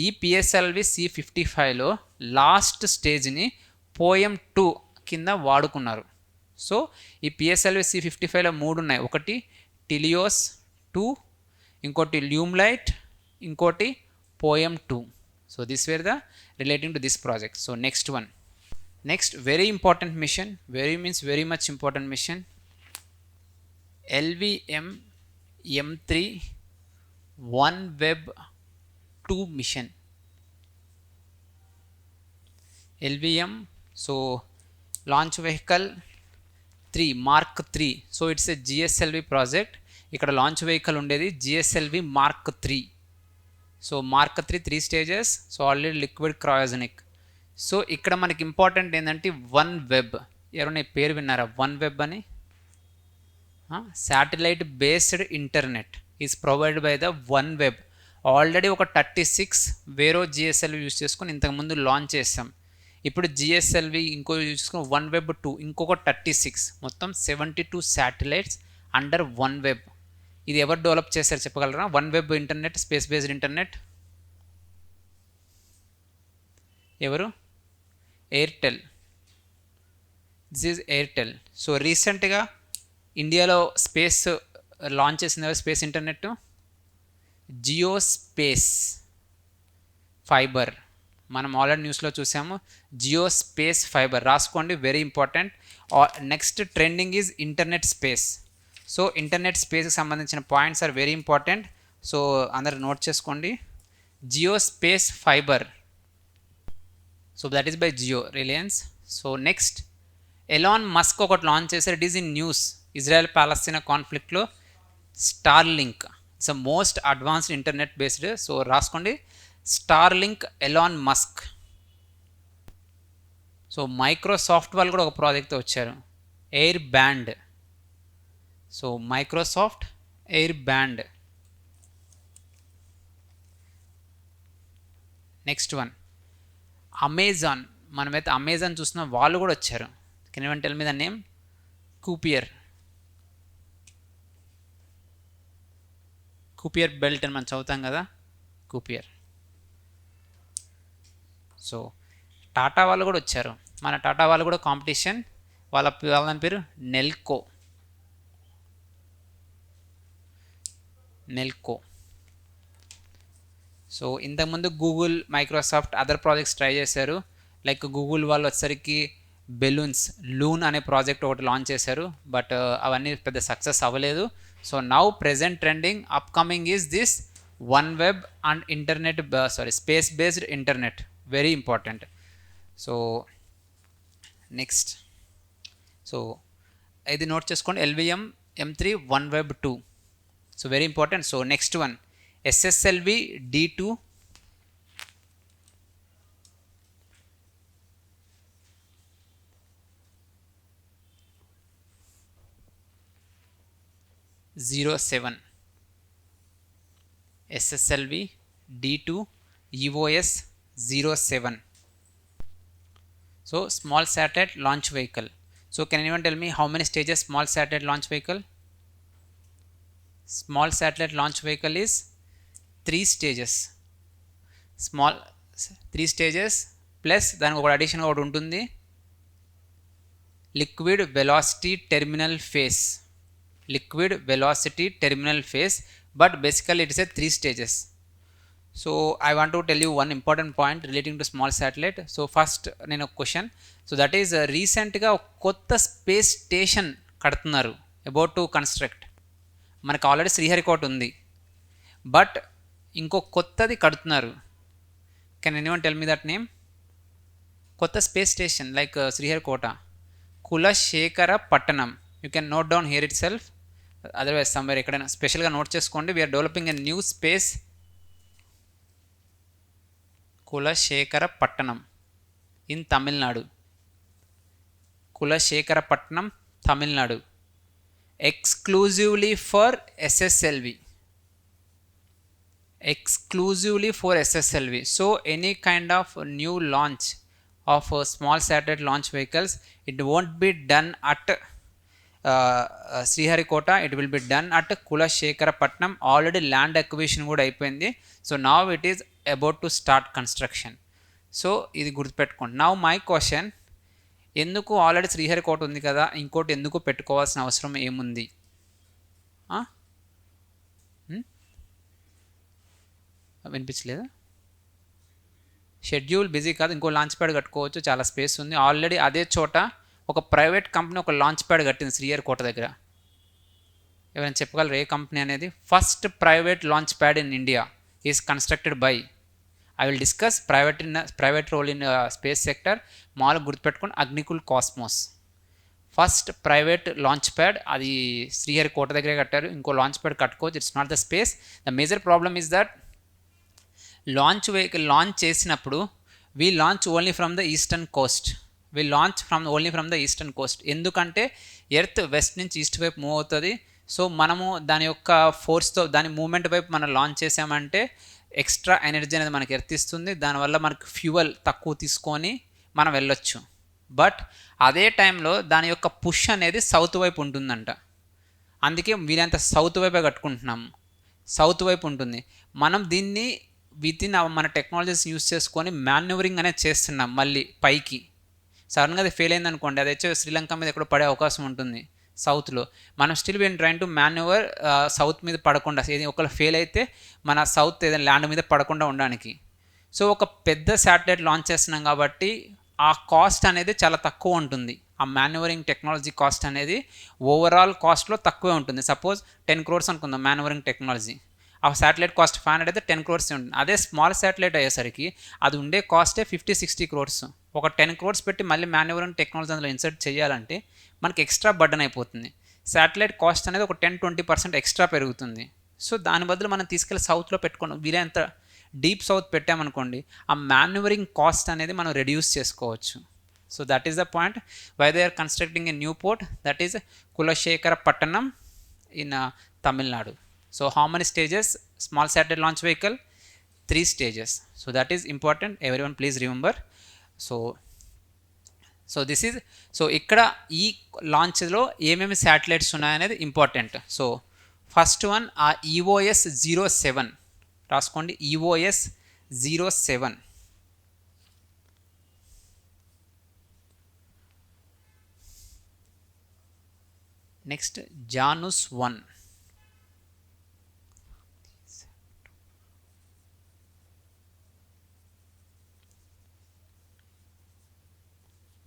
ఈ పిఎస్ఎల్వి C55లో లాస్ట్ స్టేజ్ని పోయం 2 కింద వాడుకున్నారు. సో ఈ పిఎస్ఎల్వి C55లో 3 ఉన్నాయి. ఒకటి టిలియోస్ 2, ఇంకోటి ల్యూమ్లైట్, ఇంకోటి poem 2. So this where the relating to this project. So next very important machine, very much important machine, LVM M3 OneWeb 2 mission. LVM, so launch vehicle 3 Mark 3. So it's A GSLV project. ఇక్కడ launch vehicle ఉండేది GSLV Mark 3. So Mark 3 stages. So already liquid cryogenic. So ఇక్కడ మనకి important ఏంటంటే OneWeb. ఎవరైనా పేరు విన్నారా OneWeb అని? Satellite based internet is provided by the OneWeb. Already ఒక 36 వేరో GSLV యూజ్ చేసుకొని ఇంతకుముందు లాంచ్ చేసాం. ఇప్పుడు GSLV ఇంకో యూజ్ చేసుకుని OneWeb 2 ఇంకొక 36, మొత్తం 72 శాటిలైట్స్ అండర్ OneWeb. ఇది ఎవరు డెవలప్ చేశారు చెప్పగలరా? OneWeb internet, space based internet ఎవరు? Airtel. This is Airtel. So రీసెంట్గా ఇండియాలో స్పేస్ లాంచ్ చేసింది space internet Jio space fiber. మనం ఆల్రెడీ న్యూస్లో చూసాము. జియో స్పేస్ ఫైబర్ రాసుకోండి, very important. Next trending is internet space. So internet స్పేస్కి సంబంధించిన points are very important. So అందరు నోట్ చేసుకోండి. Jio space fiber, so that is by Jio Reliance. So next Elon Musk ఒకటి launch చేశారు. It is in news. Israel Palestine కాన్ఫ్లిక్ట్లో Starlink it's a most advanced internet based. So రాసుకోండి Starlink, Elon Musk. So Microsoft వాళ్ళు కూడా ఒక ప్రాజెక్ట్తో వచ్చారు, air band. So Microsoft air band. Next one Amazon. మనమైతే అమెజాన్ చూస్తున్నాం, వాళ్ళు కూడా వచ్చారు. Can you tell me the name? Kuiper belt అని మనం చదువుతాం కదా, కూపియర్. సో టాటా వాళ్ళు కూడా వచ్చారు. మన టాటా వాళ్ళు కూడా కాంపిటీషన్. వాళ్ళ పేరు నెల్కో. సో ఇంతకుముందు Google, Microsoft other projects try చేశారు. లైక్ గూగుల్ వాళ్ళు వచ్చేసరికి బెలూన్స్, లూన్ అనే ప్రాజెక్ట్ ఒకటి లాంచ్ చేశారు. బట్ అవన్నీ పెద్ద సక్సెస్ అవ్వలేదు. So now present trending upcoming is this OneWeb and internet, space based internet, very important. So next, so ఇది నోట్ చేసుకోండి, LVM M3 OneWeb 2. So very important. So next one SSLV D2 07. SSLV D2 EOS 07. So small satellite launch vehicle. So can anyone tell me how many stages small satellite launch vehicle? Small satellite launch vehicle is 3 stages. Small 3 stages plus దానికి ఒక addition ఒకటి ఉంటుంది, liquid velocity terminal phase. Liquid velocity terminal phase, but basically it is a 3 stages. So I want to tell you one important point relating to small satellite. So first నేను ఒక question, so that is రీసెంట్గా కొత్త space station కడుతున్నారు, about to construct. మనకు already Sriharikota ఉంది, but ఇంకో కొత్తది కడుతున్నారు. Can anyone tell me that name? కొత్త space station like Sriharikota, Kulasekarapattinam. You can note down here itself, otherwise somewhere ఎక్కడైనా స్పెషల్గా నోట్ చేసుకోండి. We are developing a new space, Kulasekarapattinam in Tamil Nadu. Kulasekhara పట్టణం, Tamil Nadu, exclusively for SSLV. Exclusively for SSLV. So any kind of new launch of small satellite launch vehicles, it won't be done at Sriharikota, it will be done at Kulashekara Patnam. Already land acquisition kuda అయిపోయింది. So now it is about to start construction. So ఇది గుర్తుపెట్టుకోండి. Now my question, ఎందుకు already Sriharikota ఉంది కదా, ఇంకోటి ఎందుకు పెట్టుకోవాల్సిన అవసరం ఏముంది? వినిపించలేదా? షెడ్యూల్ బిజీ కాదు, ఇంకో లాంచ్ ప్యాడ్ కట్టుకోవచ్చు, చాలా స్పేస్ ఉంది. ఆల్రెడీ అదే చోట ఒక ప్రైవేట్ కంపెనీ ఒక లాంచ్ ప్యాడ్ కట్టింది శ్రీహరికోట దగ్గర. ఎవరైనా చెప్పగలరు ఏ కంపెనీ అనేది? First private launch pad in India is constructed by, I will discuss private role in space sector. మామూలుగా గుర్తుపెట్టుకోండి, Agnikul Cosmos. First private launch pad అది శ్రీహరికోట దగ్గరే కట్టారు. ఇంకో లాంచ్ ప్యాడ్ కట్టుకోవచ్చు, it's not the space. The major problem is that launch vehicle launch చేసినప్పుడు we launch only from the eastern coast. We launch only from the eastern coast. ఎందుకంటే earth west నుంచి east వైపు move అవుతుంది. So మనము దాని యొక్క ఫోర్స్తో దాని moment వైపు మనం లాంచ్ చేసామంటే ఎక్స్ట్రా ఎనర్జీ అనేది మనకి ఎర్తిస్తుంది. దానివల్ల మనకు ఫ్యూయల్ తక్కువ తీసుకొని మనం వెళ్ళొచ్చు. బట్ అదే టైంలో దాని యొక్క పుష్ అనేది సౌత్ వైపు ఉంటుందంట. అందుకే వీరంత సౌత్ వైపే కట్టుకుంటున్నాము, సౌత్ వైపు ఉంటుంది. మనం దీన్ని వితిన్ మన టెక్నాలజీస్ యూస్ చేసుకొని మాన్యువరింగ్ అనేది చేస్తున్నాం. మళ్ళీ పైకి సడన్గా అది ఫెయిల్ అయింది అనుకోండి, అది వచ్చి శ్రీలంక మీద ఎక్కడో పడే అవకాశం ఉంటుంది సౌత్లో. మనం still we in train to manoeuvre south మీద పడకుండా, ఏది ఒకవేళ ఫెయిల్ అయితే మన సౌత్ ఏదైనా ల్యాండ్ మీద పడకుండా ఉండడానికి. సో ఒక పెద్ద శాటిలైట్ లాంచ్ చేస్తున్నాం కాబట్టి ఆ కాస్ట్ అనేది చాలా తక్కువ ఉంటుంది. ఆ మాన్యువరింగ్ టెక్నాలజీ కాస్ట్ అనేది ఓవరాల్ కాస్ట్లో తక్కువే ఉంటుంది. సపోజ్ 10 crores అనుకుందాం మాన్యువరింగ్ టెక్నాలజీ, ఆ శాటిలైట్ కాస్ట్ 500 అయితే 10 crores ఉంటుంది. అదే స్మాల్ శాటిలైట్ అయ్యేసరికి అది ఉండే కాస్టే 50-60 crores. ఒక 10 crores పెట్టి మళ్ళీ మాన్యువరింగ్ టెక్నాలజీ అందులో ఇన్సర్ట్ చేయాలంటే మనకి ఎక్స్ట్రా బర్డన్ అయిపోతుంది. శాటిలైట్ కాస్ట్ అనేది ఒక 10-20% ఎక్స్ట్రా పెరుగుతుంది. సో దాని బదులు మనం తీసుకెళ్ళి సౌత్లో పెట్టుకోండి, వీరంత డీప్ సౌత్ పెట్టామనుకోండి, ఆ మాన్యువరింగ్ కాస్ట్ అనేది మనం రెడ్యూస్ చేసుకోవచ్చు. So that is the point why they are constructing a new port, that is Kulasekarapattinam in Tamil Nadu. So how many stages small satellite launch vehicle? 3 stages. So that is important, everyone please remember. So this is, so ikkada ee launch lo ememi satellites unnayane important. So first one EOS 07 raskondi, EOS 07. Next Janus 1.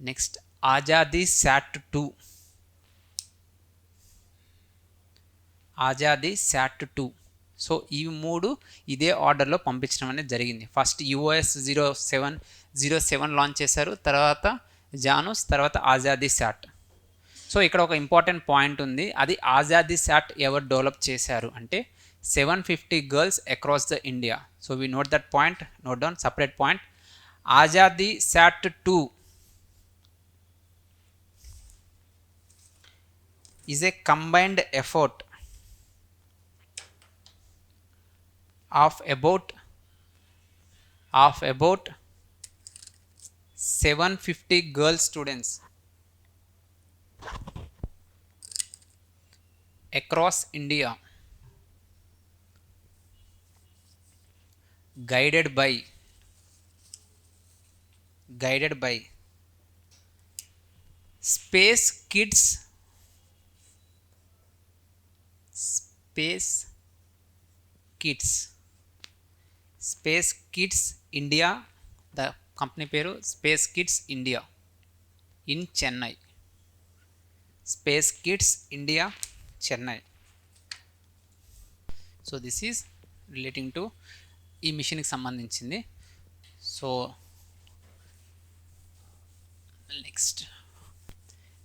Next Azadi SAT 2. Azadi SAT 2. So ఈ మూడు ఇదే ఆర్డర్లో పంపించడం అనేది జరిగింది. First EOS 07 launch చేశారు, తర్వాత జానూస్, తర్వాత ఆజాదీ శాట్. సో ఇక్కడ ఒక ఇంపార్టెంట్ పాయింట్ ఉంది, అది ఆజాదీ శాట్ ఎవరు డెవలప్ చేశారు అంటే 750 girls across the India. So we note that point, note down separate point. Azadi SAT 2 is a combined effort of about 750 girl students across India. guided by space kids space kids Space Kids India, the company peru Space Kids India in Chennai. Space Kids India, Chennai. So this is relating to ఈ మిషన్కి సంబంధించింది. So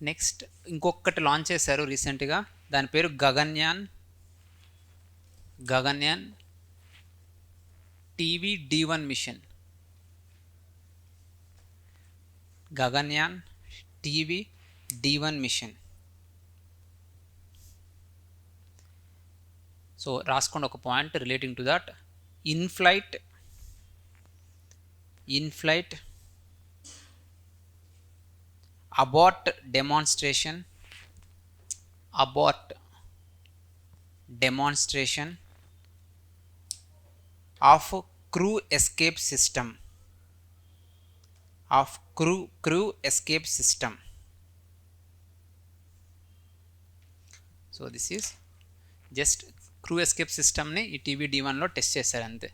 next ఇంకొకటి launch చేశారు రీసెంట్గా, దాని పేరు Gaganyaan TV D1 mission. Gaganyaan TV D1 mission. So రాసుకోండి ఒక point relating to that. In flight abort demonstration of crew escape system so this is just crew escape సిస్టమ్ని ఈ టీవీ D1లో టెస్ట్ చేశారు అంతే.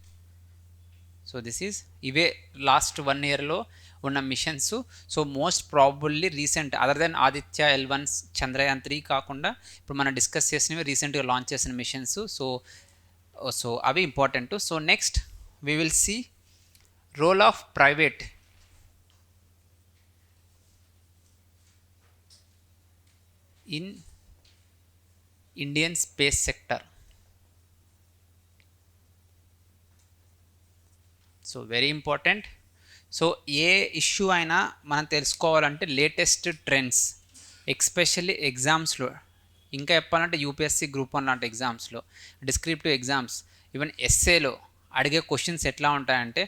సో దిస్ ఈజ్ ఇవే లాస్ట్ 1 ఇయర్లో ఉన్న missions. So most probably recent other than Aditya L1 Chandrayaan 3 కాకుండా ఇప్పుడు మనం డిస్కస్ చేసినవి రీసెంట్గా లాంచ్ చేసిన మిషన్స్. సో అవి important. So next we will see role of private in Indian space sector. So very important. So A issue అయినా మనం తెలుసుకోవాలంటే లేటెస్ట్ ట్రెండ్స్, ఎక్స్పెషల్లీ ఎగ్జామ్స్లో, ఇంకా చెప్పాలంటే యూపీఎస్సీ గ్రూప్ 1 లాంటి ఎగ్జామ్స్లో, డిస్క్రిప్టివ్ ఎగ్జామ్స్, ఈవెన్ ఎస్ఏలో అడిగే క్వశ్చన్స్ ఎట్లా ఉంటాయంటే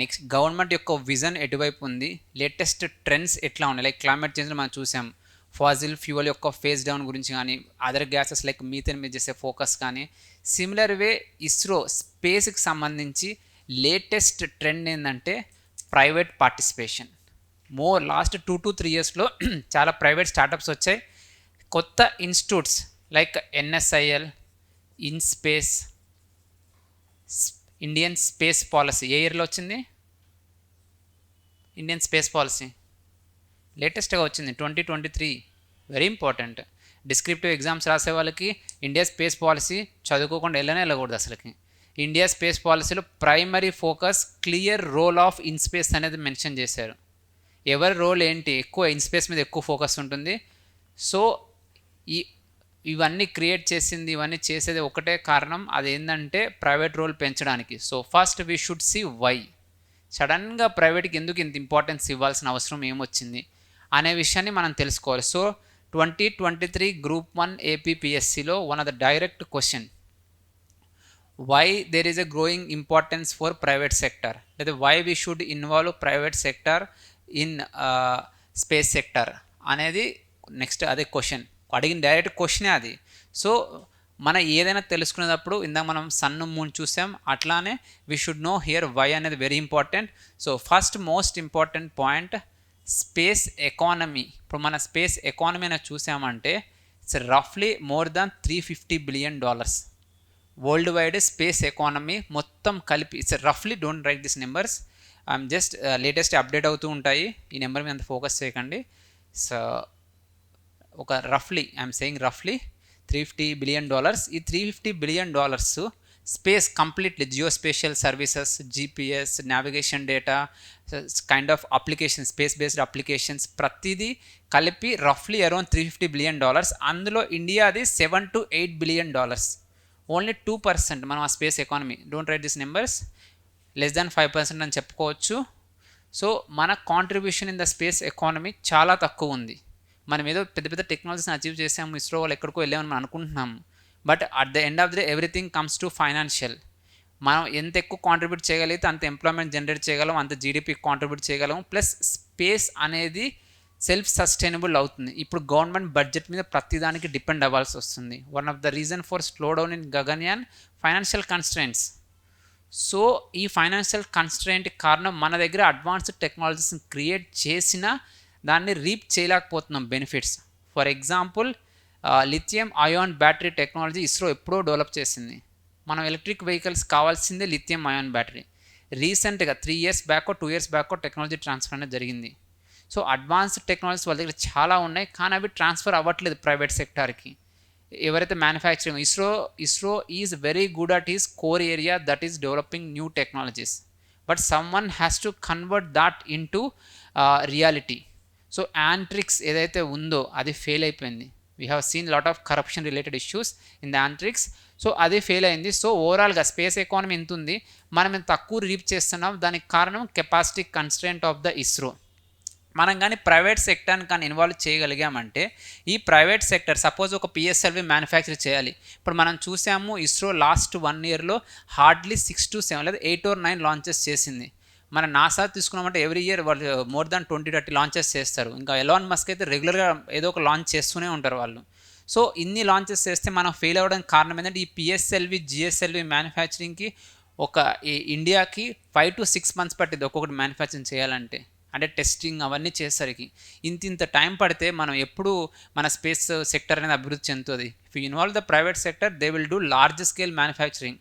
నెక్స్ట్ గవర్నమెంట్ యొక్క విజన్ ఎటువైపు ఉంది, లేటెస్ట్ ట్రెండ్స్ ఎట్లా ఉన్నాయి. లైక్ క్లైమేట్ చేంజ్లో మనం చూసాం, ఫాజిల్ ఫ్యూయల్ యొక్క ఫేస్ డౌన్ గురించి కానీ, అదర్ గ్యాసెస్ లైక్ మీథేన్ మీద చేసే ఫోకస్ కానీ. సిమిలర్ వే ఇస్రో స్పేస్కి సంబంధించి లేటెస్ట్ ట్రెండ్ ఏంటంటే ప్రైవేట్ పార్టిసిపేషన్. లాస్ట్ 2 to 3 ఇయర్స్లో చాలా ప్రైవేట్ స్టార్టప్స్ వచ్చాయి. కొత్త institutes like NSIL, InSpace, Indian space policy ఏ ఇయర్లో వచ్చింది? ఇండియన్ స్పేస్ పాలసీ లేటెస్ట్గా వచ్చింది 2023. Very important. డిస్క్రిప్టివ్ ఎగ్జామ్స్ రాసే వాళ్ళకి ఇండియా స్పేస్ పాలసీ చదువుకోకుండా వెళ్ళకూడదు అసలుకి. ఇండియా స్పేస్ పాలసీలో primary focus clear role of INSPACe అనేది మెన్షన్ చేశారు. ఎవరి రోల్ ఏంటి, ఎక్కువ ఇన్స్పేస్ మీద ఎక్కువ ఫోకస్ ఉంటుంది. సో ఇవన్నీ క్రియేట్ చేసింది, ఇవన్నీ చేసేది ఒకటే కారణం, అదేంటంటే ప్రైవేట్ రోల్ పెంచడానికి. So first we should see why సడన్గా ప్రైవేట్కి ఎందుకు ఇంత ఇంపార్టెన్స్ ఇవ్వాల్సిన అవసరం ఏమొచ్చింది అనే విషయాన్ని మనం తెలుసుకోవాలి. సో 2023 గ్రూప్ 1 APPSCలో one of the direct question, why there is a growing importance for private sector, లేదా why we should involve private sector in space sector అనేది నెక్స్ట్ అదే క్వశ్చన్ అడిగిన డైరెక్ట్ క్వశ్చనే అది. సో మనం ఏదైనా తెలుసుకునేటప్పుడు ఇందాక మనం సన్ మూన్ చూసాం, అట్లానే we should know here why అనేది very important. So first most important point space economy. ఇప్పుడు మన స్పేస్ ఎకానమీ అనేది చూసామంటే ఇట్స్ రఫ్లీ more than $350 billion. World wide space economy మొత్తం కలిపి ఇట్స్ రఫ్లీ, don't write this numbers, I'm just latest update అవుతూ ఉంటాయి, ఈ నెంబర్ మీద అంత ఫోకస్ చేయకండి. సో ఒక రఫ్లీ ఐఎమ్ సేయింగ్ రఫ్లీ $350 billion. ఈ $350 billion space completely geospatial services, GPS, navigation data, kind of application, space based applications ప్రతిదీ కలిపి రఫ్లీ అరౌండ్ $350 billion. అందులో ఇండియాది $7 to 8 billion. ఓన్లీ 2% మనం ఆ space economy, don't write this numbers, less than 5% అని చెప్పుకోవచ్చు. So మన contribution in the space economy చాలా తక్కువ ఉంది. మనం ఏదో పెద్ద పెద్ద టెక్నాలజీని అచీవ్ చేసాము, ఇస్రో వాళ్ళు ఎక్కడికో వెళ్ళామని మనం అనుకుంటున్నాము, but at the end of the day everything comes to financial. మనం ఎంత ఎక్కువ కాంట్రిబ్యూట్ చేయగలిగితే అంత ఎంప్లాయ్మెంట్ జనరేట్ చేయగలం, అంత జీడిపి కాంట్రిబ్యూట్ చేయగలం, ప్లస్ స్పేస్ అనేది సెల్ఫ్ సస్టైనబుల్ అవుతుంది. ఇప్పుడు గవర్నమెంట్ బడ్జెట్ మీద ప్రతిదానికి డిపెండ్ అవ్వాల్సి వస్తుంది. One of the reason for slow down in Gaganyaan financial constraints. So ఈ ఫైనాన్షియల్ కన్స్ట్రెయింట్ కారణం మన దగ్గర అడ్వాన్స్డ్ టెక్నాలజీస్ని క్రియేట్ చేసినా దాన్ని రీప్ చేయలేకపోతున్నాం benefits. For example lithium ion battery technology ISRO ఎప్పుడో డెవలప్ చేసింది. మనం ఎలక్ట్రిక్ వెహికల్స్ కావాల్సిందే లిథియం అయాన్ బ్యాటరీ. రీసెంట్గా 3 years బ్యాకో 2 years బ్యాకో టెక్నాలజీ ట్రాన్స్ఫర్ అనేది జరిగింది. సో అడ్వాన్స్డ్ టెక్నాలజీస్ వాళ్ళ దగ్గర చాలా ఉన్నాయి, కానీ అవి ట్రాన్స్ఫర్ అవ్వట్లేదు ప్రైవేట్ సెక్టార్కి. ఎవరైతే manufacturing ISRO is very good at is core area, that is developing new technologies, but some one has to convert that in to reality. So Antrix ఏదైతే ఉందో అది ఫెయిల్ అయిపోయింది. We have seen lot of corruption related issues in the Antrix. So అది fail అయింది. So ఓవరాల్గా space economy ఎంత ఉంది, మనం ఎంత తక్కువ రీప్ చేస్తున్నాం, దానికి కారణం capacity constraint of the ISRO. మనం కానీ ప్రైవేట్ సెక్టర్ని కానీ ఇన్వాల్వ్ చేయగలిగామంటే, ఈ ప్రైవేట్ సెక్టర్ సపోజ్ ఒక పిఎస్ఎల్వి మ్యానుఫ్యాక్చర్ చేయాలి. ఇప్పుడు మనం చూసాము ఇస్రో లాస్ట్ 1 yearలో హార్డ్లీ 6 to 7 లేదా 8 or 9 లాంచెస్ చేసింది. మన నాసా తీసుకున్నామంటే ఎవ్రీ ఇయర్ వాళ్ళు మోర్ దాన్ 20-30 లాంచెస్ చేస్తారు. ఇంకా ఎలాన్ మస్క్ అయితే రెగ్యులర్గా ఏదో ఒక లాంచ్ చేస్తూనే ఉంటారు వాళ్ళు. సో ఇన్ని లాంచెస్ చేస్తే మనం ఫెయిల్ అవ్వడానికి కారణం ఏంటంటే, ఈ పిఎస్ఎల్వి జిఎస్ఎల్వి మ్యానుఫ్యాక్చరింగ్కి ఒక ఇండియాకి 5 to 6 months పట్టింది ఒక్కొక్కటి మ్యానుఫ్యాక్చరింగ్ చేయాలంటే. అంటే టెస్టింగ్ అవన్నీ చేసరికి ఇంత టైం పడితే మనం ఎప్పుడు మన స్పేస్ సెక్టర్ అనేది అభివృద్ధి చెందుతుంది. If you involve the private sector, they will do large scale manufacturing.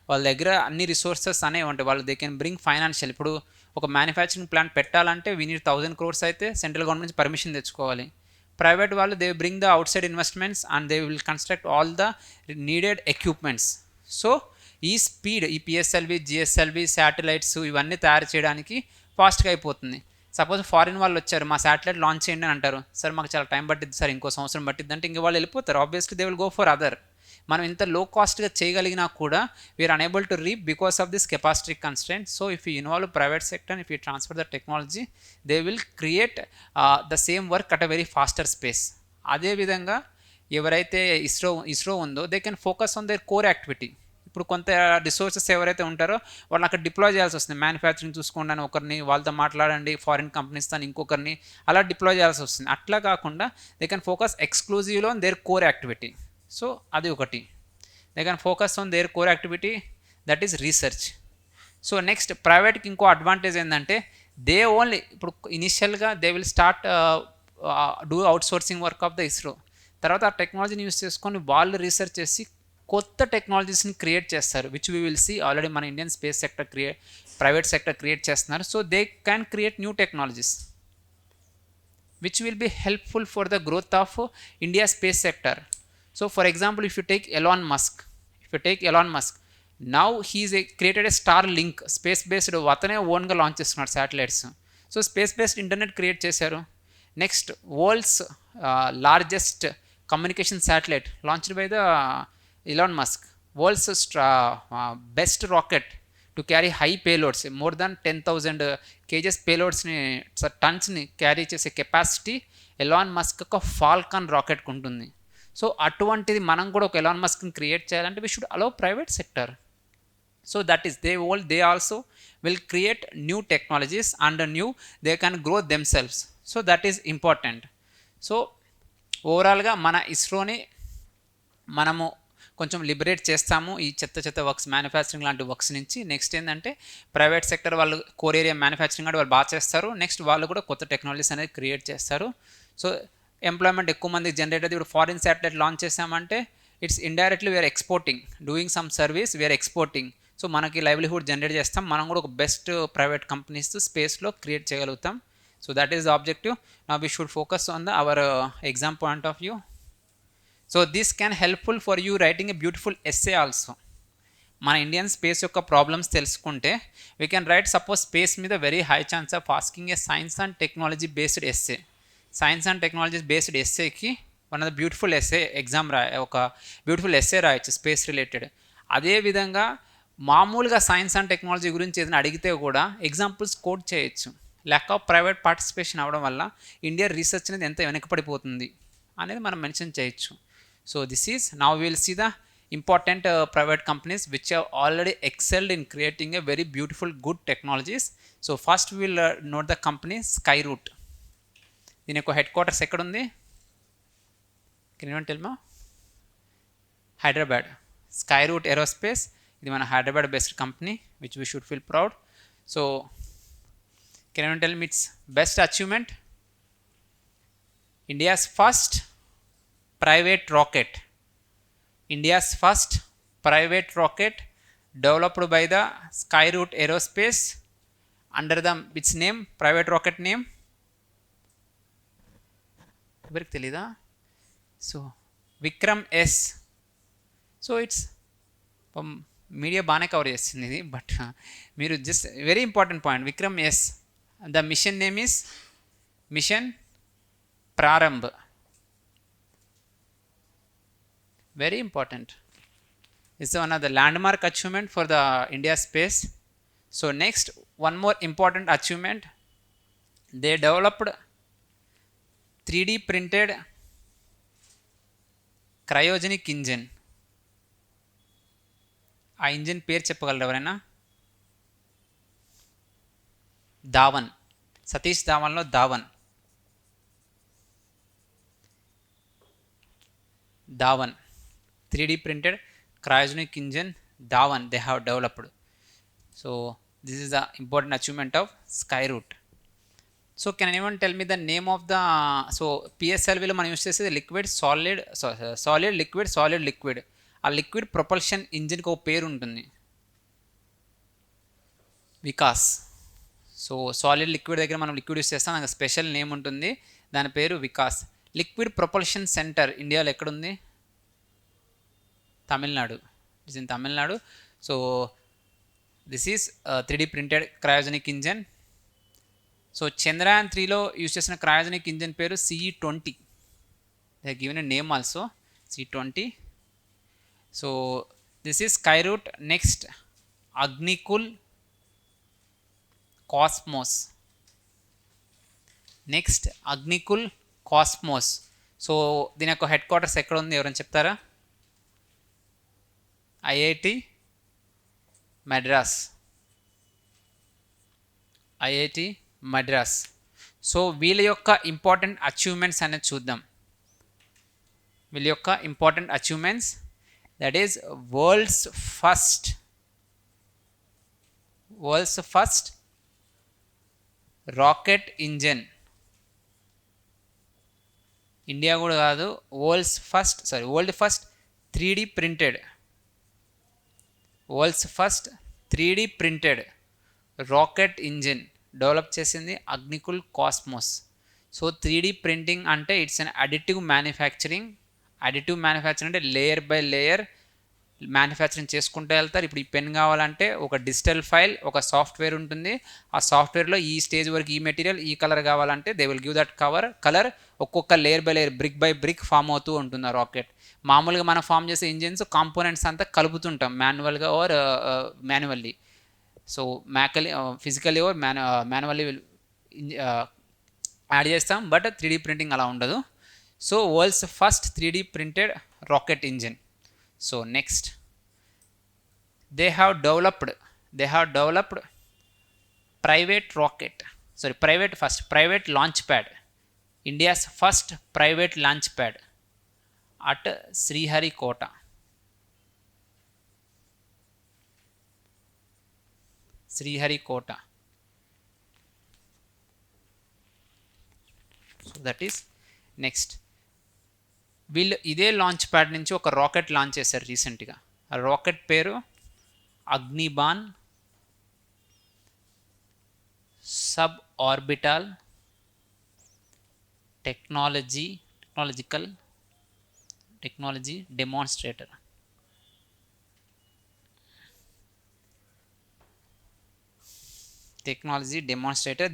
వాళ్ళ దగ్గర అన్ని రిసోర్సెస్ అనేవి ఉంటాయి, వాళ్ళు దే కెన్ బ్రింగ్ ఫైనాన్షియల్. ఇప్పుడు ఒక మ్యానుఫ్యాక్చరింగ్ ప్లాంట్ పెట్టాలంటే వీ నీడ్ 1000 crores అయితే సెంట్రల్ గవర్నమెంట్ నుంచి పర్మిషన్ తెచ్చుకోవాలి. ప్రైవేట్ వాళ్ళు they bring the out side investments and they will construct all the needed equipments. So ఈ స్పీడ్, ఈ పిఎస్ఎల్వి జిఎస్ఎల్వి శాటిలైట్స్ ఇవన్నీ తయారు చేయడానికి ఫాస్ట్గా అయిపోతుంది. సపోజ్ ఫారిన్ వాళ్ళు వచ్చారు, మా శాటిలైట్ లాంచ్ చేయండి అని అంటారు. సార్ మాకు చాలా టైం పట్టింది సార్, ఇంకో సంవత్సరం పట్టింది అంటే ఇంక వాళ్ళు వెళ్ళిపోతారు. Obviously they will go for other. మనం ఇంత లో కాస్ట్గా చేయగలిగినా కూడా we're unable to reap because of this capacity constraint. So if you involve private sector, if you transfer the technology, they will create the same work at a very faster space. అదేవిధంగా ఎవరైతే ISRO ఉందో they can focus on their core activity. ఇప్పుడు కొంత resources ఎవరైతే ఉంటారో వాళ్ళు అక్కడ deploy చేయాల్సి వస్తుంది. మ్యానుఫ్యాక్చరింగ్ చూసుకోండి అని ఒకరిని, వాళ్ళతో మాట్లాడండి ఫారిన్ కంపెనీస్తో ఇంకొకరిని, అలా డిప్లాయ్ చేయాల్సి వస్తుంది. అట్లా కాకుండా దే కెన్ ఫోకస్ ఎక్స్క్లూజివ్లో on their core activity. So అది ఒకటి, they can focus on their core activity, that is research. So next ప్రైవేట్కి ఇంకో అడ్వాంటేజ్ ఏంటంటే, దే ఓన్లీ ఇప్పుడు ఇనిషియల్గా they will start do outsourcing work of the ISRO. తర్వాత ఆ టెక్నాలజీని యూస్ చేసుకొని వాళ్ళు రీసెర్చ్ చేసి కొత్త టెక్నాలజీస్ని క్రియేట్ చేస్తారు, which we will see already మన Indian space sector private sector create చేస్తున్నారు. So they can create new technologies which will be helpful for the growth of India space sector. So for example, if you take Elon Musk, now he is created a Starlink space based, అతనే ఓన్గా launch చేస్తున్నాడు satellites. So space based internet create చేశారు. Next world's largest communication satellite launched by the Elon Musk. World's best rocket to carry high payloads, more than 10,000 kgs payloadsని, టన్స్ని carry చేసే capacity Elon Musk ఒక Falcon రాకెట్కి ఉంటుంది. So అటువంటిది మనం కూడా ఒక Elon మస్క్ని create చేయాలంటే we should allow private sector. So that is they also will create new technologies and they can grow themselves. So that is important. So ఓవరాల్గా మన ఇస్రోని మనము కొంచెం లిబరేట్ చేస్తాము ఈ చెత్త వర్క్స్, మ్యానుఫ్యాక్చరింగ్ లాంటి వర్క్స్ నుంచి. నెక్స్ట్ ఏంటంటే ప్రైవేట్ సెక్టర్ వాళ్ళు కోర్ ఏరియా మ్యానుఫ్యాక్చరింగ్ అంటే వాళ్ళు బాగా చేస్తారు. నెక్స్ట్ వాళ్ళు కూడా కొత్త టెక్నాలజీస్ అనేది క్రియేట్ చేస్తారు. సో ఎంప్లాయ్మెంట్ ఎక్కువ మందికి జనరేట్ అయితే, ఇప్పుడు ఫారిన్ శాటిలైట్ లాంచ్ చేసామంటే it's indirectly we're exporting, doing some service, we're exporting. So మనకి లైవ్లీహుడ్ జనరేట్ చేస్తాం, మనం కూడా ఒక బెస్ట్ ప్రైవేట్ కంపెనీస్ స్పేస్లో క్రియేట్ చేయగలుగుతాం. So that is the objective. Now we should focus on our exam point of view. So this can helpful for you writing a beautiful essay also. మన Indian space యొక్క problems తెలుసుకుంటే we can write suppose space మీద very high chance of asking a science and technology based essay. Science and technology based ఎస్సేకి one of the beautiful essay exam ఒక beautiful essay రాయొచ్చు space related. అదేవిధంగా మామూలుగా science and technology గురించి ఏదైనా అడిగితే కూడా ఎగ్జాంపుల్స్ కోట్ చేయొచ్చు. ల్యాక్ ఆఫ్ ప్రైవేట్ పార్టిసిపేషన్ అవ్వడం వల్ల ఇండియా రీసెర్చ్ అనేది ఎంత వెనకపడిపోతుంది అనేది మనం మెన్షన్ చేయొచ్చు. So this is, now we will see the important private companies which have already excelled in creating a very beautiful good technologies. So first we will note the company Skyroot. దీని యొక్క headquarters ఎక్కడ ఉంది? Can anyone tell me? Hyderabad. Skyroot Aerospace ఇది మన Hyderabad best company which we should feel proud. So can you tell me it's best achievement? India's first private rocket. India's first private rocket developed by the Skyroot Aerospace under the which name, private rocket name? ఎవరికి తెలీదా? So Vikram S. So it's media బాగానే cover చేస్తుంది ఇది, but మీరు just very important point, Vikram S. The mission name is mission Prarambh. Very important. It's one of the landmark achievement for the India space. So next, one more important achievement, they developed 3D printed cryogenic engine. ఆ engine పేరు చెప్పగలరు ఎవరైనా? Dhawan. Satish ధావన్లో Dhawan. Dhawan 3D printed cryogenic engine Dhawan they have developed. So this is the important achievement of Skyroot. So can anyone tell me the name of the, so PSLV లో మనం use చేసేది liquid solid, solid liquid, solid liquid. ఆ liquid propulsion ఇంజిన్కి ఒక పేరు ఉంటుంది, Vikas. So solid liquid దగ్గర మనం liquid use చేస్తాం, దానికి స్పెషల్ నేమ్ ఉంటుంది, దాని పేరు వికాస్. లిక్విడ్ ప్రొపల్షన్ సెంటర్ ఇండియాలో ఎక్కడుంది? Tamil Nadu. It's in Tamil Nadu. So this is 3D printed cryogenic engine. So Chandrayaan 3లో యూస్ చేసిన క్రయోజనిక్ ఇంజిన్ పేరు CE-20. They given a name also, CE-20. So this is Skyroot. Next Agnikul Cosmos. Next Agnikul Cosmos. So దీని యొక్క హెడ్ క్వార్టర్స్ ఎక్కడ ఉంది, ఎవరైనా చెప్తారా? IIT Madras. IIT Madras. So వీళ్ళ యొక్క ఇంపార్టెంట్ అచీవ్మెంట్స్ అనేది చూద్దాం. వీళ్ళ యొక్క important achievements, that is world's first rocket engine. India కూడా కాదు, world first 3D printed, world's first 3D printed rocket engine develop చేసింది Agnikul Cosmos. So 3D printing అంటే it's an additive manufacturing. Additive manufacturing అంటే layer by layer manufacturing చేసుకుంటూ వెళ్తారు. ఇప్పుడు ఈ pen కావాలంటే ఒక డిజిటల్ ఫైల్, ఒక సాఫ్ట్వేర్ ఉంటుంది. ఆ సాఫ్ట్వేర్లో ఈ స్టేజ్ వరకు ఈ మెటీరియల్, ఈ కలర్ కావాలంటే they will give that colour. ఒక్కొక్క layer by layer, brick by brick form అవుతూ ఉంటుంది ఆ రాకెట్. మామూలుగా మనం ఫామ్ చేసే ఇంజిన్స్ కాంపోనెంట్స్ అంతా కలుపుతుంటాం మాన్యువల్గా or manually. So physically or manually add చేస్తాం, బట్ 3D printing అలా ఉండదు. So world's first 3D printed rocket engine. So next, they have developed private launch pad. India's first private launch pad at Sriharikota. So that is next. వీళ్ళు ఇదే launch pad నుంచి ఒక rocket launch చేశారు రీసెంట్గా. ఆ rocket పేరు Agnibaan sub orbital technology demonstrator.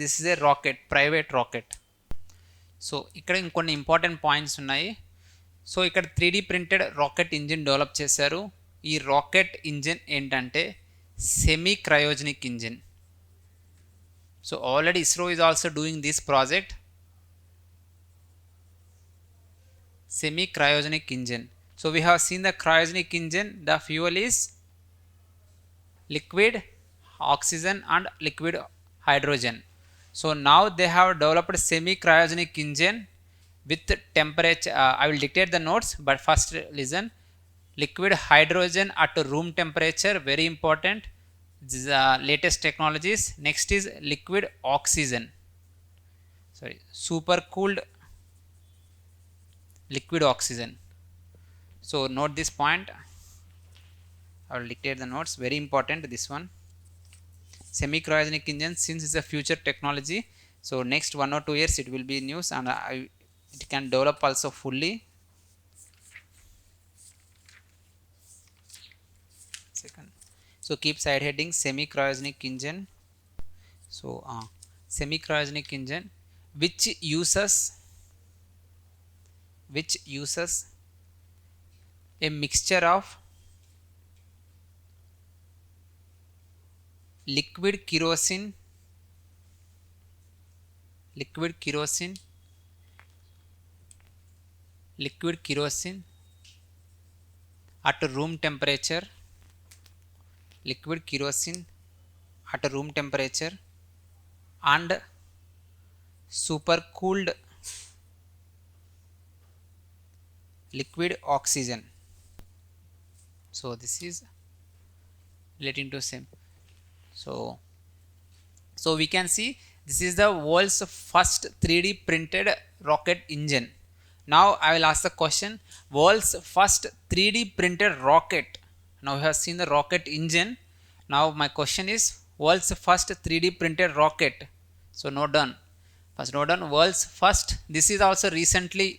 This is a rocket, private rocket. So ఇక్కడ ఇంకొన్ని ఇంపార్టెంట్ పాయింట్స్ ఉన్నాయి. సో ఇక్కడ 3D printed rocket engine develop చేశారు. ఈ రాకెట్ ఇంజిన్ ఏంటంటే semi cryogenic engine. So already ISRO is also doing this project, semi cryogenic engine. So we have seen the cryogenic engine, the fuel is liquid oxygen and liquid hydrogen. So now they have developed semi cryogenic engine with temperature. I will dictate the notes, but first listen. liquid hydrogen at room temperature, very important. This is the latest technologies. Next is liquid oxygen, sorry, super cooled liquid oxygen. So note this point. I will dictate the notes, very important this one. Semi cryogenic engine, since it's a future technology, so next 1 or 2 years it will be news, and it can develop also fully. Second, so keep side heading semi cryogenic engine. So semi cryogenic engine which uses a mixture of liquid kerosene liquid kerosene liquid kerosene at room temperature, liquid kerosene at room temperature, and super cooled liquid oxygen. So this is relating to same. So we can see this is the world's first 3D printed rocket engine. Now I will ask the question, world's first 3D printed rocket. Now we have seen the rocket engine. Now my question is world's first 3D printed rocket. So note down. First note down world's first. This is also recently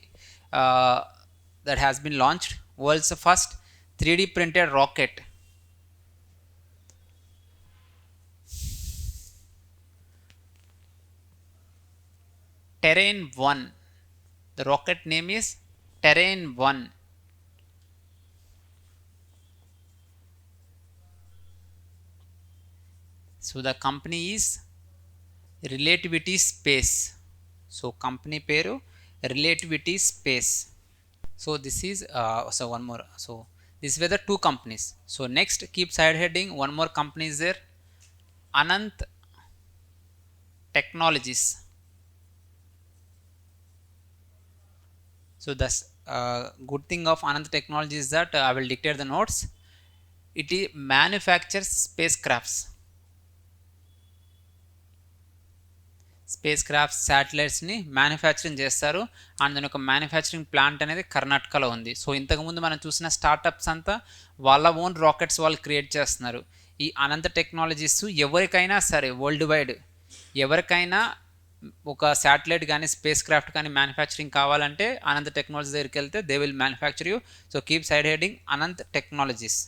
that has been launched. World's first 3D printed rocket. Terrain 1. The rocket name is Terrain 1. So the company is Relativity Space. So company peru Relativity Space. So this is so one more. So these were the two companies. So next keep side heading one more company is there, Anant Technologies. So the good thing of Anant Technology is that I will dictate the notes. It manufactures spacecrafts శాటిలైట్స్ని manufacturing చేస్తారు. And దాని యొక్క manufacturing plant అనేది కర్ణాటకలో ఉంది. So ఇంతకుముందు మనం చూసిన స్టార్టప్స్ అంతా వాళ్ళ ఓన్ రాకెట్స్ వాళ్ళు క్రియేట్ చేస్తున్నారు. ఈ అనంత టెక్నాలజీస్ ఎవరికైనా సరే వరల్డ్ వైడ్ ఎవరికైనా ఒక శాటిలైట్ కానీ స్పేస్ క్రాఫ్ట్ కానీ మ్యానుఫ్యాక్చరింగ్ కావాలంటే అనంత టెక్నాలజీ దగ్గరికి వెళ్తే they will manufacture you. So keep side heading Anant technologies.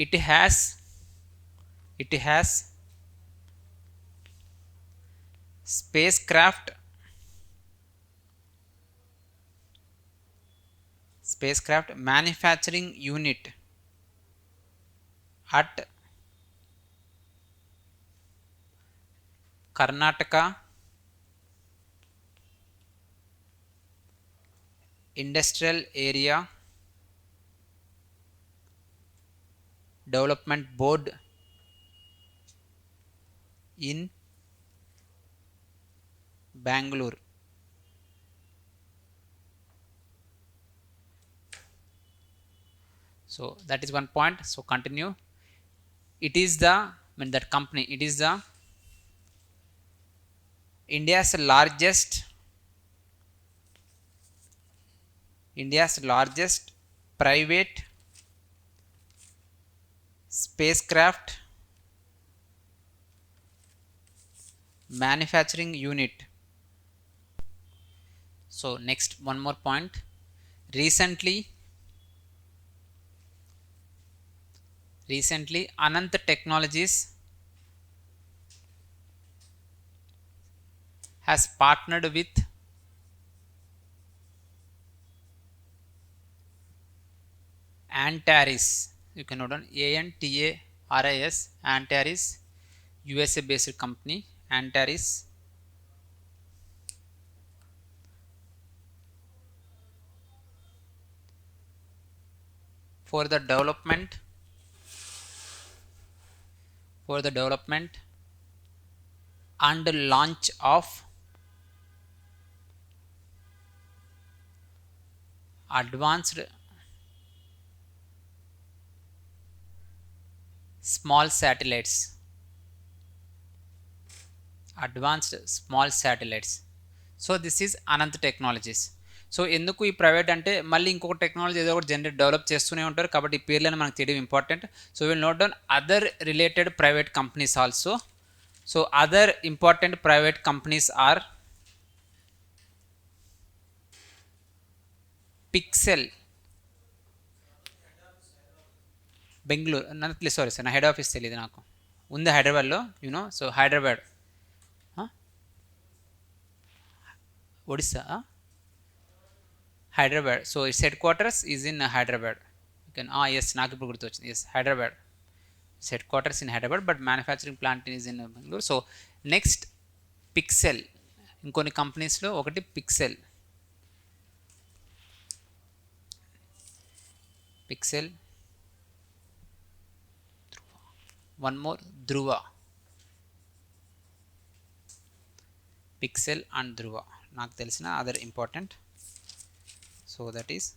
It has spacecraft manufacturing unit at Karnataka Industrial Area Development Board in Bangalore. So that is one point. So continue. It is the that company. It is the India's largest private spacecraft manufacturing unit. So next one more point. Recently Anant Technologies has partnered with Antares. You can note down ANTARIS, Antares, USA based company Antares, for the development and launch of advanced small satellites. Advanced small satellites. So this is Anant technologies. So ఎందుకు ఈ private అంటే మళ్ళీ ఇంకొక technology ఏదో ఒకటి develop చేస్తూనే ఉంటారు కాబట్టి ఈ పేర్లను మనకు తెలియడం important. So will note down other related private companies also. So other important private companies are Pixxel Bengaluru. నాకు సారీ సార్, నా హెడ్ ఆఫీస్ తెలియదు, నాకు ఉంది హైదరాబాద్లో you know. So Hyderabad, Odisha, Hyderabad. So its headquarters is in Hyderabad. Yes, నాకు ఇప్పుడు గుర్తొచ్చింది. Yes, Hyderabad. Its headquarters in Hyderabad but manufacturing plant is in Bengaluru. So next Pixxel. ఇంకొన్ని కంపెనీస్లో ఒకటి Pixxel. Pixxel, one more Dhruva. Pixxel and Dhruva నాకు తెలిసిన other important. So that is,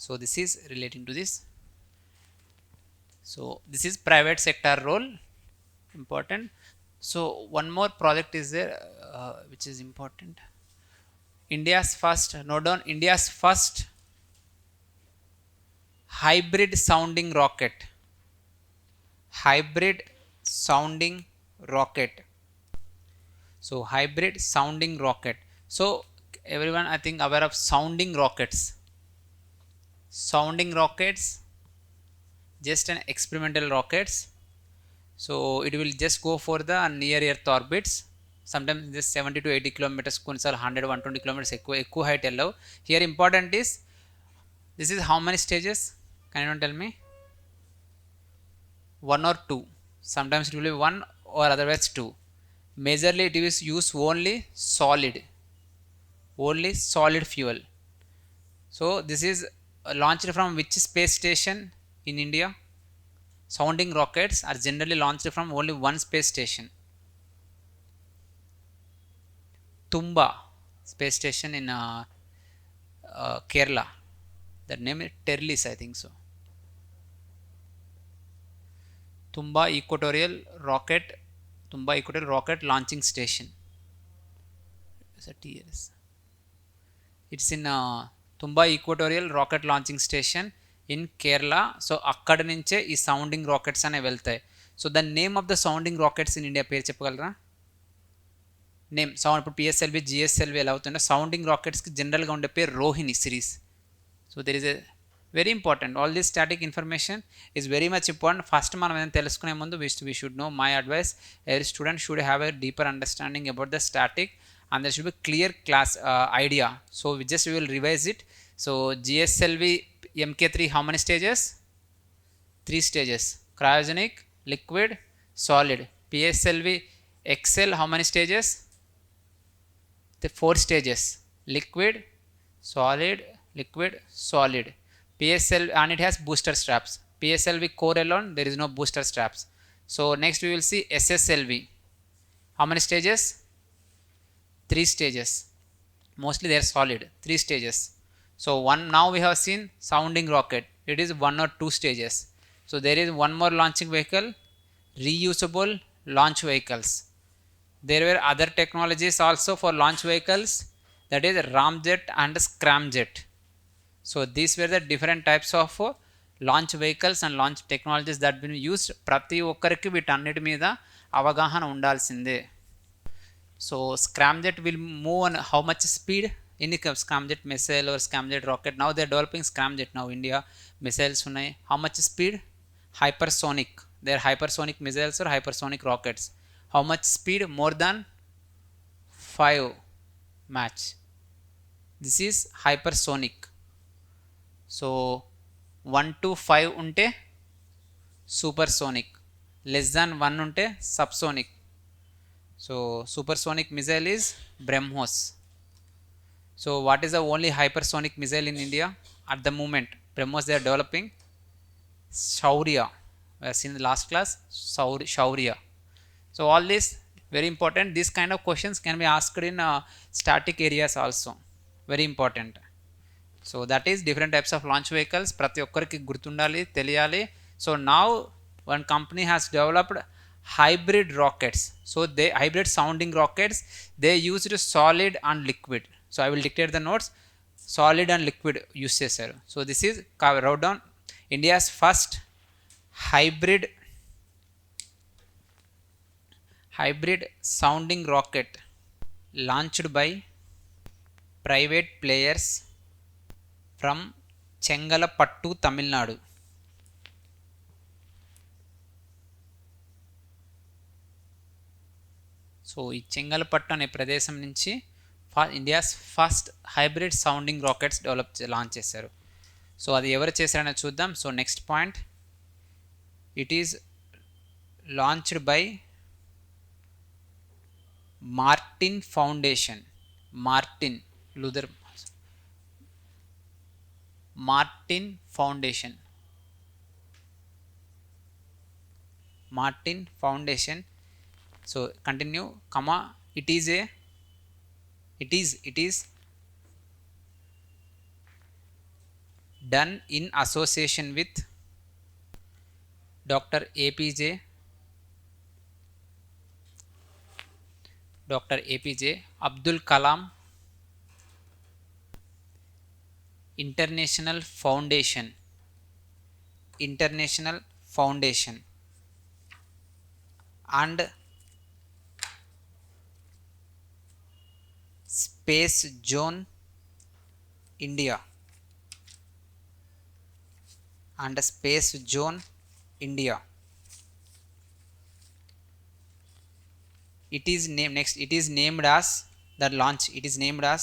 so this is relating to this. So this is private sector role, important. So one more project is there which is important. India's first, note down, India's first hybrid sounding rocket. Hybrid sounding rocket. So hybrid sounding rocket. So everyone I think aware of sounding rockets. Sounding rockets, just an experimental rockets. So it will just go for the near earth orbits. Sometimes just 70 to 80 kilometers, కొన్నిసార్లు 100 120 kilometers ఎక్కువ height వెళ్ళవు. Here important is, this is how many stages? Can anyone tell me? 1 or 2. Sometimes it will be 1 or otherwise 2. Majorly it is used only solid fuel. So this is launched from which space station in India? Sounding rockets are generally launched from only one space station. Tumba space station in Kerala. That name is Terlis, I think so. Tumba Equatorial Rocket Launching Station. Is that TLS? It's in Tumba Equatorial Rocket Launching Station in Kerala. So అక్కడ నుంచే ఈ sounding rockets అనేవి వెళ్తాయి. So the name of the sounding rockets in India పేరు చెప్పగలరా? Name sound, ఇప్పుడు PSLV GSLV ఎలా అవుతుందో సౌండింగ్ రాకెట్స్కి జనరల్గా ఉండే పేరు Rohini series. So there is a very important, all this static information is very much important. First మనం ఏదైనా తెలుసుకునే ముందు we should know, my advice, every student should have a deeper understanding about the static and there should be clear class idea. So we will revise it. So GSLV MK3, how many stages? 3 stages. Cryogenic, liquid, solid. PSLV XL, how many stages? The 4 stages. Liquid, solid, liquid, solid. PSL, and it has booster straps. PSLV core alone, there is no booster straps. So next we will see SSLV. How many stages? 3 stages. Mostly they are solid. 3 stages. So now we have seen sounding rocket. It is 1 or 2 stages. So there is one more launching vehicle, reusable launch vehicles. There were other technologies also for launch vehicles, that is ramjet and scramjet. So these were the different types of launch vehicles and launch technologies that been used. ప్రతి ఒక్కరికి వీటన్నిటి మీద అవగాహన ఉండాల్సిందే. So scramjet will move on how much speed? Any scramjet missile or scramjet rocket, now they are developing scramjet. Now India missiles unnai, how much speed? Hypersonic. They are hypersonic missiles or hypersonic rockets. How much speed? More than 5 Mach. This is hypersonic. So 1 to 5 unte supersonic, less than 1 unte subsonic. So supersonic missile is BrahMos. So what is the only hypersonic missile in India at the moment? BrahMos they are developing. Shaurya, we have seen in the last class, Shaurya. So all this very important. This kind of questions can be asked in static areas also. Very important. So that is different types of launch vehicles, ప్రతి ఒక్కరికి గుర్తుండాలి, తెలియాలి. So now one company has developed hybrid rockets. So they hybrid sounding rockets, they used solid and liquid. So I will dictate the notes. Solid and liquid use చేశారు. So this is wrote down India's first hybrid sounding rocket launched by private players from Chengalpattu, Tamil Nadu. So ఈ చెంగల్పట్టు అనే ప్రదేశం నుంచి India's first hybrid sounding rockets launch చేశారు. So అది ఎవరు చేశారని చూద్దాం. So next point, it is launched by Martin foundation. Martin Luther Martin foundation. Martin foundation. So continue, comma, it is done in association with Dr. APJ Abdul Kalam International Foundation and Space Zone India. It is named next. It is named as the launch. It is named as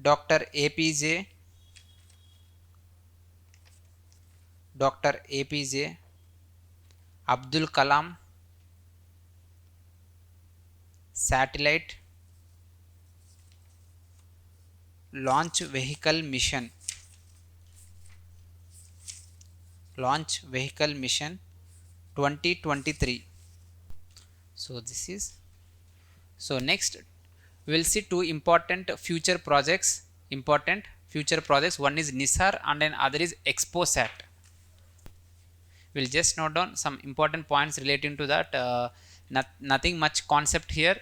Dr. APJ Abdul Kalam Satellite Launch Vehicle Mission 2023. So this is, so next we will see two important future projects. One is NISAR and then other is ExpoSat. We'll just note down some important points relating to that. Nothing much concept here,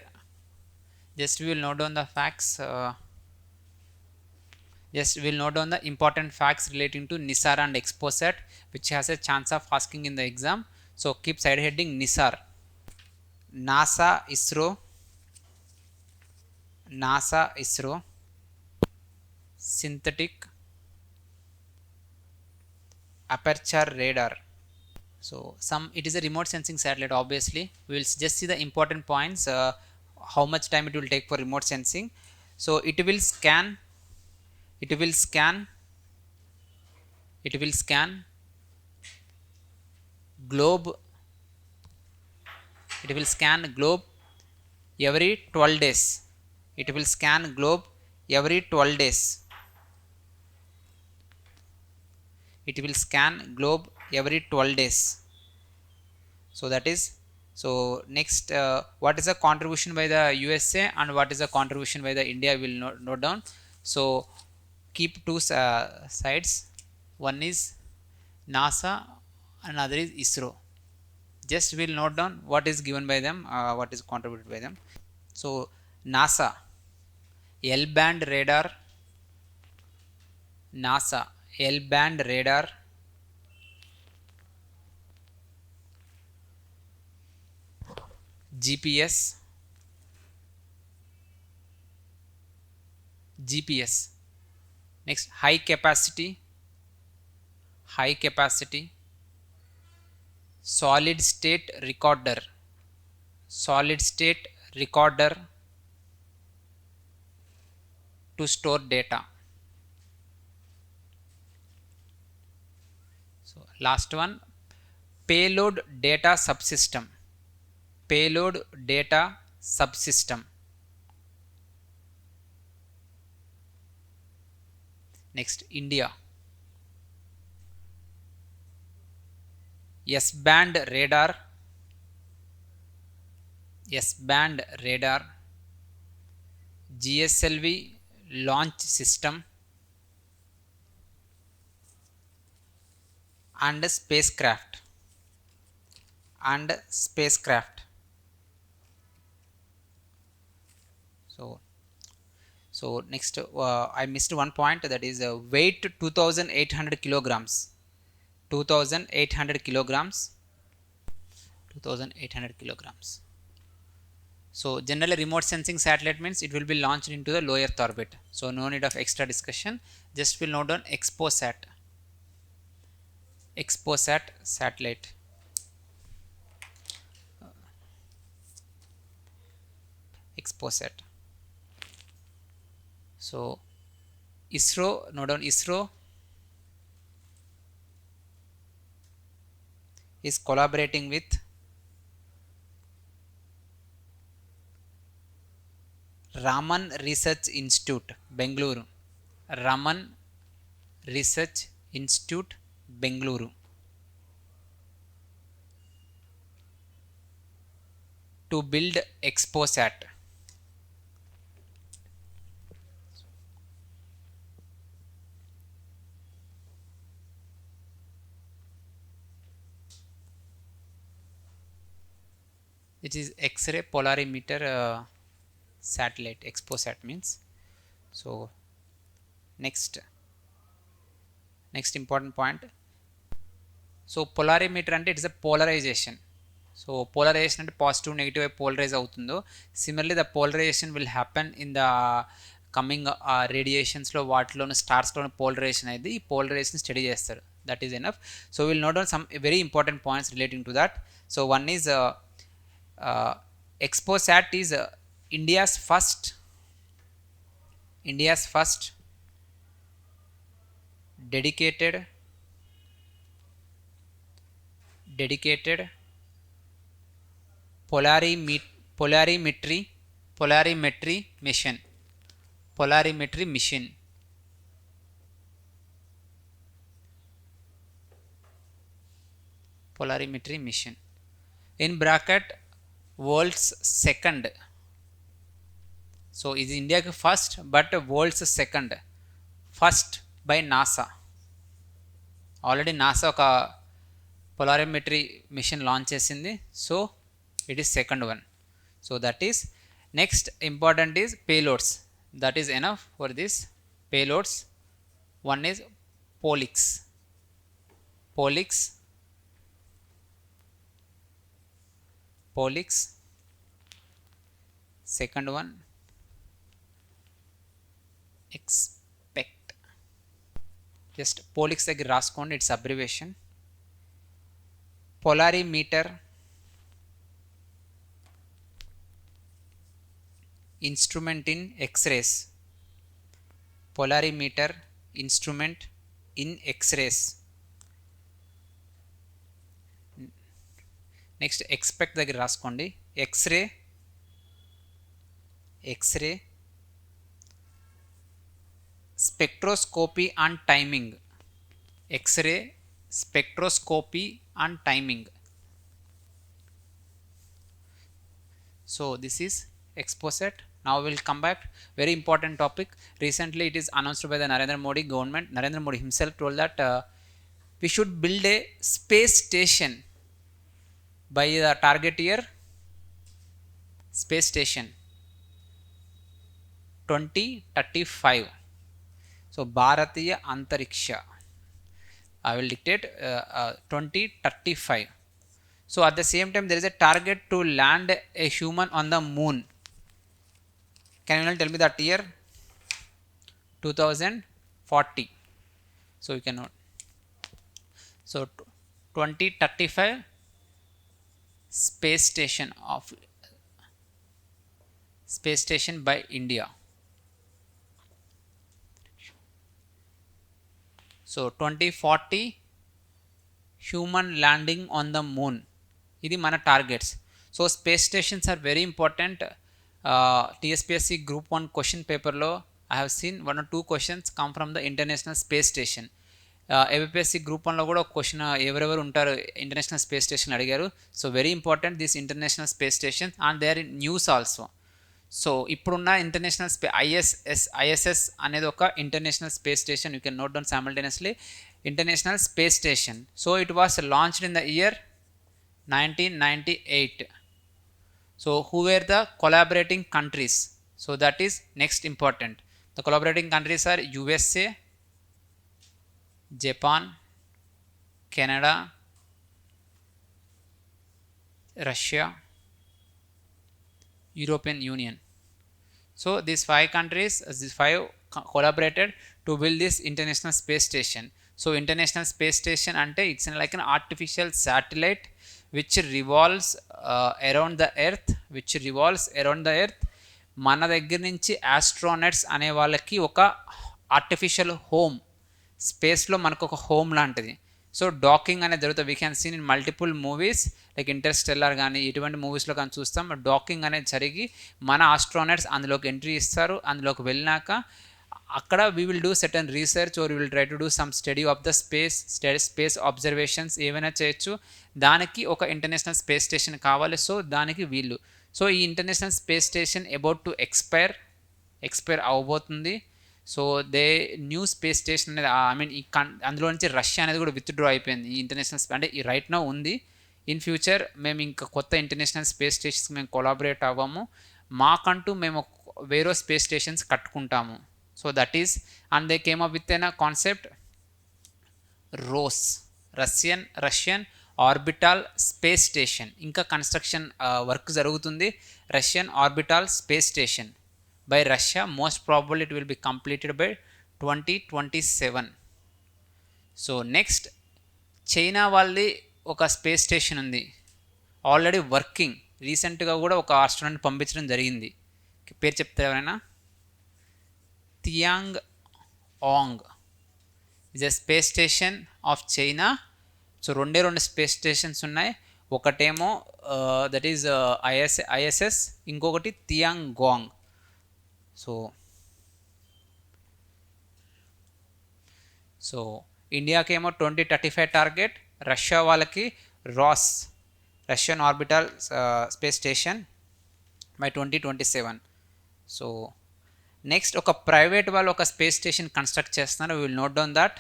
just we will note down the facts. Just we will note down the important facts relating to NISAR and ExpoSat, which has a chance of asking in the exam. So keep side heading NISAR. NASA ISRO synthetic aperture radar. So it is a remote sensing satellite. Obviously we will just see the important points, how much time it will take for remote sensing. So it will scan globe every 12 days. It will scan globe every 12 days. So that is, so next, what is the contribution by the USA and what is the contribution by the India, will note down. So keep two sides, one is NASA, another is ISRO. Just we'll note down what is given by them, what is contributed by them. So NASA L-band radar, GPS, next high capacity solid state recorder to store data. So last one, payload data subsystem. Next, India S-band radar S-band radar, GSLV launch system, and spacecraft. So next, I missed one point, that is weight 2800 kilograms. 2800 kilograms. 2800 kilograms. So generally remote sensing satellite means it will be launched into the low Earth orbit. So no need of extra discussion. Just will note down XPOSat. XPOSat satellite. XPOSat. So ISRO, note down ISRO is collaborating with Raman Research Institute, Bengaluru. Raman Research Institute, Bengaluru, to build XPOSat. It is X-ray polarimeter satellite. XPOSat means. So next important point. So polarimeter అంటే it's a polarization. So polarization అంటే positive negative polarise అవుతుందో, similarly the polarisation will happen in the coming రేడియేషన్స్లో, వాటిలోని స్టార్స్లోని polarisation అయితే ఈ polarisation study చేస్తారు. That is enough. So will note down some very important points relating to that. So one is XPOSat is India's first dedicated polarimetry mission. In bracket, world's second. So is India first but world's second. First by NASA. Already NASA ఒక polarimetry mission launch చేసింది. So it is second one. So that is next important is payloads. That is enough for this payloads. One is Polix. Second one expect. Just Polix దగ్గర రాసుకోండి, it's abbreviation. polarimeter instrument in X-rays. Polarimeter instrument in X-rays. Next XSPECT దగ్గర రాసుకోండి. X-ray spectroscopy and timing. X-ray spectroscopy and timing. So this is XPOSat. Now we will come back. Very important topic. Recently it is announced by the Narendra Modi government. Narendra Modi himself told that we should build a space station by the target year. Space station 2035. So Bharatiya Antariksha, I will dictate 2035. So at the same time there is a target to land a human on the moon. Can you tell me that year? 2040. So you can note. So 2035 space station by India. So 2040 human landing on the moon. ఇది మన targets. So space stations are very important. TSPSC Group 1 question పేపర్లో I have seen 1 or 2 questions come from the International Space Station. APSC group 1లో కూడా ఒక question ఎవరెవరు ఉంటారు international space station అడిగారు. So very important this international space station and they are in news also. So ఇప్పుడున్న international ISS అనేది ఒక international space station. You can note down simultaneously international space station. So it was launched in the year 1998. So who were the collaborating countries? So that is next important. The collaborating countries are USA, Japan, Canada, Russia, European Union. So these 5 countries, collaborated to build this international space station. So international space station ante it's like an artificial satellite which revolves around the earth. మన దగ్గర నుంచి astronauts అనే వాళ్ళకి ఒక artificial home, స్పేస్లో మనకు ఒక home లాంటిది. సో డాకింగ్ అనేది జరుగుతుంది. We can seen in multiple movies like Interstellar కానీ ఇటువంటి మూవీస్లో కానీ చూస్తాం. డాకింగ్ అనేది జరిగి మన ఆస్ట్రోనట్స్ అందులోకి ఎంట్రీ ఇస్తారు. అందులోకి వెళ్ళినాక అక్కడ we will do certain research or we will try to do some study of the space observations ఏవైనా చేయొచ్చు. దానికి ఒక ఇంటర్నేషనల్ స్పేస్ స్టేషన్ కావాలి. సో దానికి వీళ్ళు సో ఈ international space station about to expire అవ్వబోతుంది. So they new space station అనేది అందులో నుంచి రష్యా అనేది కూడా విత్డ్రా అయిపోయింది. ఈ ఇంటర్నేషనల్ అంటే ఈ రైట్ నౌ ఉంది. ఇన్ ఫ్యూచర్ మేము ఇంకా కొత్త ఇంటర్నేషనల్ స్పేస్ స్టేషన్స్ మేము కొలాబరేట్ అవ్వము. మాకంటూ మేము వేరే స్పేస్ స్టేషన్స్ కట్టుకుంటాము. So that is and they came up with an concept Russian orbital space station. ఇంకా కన్స్ట్రక్షన్ వర్క్ జరుగుతుంది. Russian orbital space station by Russia. Most probable it will be completed by 2027. So next China వాళ్ళది ఒక space స్టేషన్ ఉంది already working. రీసెంట్గా కూడా ఒక astronaut పంపించడం జరిగింది. పేరు చెప్తారు ఎవరైనా? Tiangong is a space station of China. So రెండు స్పేస్ స్టేషన్స్ ఉన్నాయి. ఒకటేమో దట్ ఈజ్ ఐఎస్ఎస్, ఇంకొకటి టియాంగ్ గాంగ్. సో ఇండియాకేమో 2035 టార్గెట్. రష్యా వాళ్ళకి Russian orbital space station by 2027. So next ఒక ప్రైవేట్ వాళ్ళు ఒక స్పేస్ స్టేషన్ కన్స్ట్రక్ట్ చేస్తున్నారు. We will note down that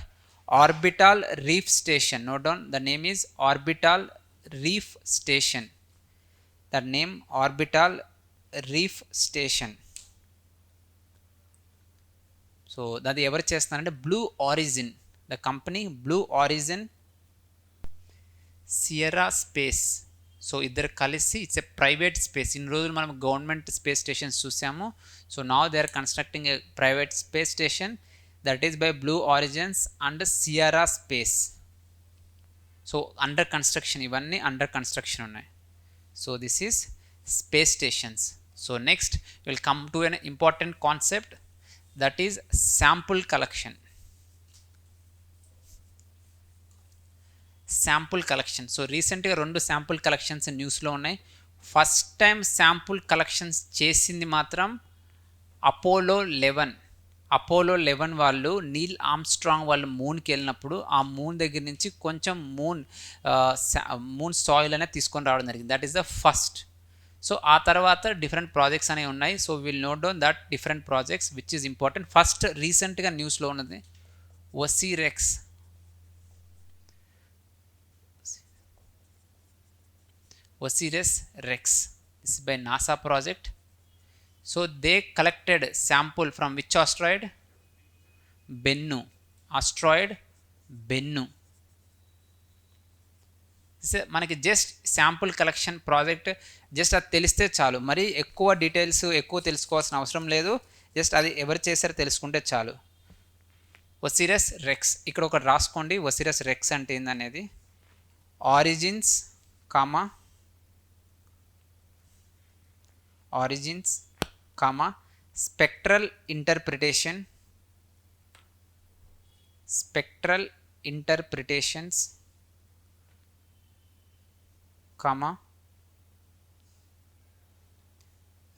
Orbital Reef station. Note down the name is Orbital Reef station. The name Orbital Reef station. So అది ఎవరు చేస్తున్నారంటే Blue Origin, the company Blue Origin, Sierra Space. So ఇద్దరు కలిసి it's a private space. ఇన్ని రోజులు మనం government space stations చూసాము. So now they are constructing a private space station that is by Blue Origins and Sierra Space. So under construction, ఇవన్నీ under construction ఉన్నాయి. So this is space stations. So next will come to an important concept that is sample collection. So రీసెంట్గా 2 sample collections న్యూస్లో ఉన్నాయి. First time sample collections చేసింది మాత్రం Apollo 11 వాళ్ళు Neel Armstrong వాళ్ళు మూన్కి వెళ్ళినప్పుడు ఆ మూన్ దగ్గర నుంచి కొంచెం మూన్ సాయిల్ అనేది తీసుకొని రావడం జరిగింది. That is the first. So ఆ తర్వాత డిఫరెంట్ ప్రాజెక్ట్స్ అనేవి ఉన్నాయి. So will note down that different projects which is important. First రీసెంట్గా న్యూస్లో ఉన్నది OSIRIS-REx. This is by NASA project. So they collected sample from which asteroid? Bennu. మనకి just sample collection project just అది తెలిస్తే చాలు. మరి ఎక్కువ డీటెయిల్స్ ఎక్కువ తెలుసుకోవాల్సిన అవసరం లేదు. జస్ట్ అది ఎవరు చేశారో తెలుసుకుంటే చాలు. OSIRIS-REx ఇక్కడ ఒకటి రాసుకోండి. OSIRIS-REx అంటే ఏందనేది. Origins spectral interpretations,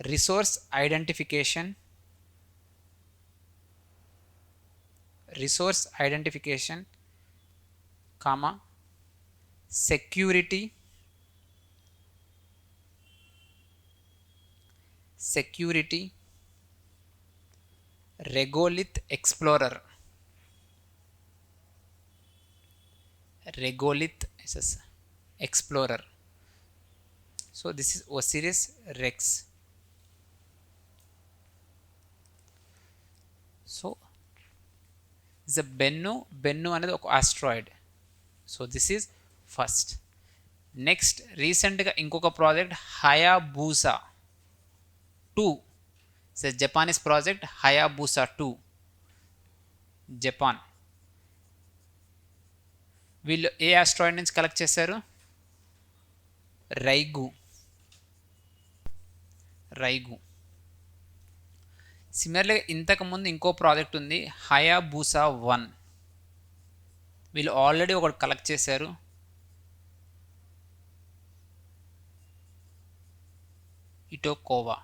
resource identification comma security regolith explorer. Regolith is explorer. So this is Osiris Rex. So is Bennu అనేది ఒక asteroid. So this is first. Next రీసెంట్గా ఇంకొక project Hayabusa 2. It's Japanese project Hayabusa 2, Japan. వీళ్ళు ఏ asteroid నుంచి collect చేశారు? రైగు. సిమిలర్గా ఇంతకుముందు ఇంకో ప్రాజెక్ట్ ఉంది హయాబూసా 1. వీళ్ళు ఆల్రెడీ ఒకటి కలెక్ట్ చేశారు. ఇటోకోవా.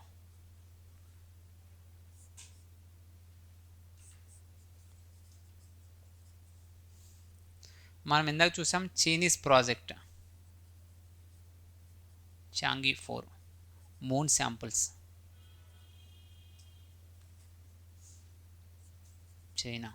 మనం ఇందాక చూసాం Chinese project Changi 4 moon samples, China.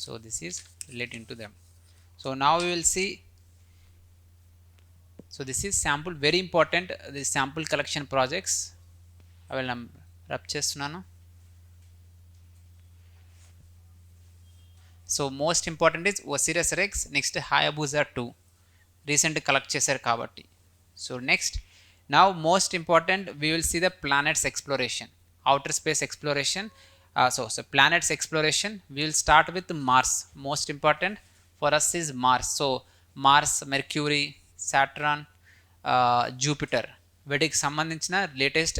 So this is relating to them. So now we will see. So this is sample, very important, the sample collection projects. I will rub chestunnanu. So most important is Osiris Rex, next Hayabusa 2 recent collect చేశారు కాబట్టి. So next, now most important we will see the planets exploration, outer space exploration. So planets exploration, we will start with Mars. Most important for us is Mars. So Mars, Mercury, Saturn, Jupiter, వీటికి సంబంధించిన latest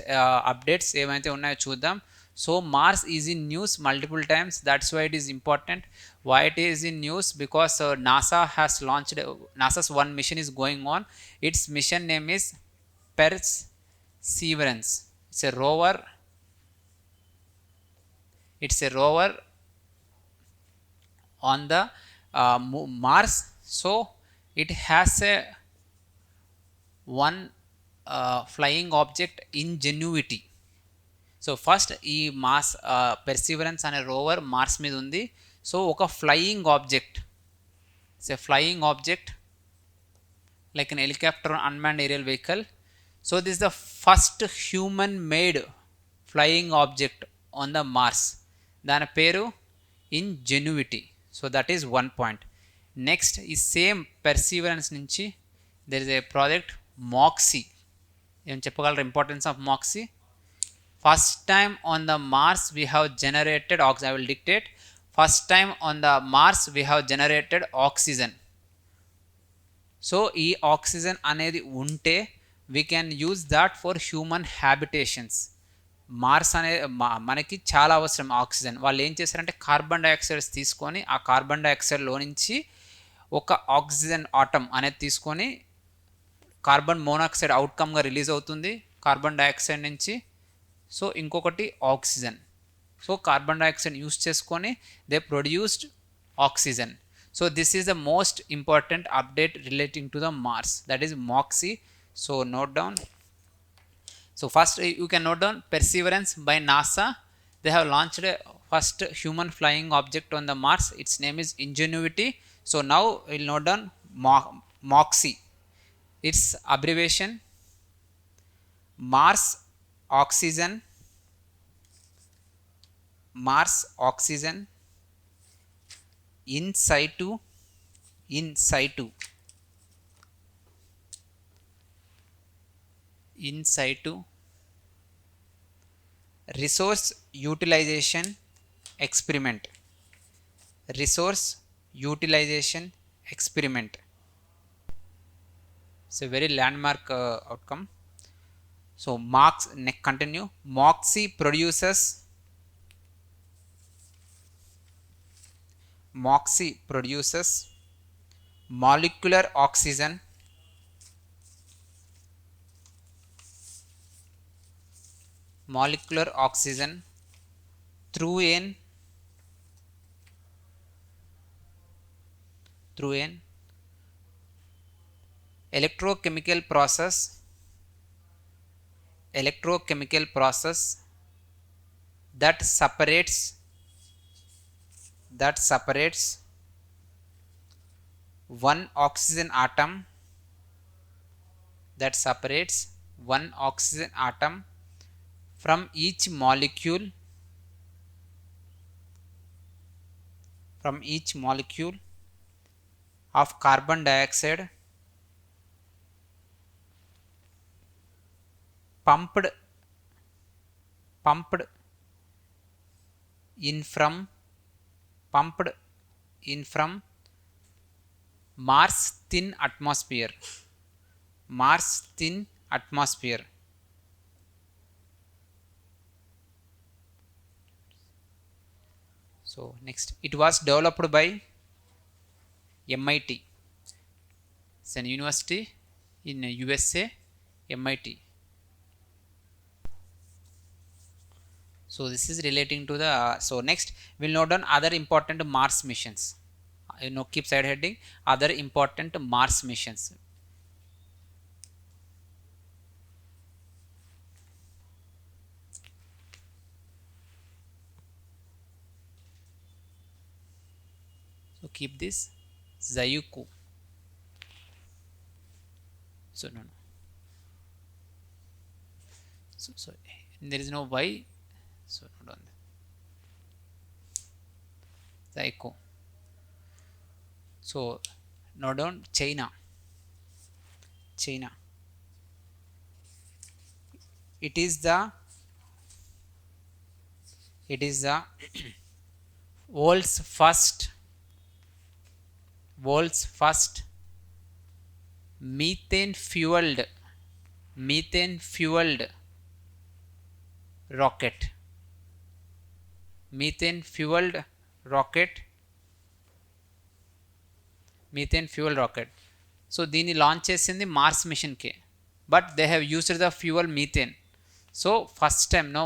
updates ఏమైతే ఉన్నాయో చూద్దాం. So Mars is in news multiple times, that's why it is important. Why it is in news? Because NASA has launched, NASA's one mission is going on. Its mission name is Perseverance. It's a rover on the Mars. So it has a one flying object Ingenuity. So first ఈ Mars Perseverance అనే rover Mars మీద ఉంది. So ఒక flying object, it's a flying object like an helicopter, unmanned aerial vehicle. So this is the first human made flying object on the Mars. దాని పేరు Ingenuity. So that is one point. Next ఈ same Perseverance నుంచి there is a project MOXIE. ఏం చెప్పగలరు importance of MOXIE? First time on the Mars we have generated oxygen. I will dictate. First time on the Mars we have generated oxygen. So ఈ oxygen అనేది ఉంటే we can use that for human habitations. Mars అనే మనకి చాలా అవసరం oxygen. వాళ్ళు ఏం చేశారంటే కార్బన్ డైఆక్సైడ్స్ తీసుకొని ఆ కార్బన్ డైఆక్సైడ్లో నుంచి ఒక ఆక్సిజన్ ఆటమ్ అనేది తీసుకొని కార్బన్ మోనాక్సైడ్ అవుట్కమ్గా రిలీజ్ అవుతుంది కార్బన్ డైఆక్సైడ్ నుంచి. సో ఇంకొకటి oxygen. So carbon dioxide use చేసుకొని they produced oxygen. So this is the most important update relating to the Mars, that is MOXIE. So note down. So first you can note down Perseverance by NASA. They have launched a first human flying object on the Mars. Its name is Ingenuity. So now we'll note down MOXIE. Its abbreviation Mars Oxygen in situ resource utilization experiment. It's a very landmark outcome. So continue. MOXIE produces molecular oxygen molecular oxygen through an electrochemical process that separates one oxygen atom that separates one oxygen atom from each molecule of carbon dioxide pumped pumped in from pumped in from Mars thin atmosphere. So next, it was developed by MIT. It's an university in USA, MIT. So this is relating to the so next we'll note down other important Mars missions. Keep side heading other important Mars missions. So keep this Zayuku. So no. So there is no Y. So not on Zayuku. So note down China. It is the world's first methane fueled rocket. Methane fueled rocket. So దీన్ని launch చేసింది Mars mission కే but they have used the fuel methane. So first time now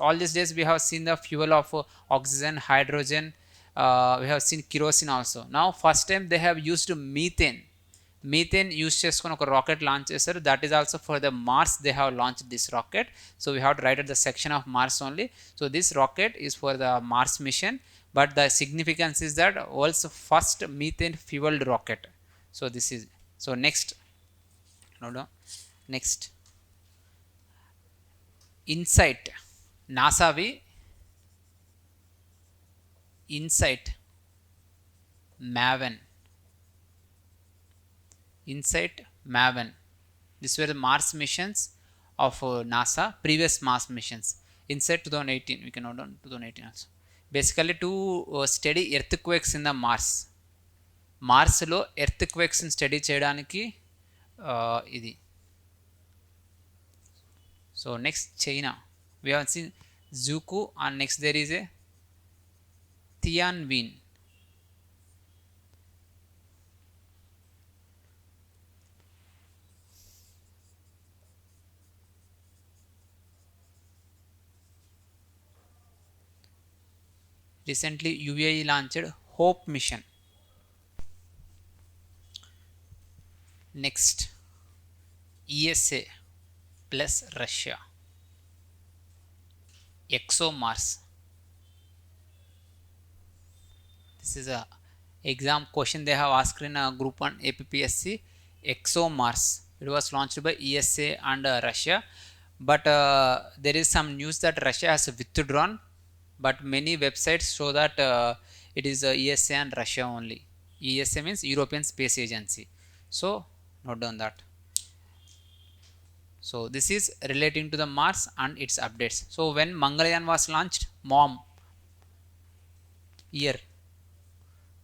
all these days we have seen the fuel of oxygen, hydrogen, we have seen kerosene also. Now first time they have used methane use చేసుకొని ఒక rocket launch చేశారు. That is also for the Mars they have launch this rocket. So we have to write at the section of Mars only. So this rocket is for the Mars mission but the significance is that world's first methane fueled rocket. So this is so next InSight నాసావి InSight Maven. These were the Mars missions of NASA, previous Mars missions. InSight 2018, we can note down 2018 also. Basically to study earthquakes in the Mars లో earthquakes study చేయడానికి ఇది. So next China we have seen Zuku and next there is a Tianjin. Recently UAE launched Hope mission. Next ESA plus Russia. ExoMars. This is a exam question they have asked in a group 1 APPSC. ExoMars. It was launched by ESA and Russia, but there is some news that Russia has withdrawn, but many websites show that it is ESA and Russia only. ESA means European Space Agency. So note down that. So this is relating to the Mars and its updates. So when Mangalyaan was launched, MOM year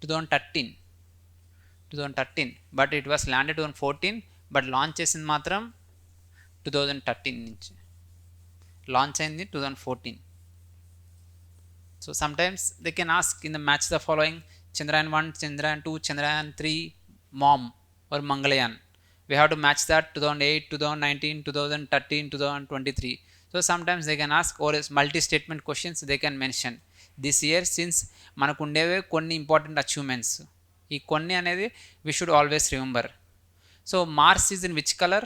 2013, but it was landed 2014, but launch చేసింది మాత్రం 2013 నుంచి launch అయింది 2014. So sometimes they can ask in the match the following: Chandrayaan 1, Chandrayaan 2, Chandrayaan 3, MOM or Mangalyaan. We have to match that 2008, 2019, 2013, 2023. So sometimes they can ask, or as multi-statement questions they can mention. This year, since మనకు ఉండేవే కొన్ని important achievements, ఈ కొన్ని అనేది we should always remember. So Mars is in which color?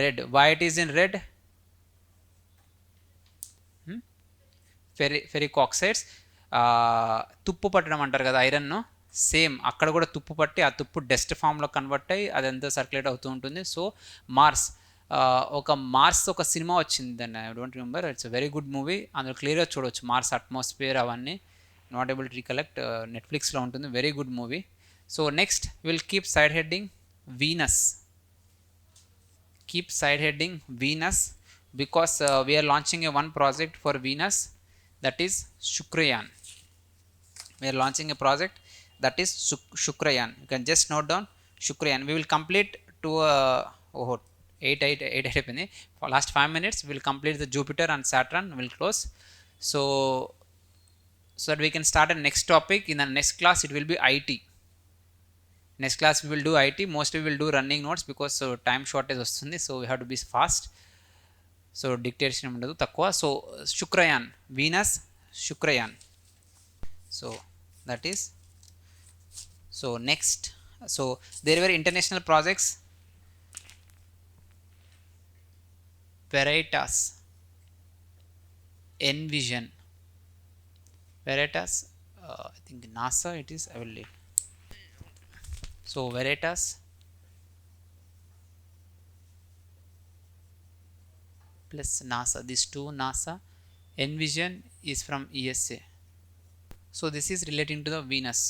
Red. Why it is in red? Ferric oxides, తుప్పు పట్టడం అంటారు కదా ఐరన్ను, same అక్కడ కూడా తుప్పు పట్టి ఆ తుప్పు డస్ట్ ఫామ్లో కన్వర్ట్ అయ్యి అదంతా సర్క్యులేట్ అవుతూ ఉంటుంది. సో మార్స్, ఒక సినిమా వచ్చింది, దాన్ని I don't remember, it's very good movie, అందులో క్లియర్గా చూడవచ్చు మార్స్ అట్మాస్ఫియర్ అవన్నీ. నాట్ ఏబుల్ టు రికలెక్ట్, నెట్ఫ్లిక్స్లో ఉంటుంది, very good movie. So next will keep side heading Venus. Keep side heading Venus, because we are launching a one project for Venus, that is Shukrayan. We are launching a project that is Shukrayan. You can just note down Shukrayan. We will complete to 8 అయిపోయింది. For last 5 minutes we will complete the Jupiter and Saturn, will close. So that we can start a next topic. In the next class it will be IT. Next class we will do IT. Mostly we will do running notes because time shortage వస్తుంది, so we have to be fast. So dictation ఉండదు తక్కువ. So Shukrayan, Venus, Shukrayan. So that is, so next, so there were international projects, Veritas, Envision, Veritas, I think NASA it is, I will leave. So Veritas, plus NASA, these two NASA. Envision is from ESA. So this is relating to the Venus.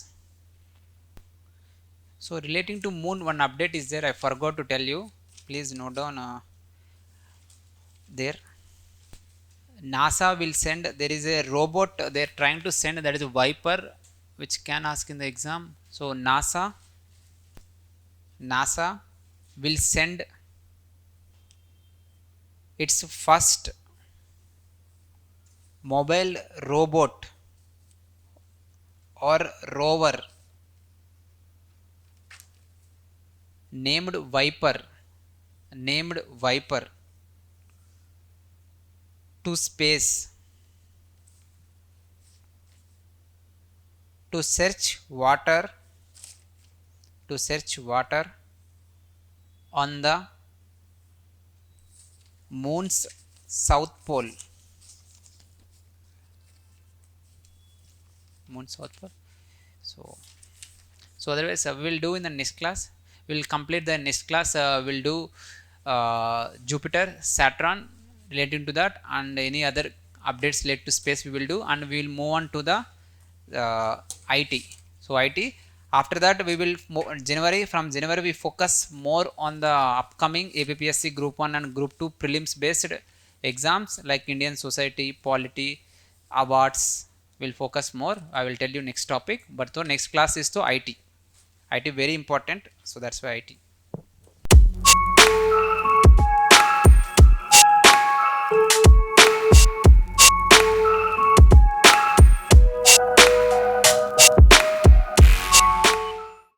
So relating to Moon, one update is there, I forgot to tell you, please note down there. NASA will send, there is a robot they are trying to send, that is a Viper, which can ask in the exam. So NASA will send its first mobile robot or rover named Viper to space to search water on the moon's south pole. So otherwise we will do in the next class, we will complete the next class, we will do Jupiter, Saturn relating to that, and any other updates related to space we will do, and we will move on to the IT. So IT, after that we will from January we focus more on the upcoming APPSC group 1 and group 2 prelims based exams like Indian Society, Polity, awards. Will focus more, I will tell you next topic, but the next class is to IT very important, so that's why IT.